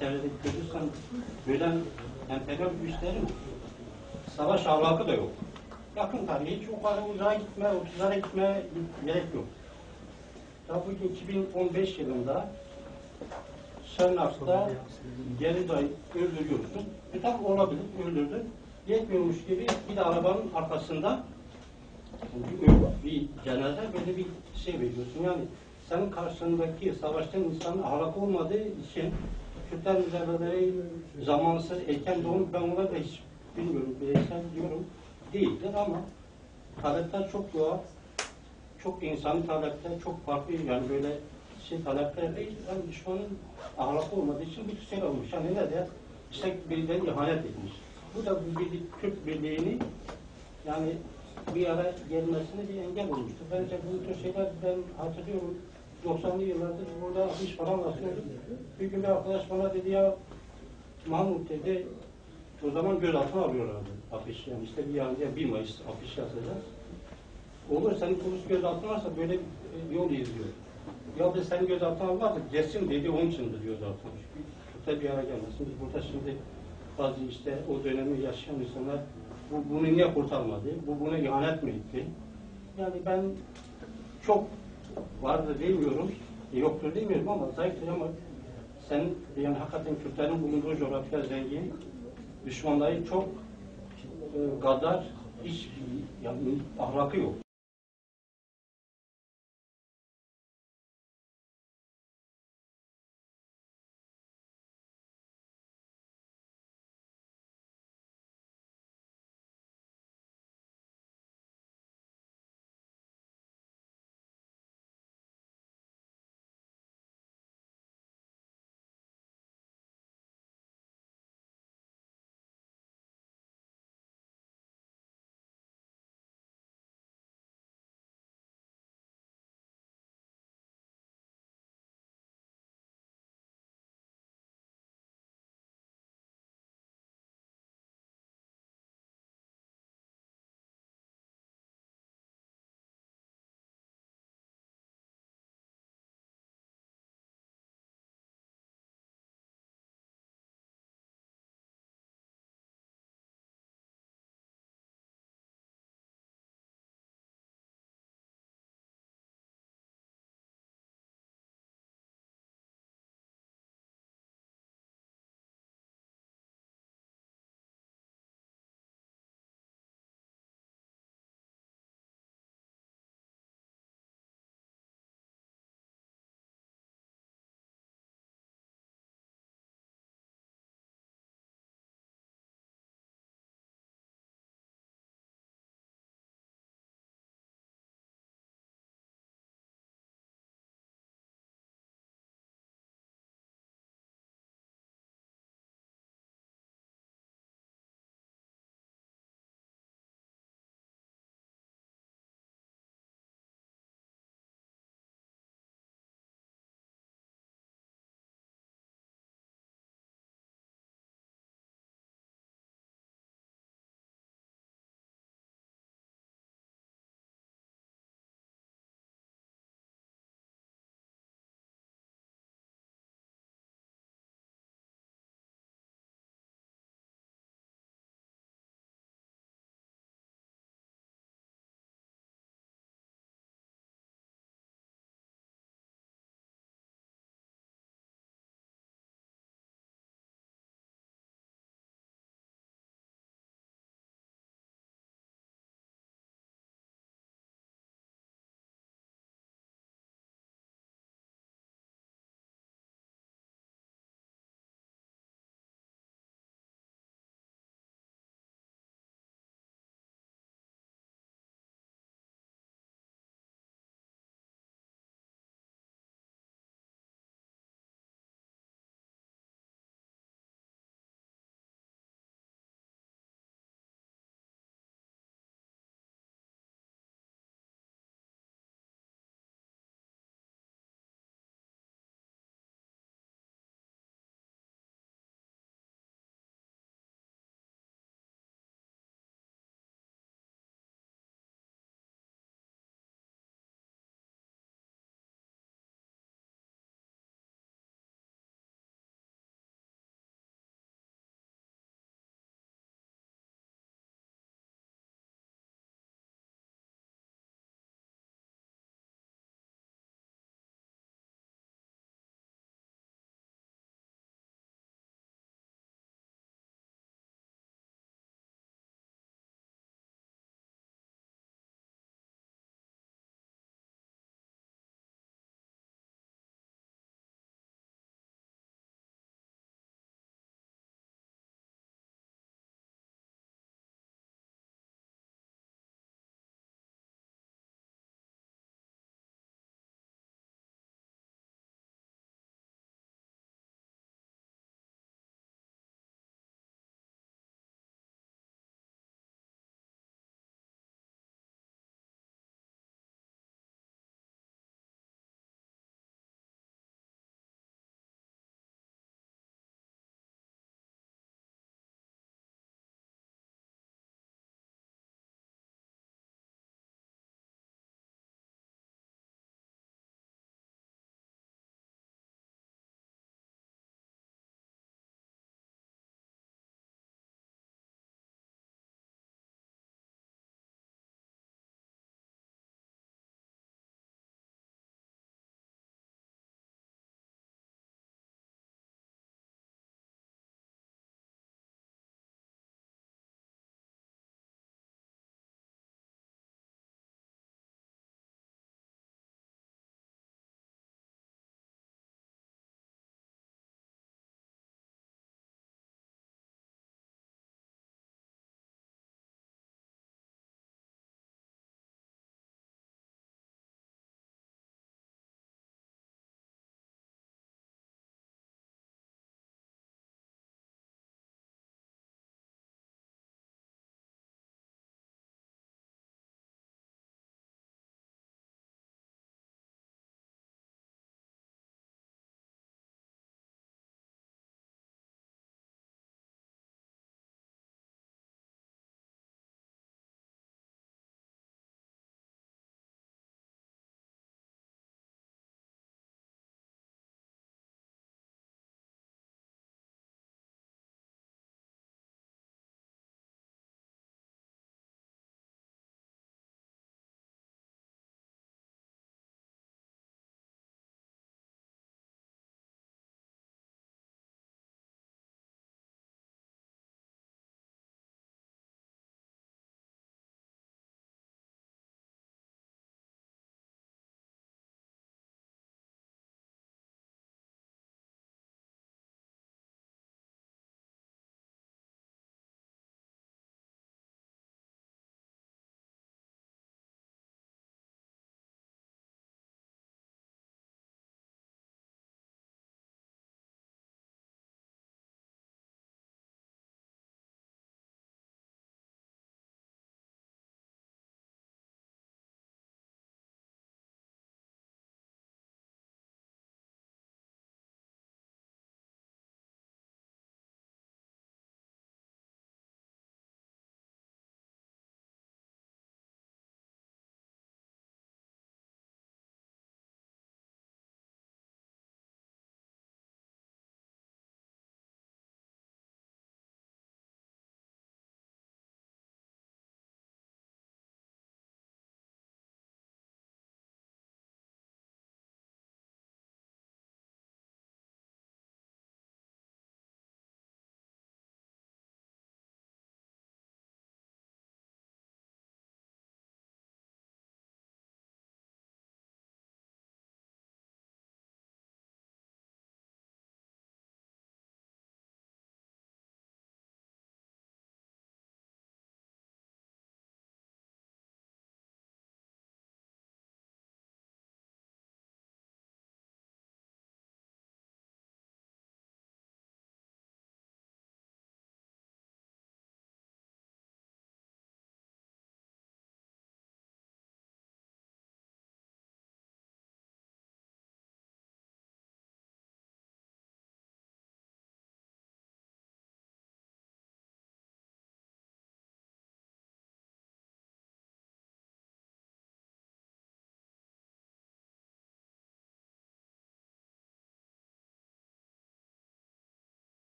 çevredeki Kürdistan bölen emperyal güçlerin savaş ahlakı da yok. yakın tarih, hiç o kadar uzağa gitme, 30'lara gitmeye gerek yok. Ya bugün 2015 yılında Şırnak'ta Gelida'yı öldürüyorsun. Tam olabilir, öldürdün. Yetmiyormuş gibi bir de arabanın arkasında bir cenaze böyle bir şey veriyorsun. Yani senin karşısındaki savaştan insanın ahlak olmadığı için Kürtler mücadeleleri zamansız, erken doğum, ben ona da hiç bilmiyorum, bireysel diyorum değildir ama talepler çok doğal, çok insani talepler, çok farklı, yani böyle talepler değil, yani düşmanın ahlakı olmadığı için bir şey olmuş. Yani ne de işte birileri ihanet etmiş. Bu da bu Kürt birliğini yani bir ara gelmesine bir engel olmuştu. Bence bu tür şeyler ben hatırlıyorum. 90'lı yıllardır burada iş falan basıyordum. Bir gün bir arkadaş bana dedi ya Mahmut dedi o zaman gözaltına alıyorlardı afiş. Yani işte bir 1 Mayıs afiş yazacağız. Olur senin polis gözaltına varsa böyle bir yol izliyor. Ya da senin gözaltına almazsa geçsin dedi onun içindir gözaltına. Kürt'e bir ara gelmesin. Biz burada şimdi bazı işte o dönemi yaşayan insanlar bunu niye kurtarmadı? Buna ihanet mi etti? Yani ben çok vardır demiyorum, yoktur demiyorum ama zayıftır ama sen yani hakikaten Kürtlerin bulunduğu coğrafya zengin, düşmanları çok gadar, hiç yani ahlakı yok.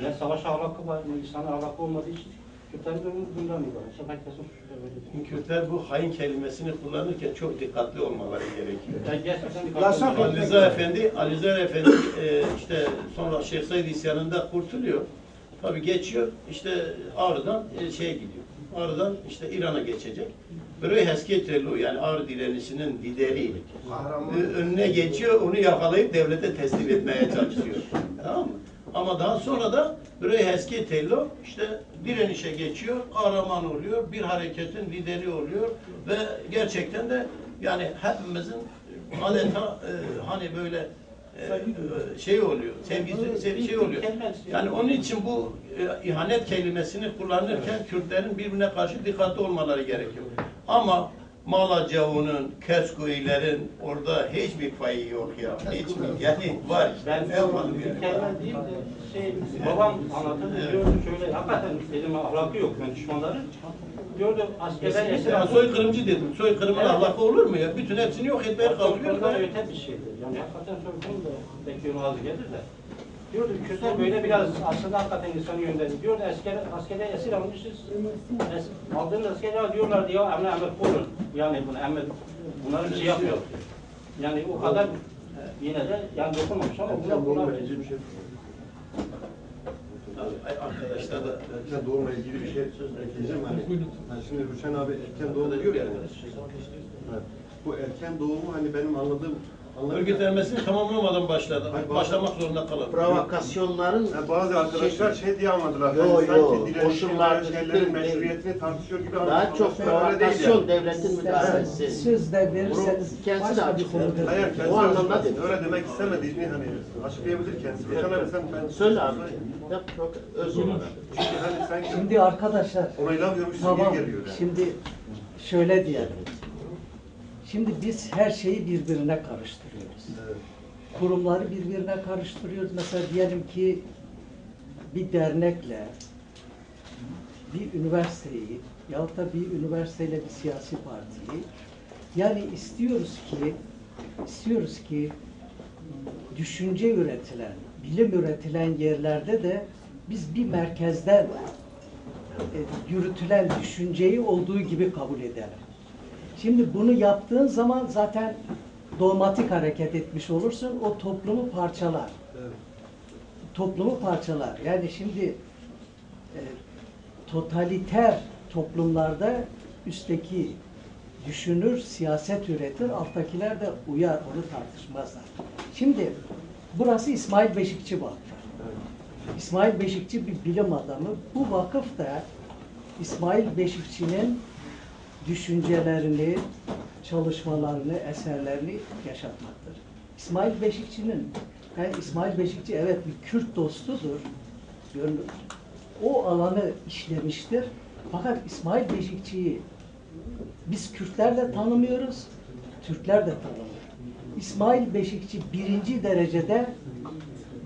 Ne savaş ahlakı var, ne insan ahlakı olmadığı için Kürtlerin durumu bundan ibaret. Herkesin suçu da böyle. Kürtler bu hain kelimesini kullanırken çok dikkatli olmaları gerekiyor. Yani gerçekten dikkatli olmak. Ali Rıza Efendi işte sonra Şeyh Said isyanında kurtuluyor. Tabii geçiyor, işte Ağrı'dan gidiyor. Ağrı'dan işte İran'a geçecek. Böyle Hesketrelu yani Ağrı direnişinin lideri önüne geçiyor, onu yakalayıp devlete teslim etmeye çalışıyor. Tamam mı? Ama daha sonra da Bürey Hesketrelu işte direnişe geçiyor, kahraman oluyor, bir hareketin lideri oluyor ve gerçekten de yani hepimizin adeta hani böyle şey oluyor, sevgisi oluyor. Yani onun için bu ihanet kelimesini kullanırken Kürtlerin birbirine karşı dikkatli olmaları gerekiyor. Ama Malacavun'un, Keskuilerin orada hiçbir payı yok ya. Hiçbir. Yani var işte. Ben kelime diyeyim de babam anlatırdı diyordu şöyle hakikaten kelime ahlakı yok yani düşmanların. Diyordu askerler esir aldı. Soykırımcı dedim. Soykırımın evet. Ahlakı olur mu ya? Bütün hepsini yok etmeye kalkıyor. Soykırımdan öte bir şeydir. Yani hakikaten soykırım da bekliyorum az gelir de. Diyordu Kürtler böyle biraz aslında hakikaten insanı yönlendir. Diyordu askere esir almışız. Aldığınız askerler diyorlar diye emret bulun. Yani bunların bir şey yapıyor. Yani o kadar yine de yani dokunmamış ama buna arkadaşlar da erken doğumla ilgili bir şey ekleyeceğim. Yani şimdi Rüşen abi erken doğum diyor ya. Bu erken doğumu hani benim anladığım örgütlenmesini tamamlamadan başladı. Başlamak zorunda kalır. Provokasyonların bazı arkadaşlar şey diye anladılar. Sanki koşullar şeylerin meşruiyetini tartışıyor gibi anladılar. daha çok provokasyon devletin müdahalesi. Söz de verirseniz kendisi de açıklıyor. Hayır, o anlamda değil. Öyle demek istemediğini hani açıklayabilir kendisi. Ben söyle abi. Öz olarak. Çünkü hani sanki şimdi arkadaşlar onaylamıyormuşsun gibi geliyor. Yani. Şimdi şöyle diyelim. Şimdi biz her şeyi birbirine karıştırıyoruz. Evet. Kurumları birbirine karıştırıyoruz. Mesela diyelim ki bir dernekle bir üniversiteyi yahut da bir üniversiteyle bir siyasi partiyi yani istiyoruz ki düşünce üretilen, bilim üretilen yerlerde de biz bir merkezden yürütülen düşünceyi olduğu gibi kabul edelim. Şimdi bunu yaptığın zaman zaten dogmatik hareket etmiş olursun, o toplumu parçalar. Evet. Toplumu parçalar. Yani şimdi totaliter toplumlarda üstteki düşünür, siyaset üretir, alttakiler de uyar, onu tartışmazlar. Şimdi burası İsmail Beşikçi Vakfı. Evet. İsmail Beşikçi bir bilim adamı. Bu vakıf da İsmail Beşikçi'nin düşüncelerini, çalışmalarını, eserlerini yaşatmaktır. İsmail Beşikçi evet bir Kürt dostudur. O alanı işlemiştir. Fakat İsmail Beşikçi'yi biz Kürtler de tanımıyoruz, Türkler de tanımıyor. İsmail Beşikçi birinci derecede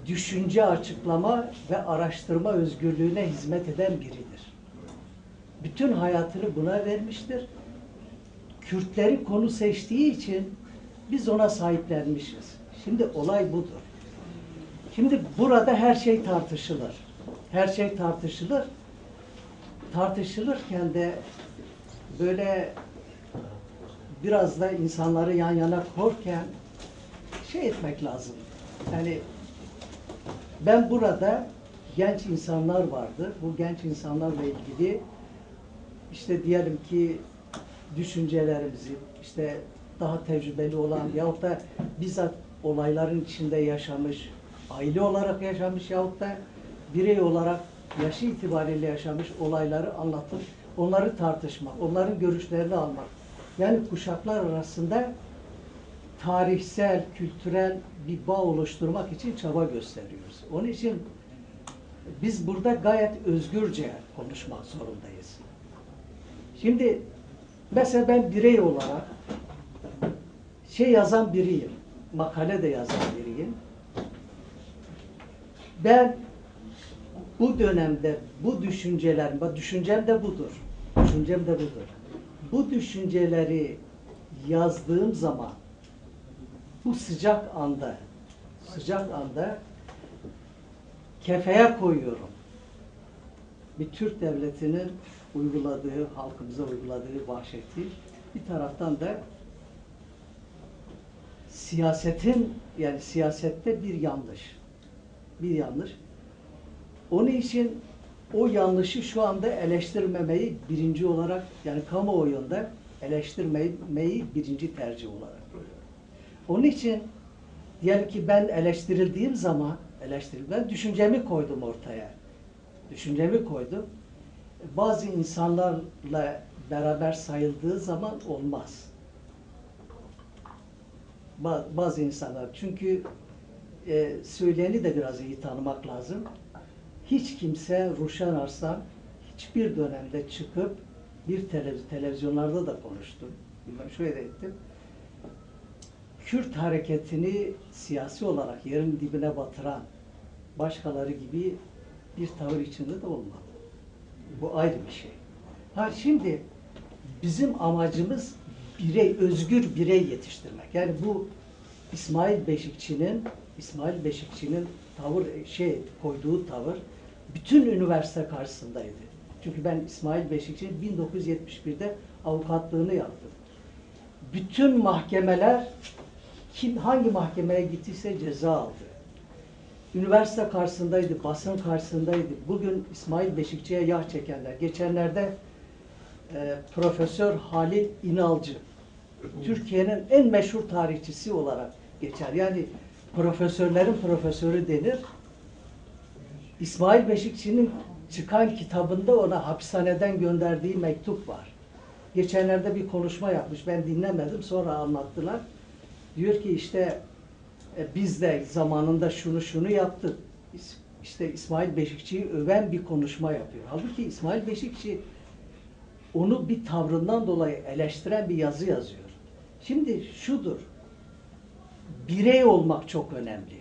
düşünce açıklama ve araştırma özgürlüğüne hizmet eden biridir. Bütün hayatını buna vermiştir. Kürtleri konu seçtiği için biz ona sahiplenmişiz. Şimdi olay budur. Şimdi burada her şey tartışılır. Her şey tartışılır. Tartışılırken de böyle biraz da insanları yan yana korken şey etmek lazım. Yani ben burada genç insanlar vardır. Bu genç insanlarla ilgili işte diyelim ki düşüncelerimizi işte daha tecrübeli olan yahut da bizzat olayların içinde yaşamış, aile olarak yaşamış yahut da birey olarak yaşı itibariyle yaşamış olayları anlatıp onları tartışmak, onların görüşlerini almak. Yani kuşaklar arasında tarihsel, kültürel bir bağ oluşturmak için çaba gösteriyoruz. Onun için biz burada gayet özgürce konuşmak zorundayız. Şimdi mesela ben birey olarak yazan biriyim, makale de yazan biriyim. Ben bu dönemde bu düşüncem de budur. Bu düşünceleri yazdığım zaman bu sıcak anda kefeye koyuyorum. Bir Türk devletinin uyguladığı, halkımıza uyguladığı vahşeti, bir taraftan da siyasetin, yani siyasette bir yanlış. Bir yanlış. Onun için o yanlışı şu anda eleştirmemeyi birinci olarak, yani kamuoyunda eleştirmeyi birinci tercih olarak görüyorum. Onun için diyelim ki ben eleştirildiğim zaman, ben düşüncemi koydum ortaya. Düşüncemi koydum. Bazı insanlarla beraber sayıldığı zaman olmaz. Bazı insanlar, çünkü söyleyeni de biraz iyi tanımak lazım. Hiç kimse Ruşen Arslan hiçbir dönemde çıkıp bir televizyonlarda da konuştum. Ben şöyle ettim. Kürt hareketini siyasi olarak yerin dibine batıran başkaları gibi bir tavır içinde de olmadı. Bu ayrı bir şey. Ha şimdi bizim amacımız özgür birey yetiştirmek. Yani bu İsmail Beşikçi'nin koyduğu tavır bütün üniversite karşısındaydı. Çünkü ben İsmail Beşikçi'nin 1971'de avukatlığını yaptım. Bütün mahkemeler hangi mahkemeye gittiyse ceza aldı. Üniversite karşısındaydı, basın karşısındaydı. Bugün İsmail Beşikçi'ye yağ çekenler. Geçenlerde Profesör Halil İnalcı, Türkiye'nin en meşhur tarihçisi olarak geçer. Yani profesörlerin profesörü denir. İsmail Beşikçi'nin çıkan kitabında ona hapishaneden gönderdiği mektup var. Geçenlerde bir konuşma yapmış. Ben dinlemedim. Sonra anlattılar. Diyor ki işte biz de zamanında şunu yaptık. İşte İsmail Beşikçi'yi öven bir konuşma yapıyor. Halbuki İsmail Beşikçi onu bir tavrından dolayı eleştiren bir yazı yazıyor. Şimdi şudur. Birey olmak çok önemli.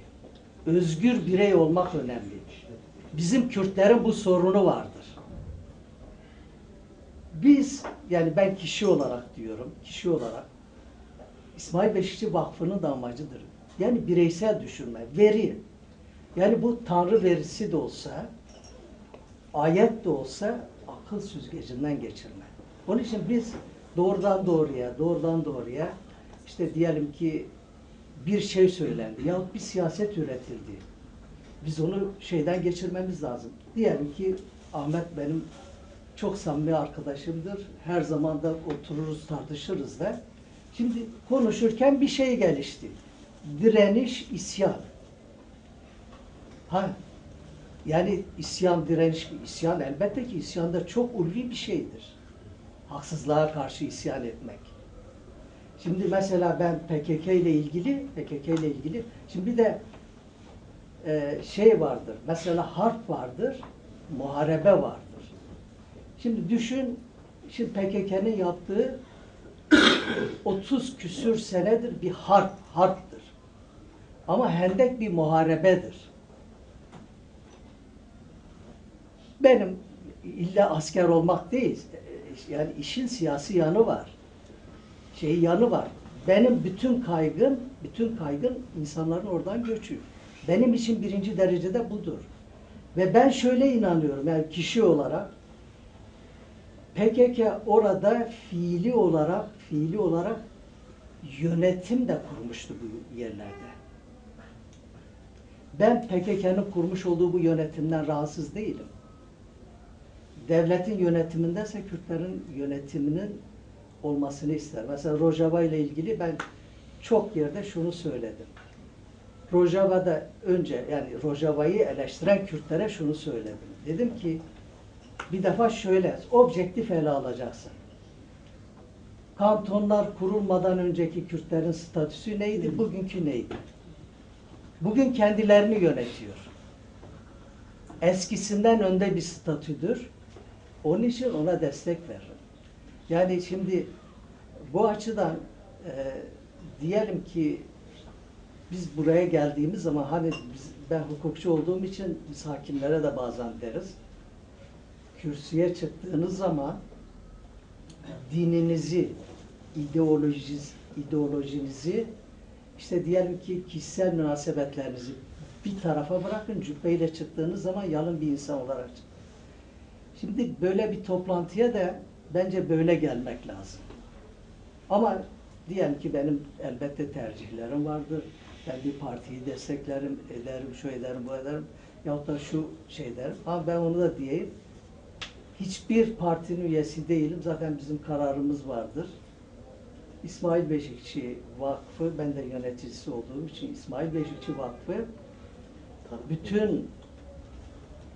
Özgür birey olmak önemli. Bizim Kürtlerin bu sorunu vardır. Biz, yani ben kişi olarak diyorum, İsmail Beşikçi Vakfı'nın da amacıdır. Yani bireysel düşünme, veri. Yani bu Tanrı verisi de olsa, ayet de olsa akıl süzgecinden geçirme. Onun için biz doğrudan doğruya işte diyelim ki bir şey söylendi yahut bir siyaset üretildi. Biz onu şeyden geçirmemiz lazım. Diyelim ki Ahmet benim çok samimi arkadaşımdır. Her zaman da otururuz, tartışırız da. Şimdi konuşurken bir şey gelişti. Direniş, isyan. Yani isyan elbette ki isyan da çok ulvi bir şeydir. Haksızlığa karşı isyan etmek. Şimdi mesela ben PKK ile ilgili, şimdi bir de şey vardır. Mesela harp vardır, muharebe vardır. Şimdi düşün, şimdi PKK'nın yaptığı 30 küsür senedir bir harptır. Ama Hendek bir muharebedir. Benim illa asker olmak değil, yani işin siyasi yanı var. Yanı var. Benim bütün kaygım insanların oradan göçü. Benim için birinci derecede budur. Ve ben şöyle inanıyorum, yani kişi olarak PKK orada fiili olarak yönetim de kurmuştu bu yerlerde. Ben PKK'nın kurmuş olduğu bu yönetimden rahatsız değilim. Devletin yönetimindense Kürtlerin yönetiminin olmasını ister. Mesela Rojava ile ilgili ben çok yerde şunu söyledim. Rojava'da önce, yani Rojava'yı eleştiren Kürtlere şunu söyledim. Dedim ki bir defa şöyle objektif ele alacaksın. Kantonlar kurulmadan önceki Kürtlerin statüsü neydi? Bugünkü neydi? Bugün kendilerini yönetiyor. Eskisinden önde bir statüdür. Onun için ona destek veririm. Yani şimdi bu açıdan diyelim ki biz buraya geldiğimiz zaman ben hukukçu olduğum için biz hakimlere de bazen deriz. Kürsüye çıktığınız zaman dininizi, ideolojinizi, işte diyelim ki kişisel münasebetlerinizi bir tarafa bırakın, cübbeyle çıktığınız zaman yalın bir insan olarak çıkın. Şimdi böyle bir toplantıya da bence böyle gelmek lazım. Ama diyelim ki benim elbette tercihlerim vardır. Ben bir partiyi desteklerim, ederim, şu ederim, bu ederim. Yahut da şu şey derim. Ama ben onu da diyeyim. Hiçbir partinin üyesi değilim. Zaten bizim kararımız vardır. İsmail Beşikçi Vakfı, ben de yöneticisi olduğum için İsmail Beşikçi Vakfı bütün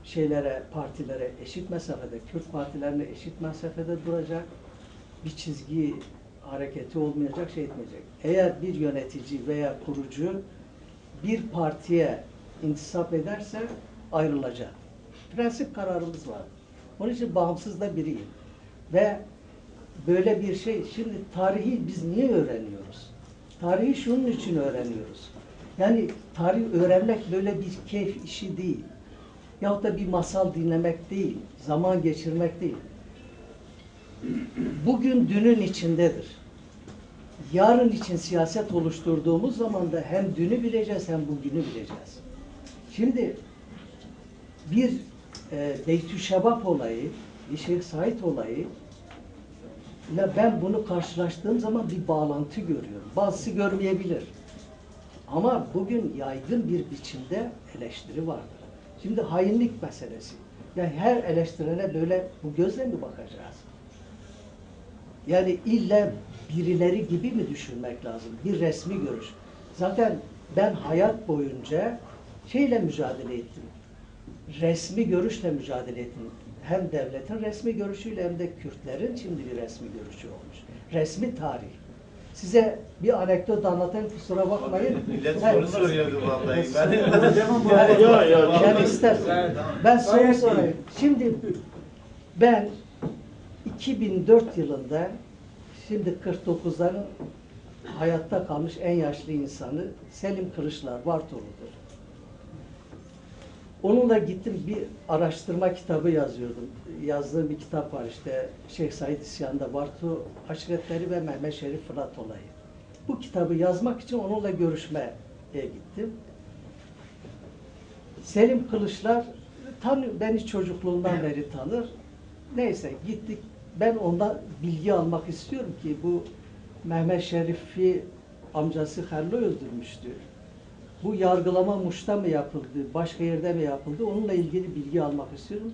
şeylere, partilere eşit mesafede, Kürt partilerine eşit mesafede duracak, bir çizgi hareketi olmayacak, şey etmeyecek. Eğer bir yönetici veya kurucu bir partiye intisap ederse ayrılacak. Prensip kararımız var. Onun için bağımsız da biriyim. Ve böyle bir şey, şimdi tarihi biz niye öğreniyoruz? Tarihi şunun için öğreniyoruz. Yani tarih öğrenmek böyle bir keyif işi değil. Yahut da bir masal dinlemek değil, zaman geçirmek değil. Bugün dünün içindedir. Yarın için siyaset oluşturduğumuz zaman da hem dünü bileceğiz hem bugünü bileceğiz. Şimdi bir Beytü Şebap olayı, bir Şeyh Said olayı ile ben bunu karşılaştığım zaman bir bağlantı görüyorum. Bazısı görmeyebilir. Ama bugün yaygın bir biçimde eleştiri vardır. Şimdi hainlik meselesi. Yani her eleştirene böyle bu gözle mi bakacağız? Yani illa birileri gibi mi düşünmek lazım? Bir resmi görüş. Zaten ben hayat boyunca şeyle mücadele ettim. Resmi görüşle mücadele ettim. Hem devletin resmi görüşüyle hem de Kürtlerin şimdi bir resmi görüşü olmuş. Resmi tarih. Size bir anekdot anlatayım, kusura bakmayın. Millet soru soruyordu vallahi. Ben istersen. Ben soru sorayım. Şimdi ben 2004 yılında, şimdi 49'ların hayatta kalmış en yaşlı insanı Selim Kılıçlar, Vartolu'dur. Onunla gittim, bir araştırma kitabı yazıyordum. Yazdığım bir kitap var işte, Şeyh Said İsyan'da Vartu Aşiretleri ve Mehmet Şerif Fırat olayı. Bu kitabı yazmak için onunla görüşmeye gittim. Selim Kılıçlar beni çocukluğundan beri tanır. Neyse gittik. Ben ondan bilgi almak istiyorum ki bu Mehmet Şerif'i amcası Halil öldürmüştü. Bu yargılama Muş'ta mı yapıldı, başka yerde mi yapıldı? Onunla ilgili bilgi almak istiyorum.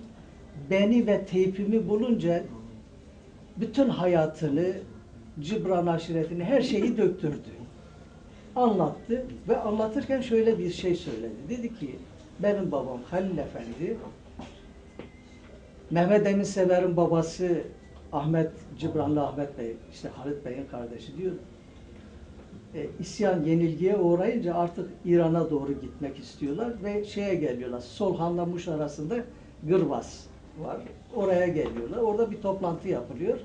Beni ve teypimi bulunca bütün hayatını, Cibran aşiretini, her şeyi döktürdü. Anlattı ve anlatırken şöyle bir şey söyledi. Dedi ki, benim babam Halil Efendi, Mehmet Emin Sever'in babası Ahmet, Cibranlı Ahmet Bey, işte Halit Bey'in kardeşi diyor. İsyan yenilgiye uğrayınca artık İran'a doğru gitmek istiyorlar ve şeye geliyorlar. Solhan'la Muş arasında Gırvas var. Oraya geliyorlar. Orada bir toplantı yapılıyor.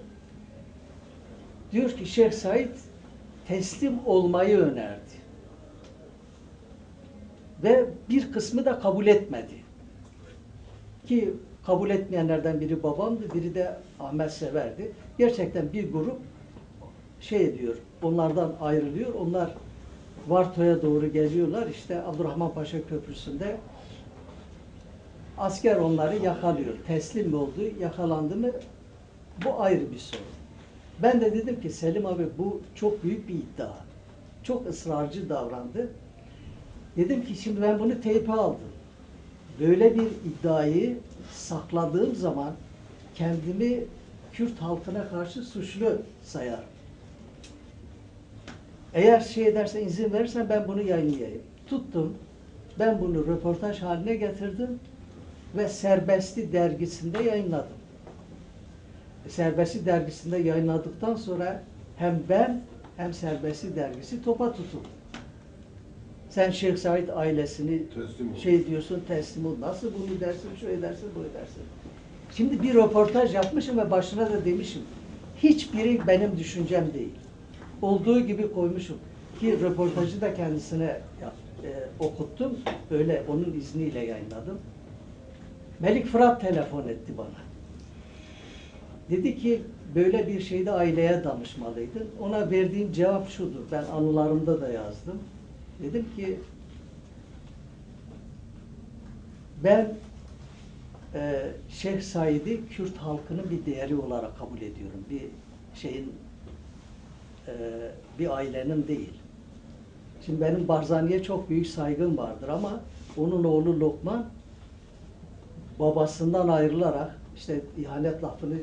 Diyor ki Şeyh Said teslim olmayı önerdi. Ve bir kısmı da kabul etmedi. Ki kabul etmeyenlerden biri babamdı, biri de Ahmet Sever'di. Gerçekten bir grup şey diyor, onlardan ayrılıyor. Onlar Varto'ya doğru geliyorlar. İşte Abdurrahman Paşa Köprüsü'nde asker onları yakalıyor. Teslim mi oldu, yakalandı mı? Bu ayrı bir sorun. Ben de dedim ki Selim abi bu çok büyük bir iddia. Çok ısrarcı davrandı. Dedim ki şimdi ben bunu teype aldım. Böyle bir iddiayı sakladığım zaman kendimi Kürt halkına karşı suçlu sayarım. Eğer şey edersen, izin verirsen ben bunu yayınlayayım. Tuttum, ben bunu röportaj haline getirdim ve Serbesti dergisinde yayınladım. Serbesti dergisinde yayınladıktan sonra hem ben hem Serbesti dergisi topa tutuldu. Sen Şeyh Said ailesini şey diyorsun, teslim ol. Nasıl bunu dersin, şu edersin, bu edersin. Şimdi bir röportaj yapmışım ve başına da demişim. Hiçbiri benim düşüncem değil. Olduğu gibi koymuşum. Ki röportajı da kendisine okuttum. Öyle onun izniyle yayınladım. Melik Fırat telefon etti bana. Dedi ki böyle bir şeyde aileye danışmalıydın. Ona verdiğim cevap şudur. Ben anılarımda da yazdım. Dedim ki Ben Şeyh Said'i Kürt halkının bir değeri olarak kabul ediyorum. Bir şeyin bir ailenin değil. Şimdi benim Barzani'ye çok büyük saygım vardır ama onun oğlu Lokman babasından ayrılarak, işte ihanet lafını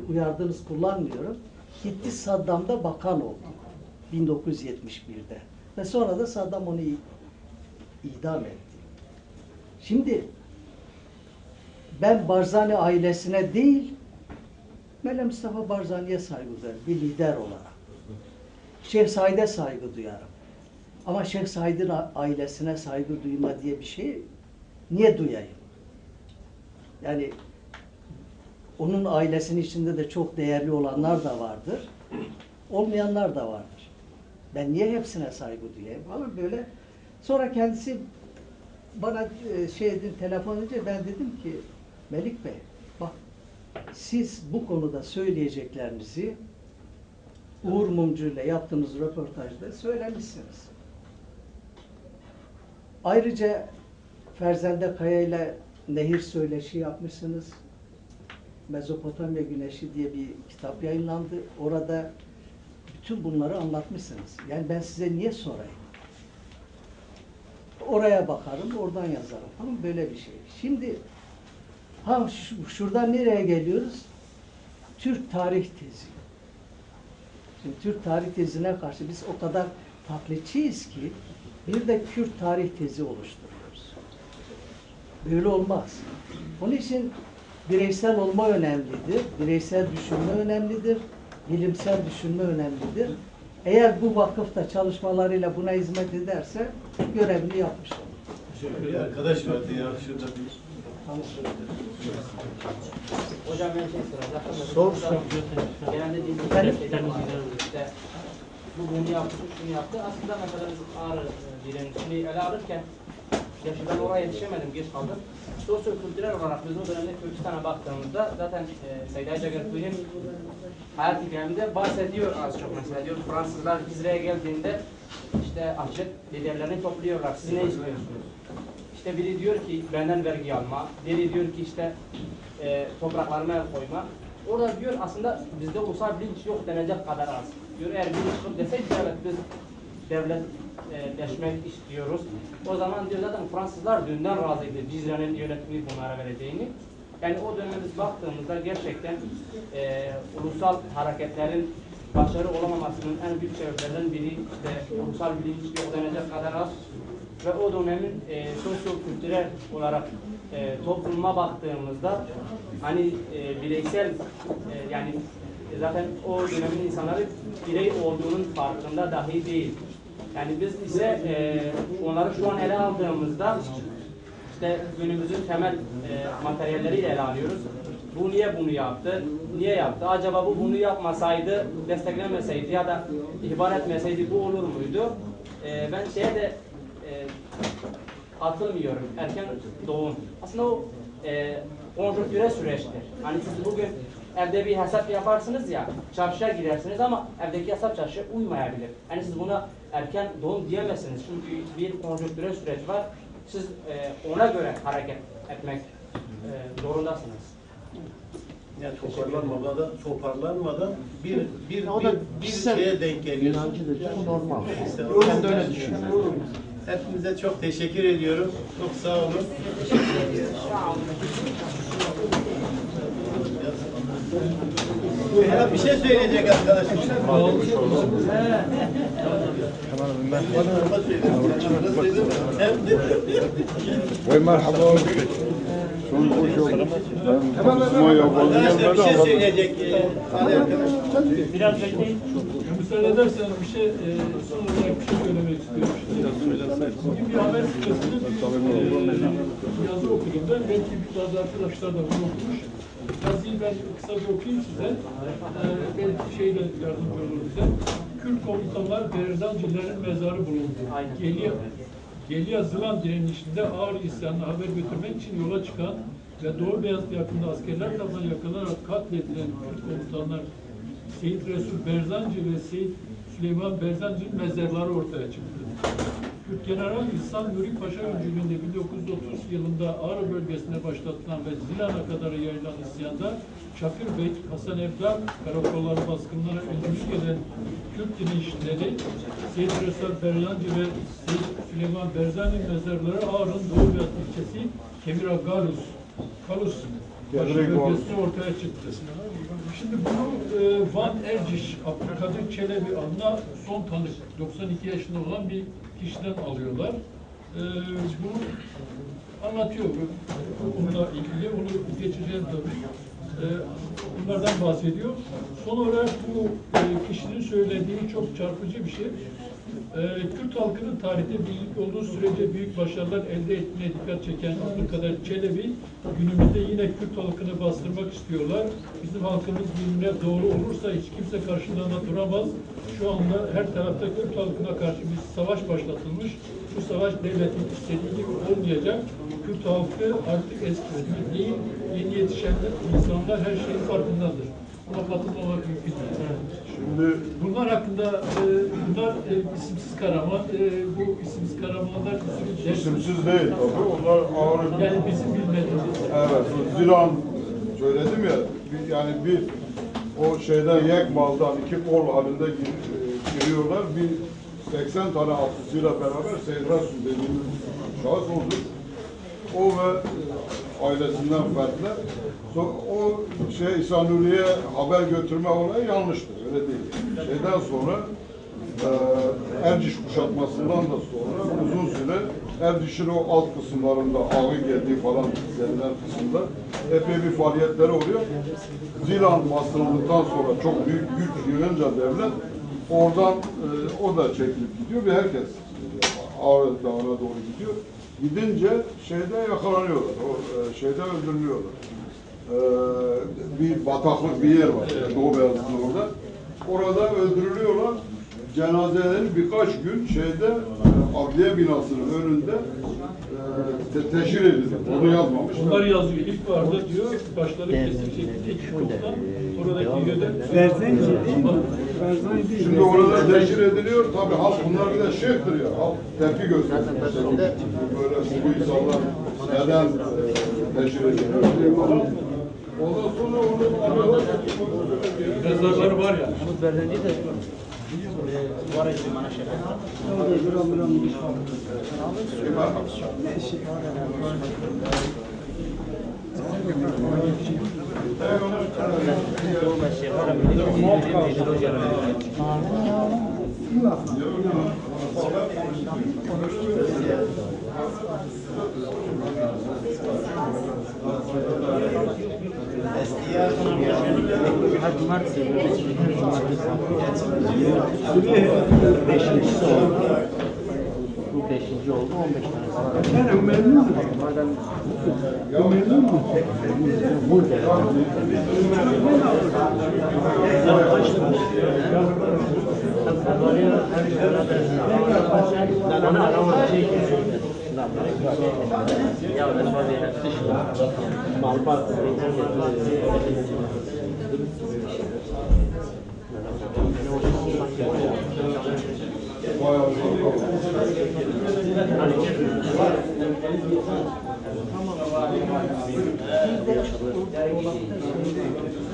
uyardınız, kullanmıyorum. Gitti Saddam'da bakan oldu 1971'de ve sonra da Saddam onu idam etti. Şimdi ben Barzani ailesine değil, Mele Mustafa Barzani'ye saygı duyarım bir lider olarak. Şeyh Said'e saygı duyarım. Ama Şeyh Said'in ailesine saygı duyma diye bir şey niye duyayım? Yani onun ailesinin içinde de çok değerli olanlar da vardır. Olmayanlar da vardır. Ben niye hepsine saygı duyayım? Ama böyle sonra kendisi bana telefon edince ben dedim ki Melik Bey, bak siz bu konuda söyleyeceklerinizi Uğur Mumcu ile yaptığımız röportajda söylemişsiniz. Ayrıca Ferzende Kaya ile Nehir Söyleşi yapmışsınız. Mezopotamya Güneşi diye bir kitap yayınlandı. Orada bütün bunları anlatmışsınız. Yani ben size niye sorayım? Oraya bakarım, oradan yazarım. Ama böyle bir şey. Şimdi şuradan nereye geliyoruz? Türk tarih tezi. Şimdi Türk tarih tezine karşı biz o kadar taklitçiyiz ki bir de Kürt tarih tezi oluşturuyoruz. Böyle olmaz. Onun için bireysel olma önemlidir, bireysel düşünme önemlidir, bilimsel düşünme önemlidir. Eğer bu vakıf da çalışmalarıyla buna hizmet ederse görevini yapmış olur. Bir arkadaş vardı ya şurada bir. Hocam ben şey soracaktım. Sor. Genelde işte bu bunu yaptı, şunu yaptı. Aslında mesela biz ağrı direnişini ele alırken gerçi ben oraya yetişemedim, geç kaldım. Sosyo-kültürel olarak biz o dönemde Kürtistan'a baktığımızda zaten Seyyid Ayşegül'ün hayat hikayemde bahsediyor az çok mesela. Diyor Fransızlar Hizre'ye geldiğinde işte aşiret liderlerini topluyorlar. Siz ne istiyorsunuz? İşte biri diyor ki benden vergi alma, diğeri diyor ki işte topraklarıma el koyma. Orada diyor aslında bizde ulusal bilinç yok denecek kadar az. Diyor eğer bilinç yok deseydi evet biz devletleşmek istiyoruz. O zaman diyor zaten Fransızlar dünden razıydı Cizre'nin yönetimini bunlara vereceğini. Yani o döneme biz baktığımızda gerçekten ulusal hareketlerin başarı olamamasının en büyük sebeplerinden biri işte ulusal bilinç yok denecek kadar az. Ve o dönemin sosyo-kültürel olarak topluma baktığımızda hani bireysel yani zaten o dönemin insanları birey olduğunun farkında dahi değil. Yani biz ise onları şu an ele aldığımızda işte günümüzün temel materyalleriyle ele alıyoruz. Bu niye bunu yaptı? Niye yaptı? Acaba bu bunu yapmasaydı, desteklemeseydi ya da ihbar etmeseydi bu olur muydu? Ben şeye de atılmıyorum. Erken doğum. Aslında o konjonktüre süreçtir. Hani siz bugün evde bir hesap yaparsınız ya, çarşıya girersiniz ama evdeki hesap çarşıya uymayabilir. Hani siz buna erken doğum diyemezsiniz. Çünkü bir konjonktüre süreç var. Siz ona göre hareket etmek zorundasınız. Yani toparlanmadan bir şeye denk geliyorsun. Normal. Ben de öyle düşünüyorum. Hepinize çok teşekkür ediyorum. Çok sağ olun. Herhalde bir şey söyleyecek arkadaşım. Ve merhaba. Arkadaşlar bir şey söyleyecek. Biraz bekleyin. Müsaade edersen bir şey son olarak bir şey söylemek istiyorum. Bugün bir haber sitesinin yazı okudum ben. Belki bazı arkadaşlar da bunu okumuş. Yazıyı ben kısaca okuyayım size. Belki şeyle yardımcı olur bize. Kürt komutanlar Berzancilerin mezarı bulundu. Geliye Zılan direnişinde ağır isyanla haber götürmek için yola çıkan ve Doğu Beyazıt yakında askerler tarafından yakalanarak katledilen Kürt komutanlar Seyyid Resul Berzancı ve Seyyid Süleyman Berzancı'nın mezarları ortaya çıktı. General İhsan Nuri Paşa öncülüğünde 1930 yılında Ağrı bölgesine başlatılan ve Zilan'a kadar yayılan isyanda Çakır Bey, Hasan Evdar karakolları baskınlara öncülük eden Kürt direnişçileri Seyyid Resul Beryancı ve Seyyid Süleyman Berzani mezarları Ağrı'nın Doğu ve ilçesi Kemira Kalus başı bölgesinde ortaya çıktı. Şimdi bunu Van Erciş, Abdülkadir Çelebi adına son tanık, 92 yaşında olan bir kişiden alıyorlar. Bunu anlatıyor. Bununla ilgili, onu geçeceğim tabii. Bunlardan bahsediyor. Son olarak bu kişinin söylediği çok çarpıcı bir şey. Kürt halkının tarihte birlik olduğu sürece büyük başarılar elde etmeye dikkat çeken Abdülkadir Çelebi günümüzde yine Kürt halkını bastırmak istiyorlar. Bizim halkımız birbirine doğru olursa hiç kimse karşılarında duramaz. Şu anda her tarafta Kürt halkına karşı bir savaş başlatılmış. Bu savaş devletin istediği gibi olmayacak. Kürt halkı artık eski değil, yeni yetişen insanlar her şeyin farkındadır. Buna katılmamak mümkün değil. Şimdi bunlar hakkında bunlar isimsiz kahraman. Bu isimsiz kahramanlar İsimsiz değil tabii. Onlar ağır. Yani bizim bilmediğimiz. Evet. Zilan söyledim ya. Yani bir o şeyden Yekmal'dan iki kol halinde giriyorlar. Bir 80 tane atlısıyla beraber Seyyid Resul dediğimiz şahıs odur. O ve ailesinden fertler. O İhsan Nuri'ye haber götürme olayı yanlıştır. Öyle değil. Şeyden sonra Erciş kuşatmasından da sonra uzun süre Erciş'in o alt kısımlarında Ağı geldiği falan denilen kısımda epey bir faaliyetleri oluyor. Zilan bastırıldıktan sonra çok büyük güç yığınca devlet oradan o da çekilip gidiyor ve herkes Ağrı Dağı'na doğru gidiyor. Gidince şeyde yakalanıyorlar, şeyde öldürülüyorlar. Bir bataklık bir yer var, Doğu Beyazıt'ın orada. Orada öldürülüyorlar. Cenazeleri birkaç gün şeyde adliye binasının önünde teşhir edildi. Onu yazmamış. Bunlar yazıyor. İlk vardı diyor, başları kesilecek. İlk toplam oradaki yöden. Şimdi orada teşhir ediliyor. Tabii halk bunlar bir de şeyhtir ya. Halk tepki gösteriyor. Böyle bu insanlar neden teşhir ediliyor diye falan. Ondan sonra onu mezarları var ya. Beşincisi oldu. Bu 5. oldu, 15 tane. Ben memnunum. Memnun mu?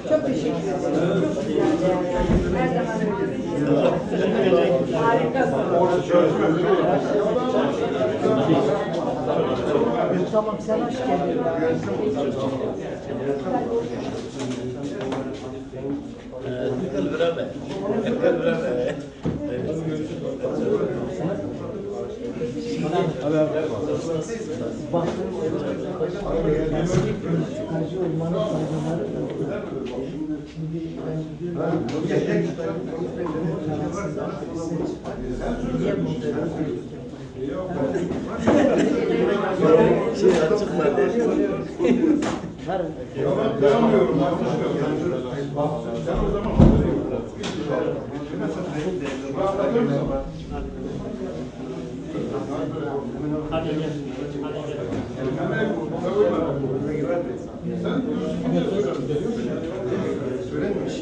Çok teşekkür ederim. Çok güzel. Her zaman öyle. Harikasın. Tamam sen hoş geldin. Hacı olmanın faydaları şimdi ben gidiyorum. Niye bu çıkmadı. Söylenmiş.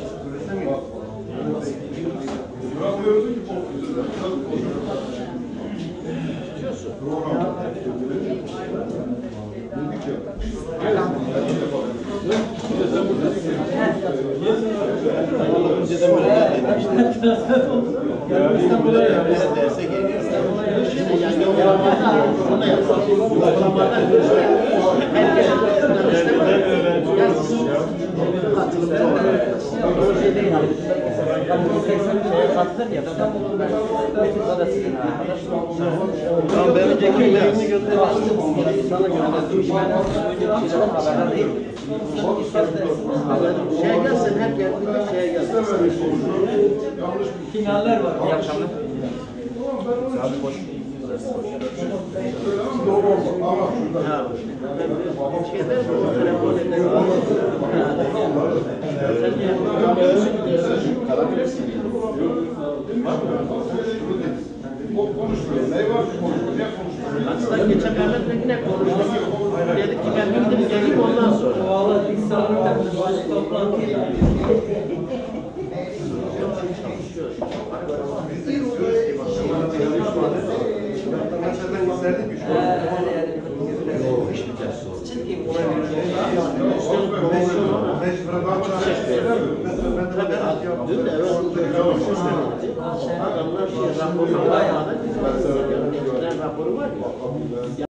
Eskiden böyle demişti. Derse geliyor. Tamam, ben önceki mailini göndermiştim. Sana gönderdim. Ben haberdar değilim. Şeye gelsin, hep geldiğinde şeye gelsin. Finaller var. İyi akşamlar. Abi boş. Ha, şeyler telefon ederim. Kalabilirsin. Aslında geçen Mehmet'le yine konuştuk. Dedik ki ben bildim geleyim ondan sonra. Valla ilk sağlık toplantıyla. Dün de adamlar raporu var ya. Raporu var ya.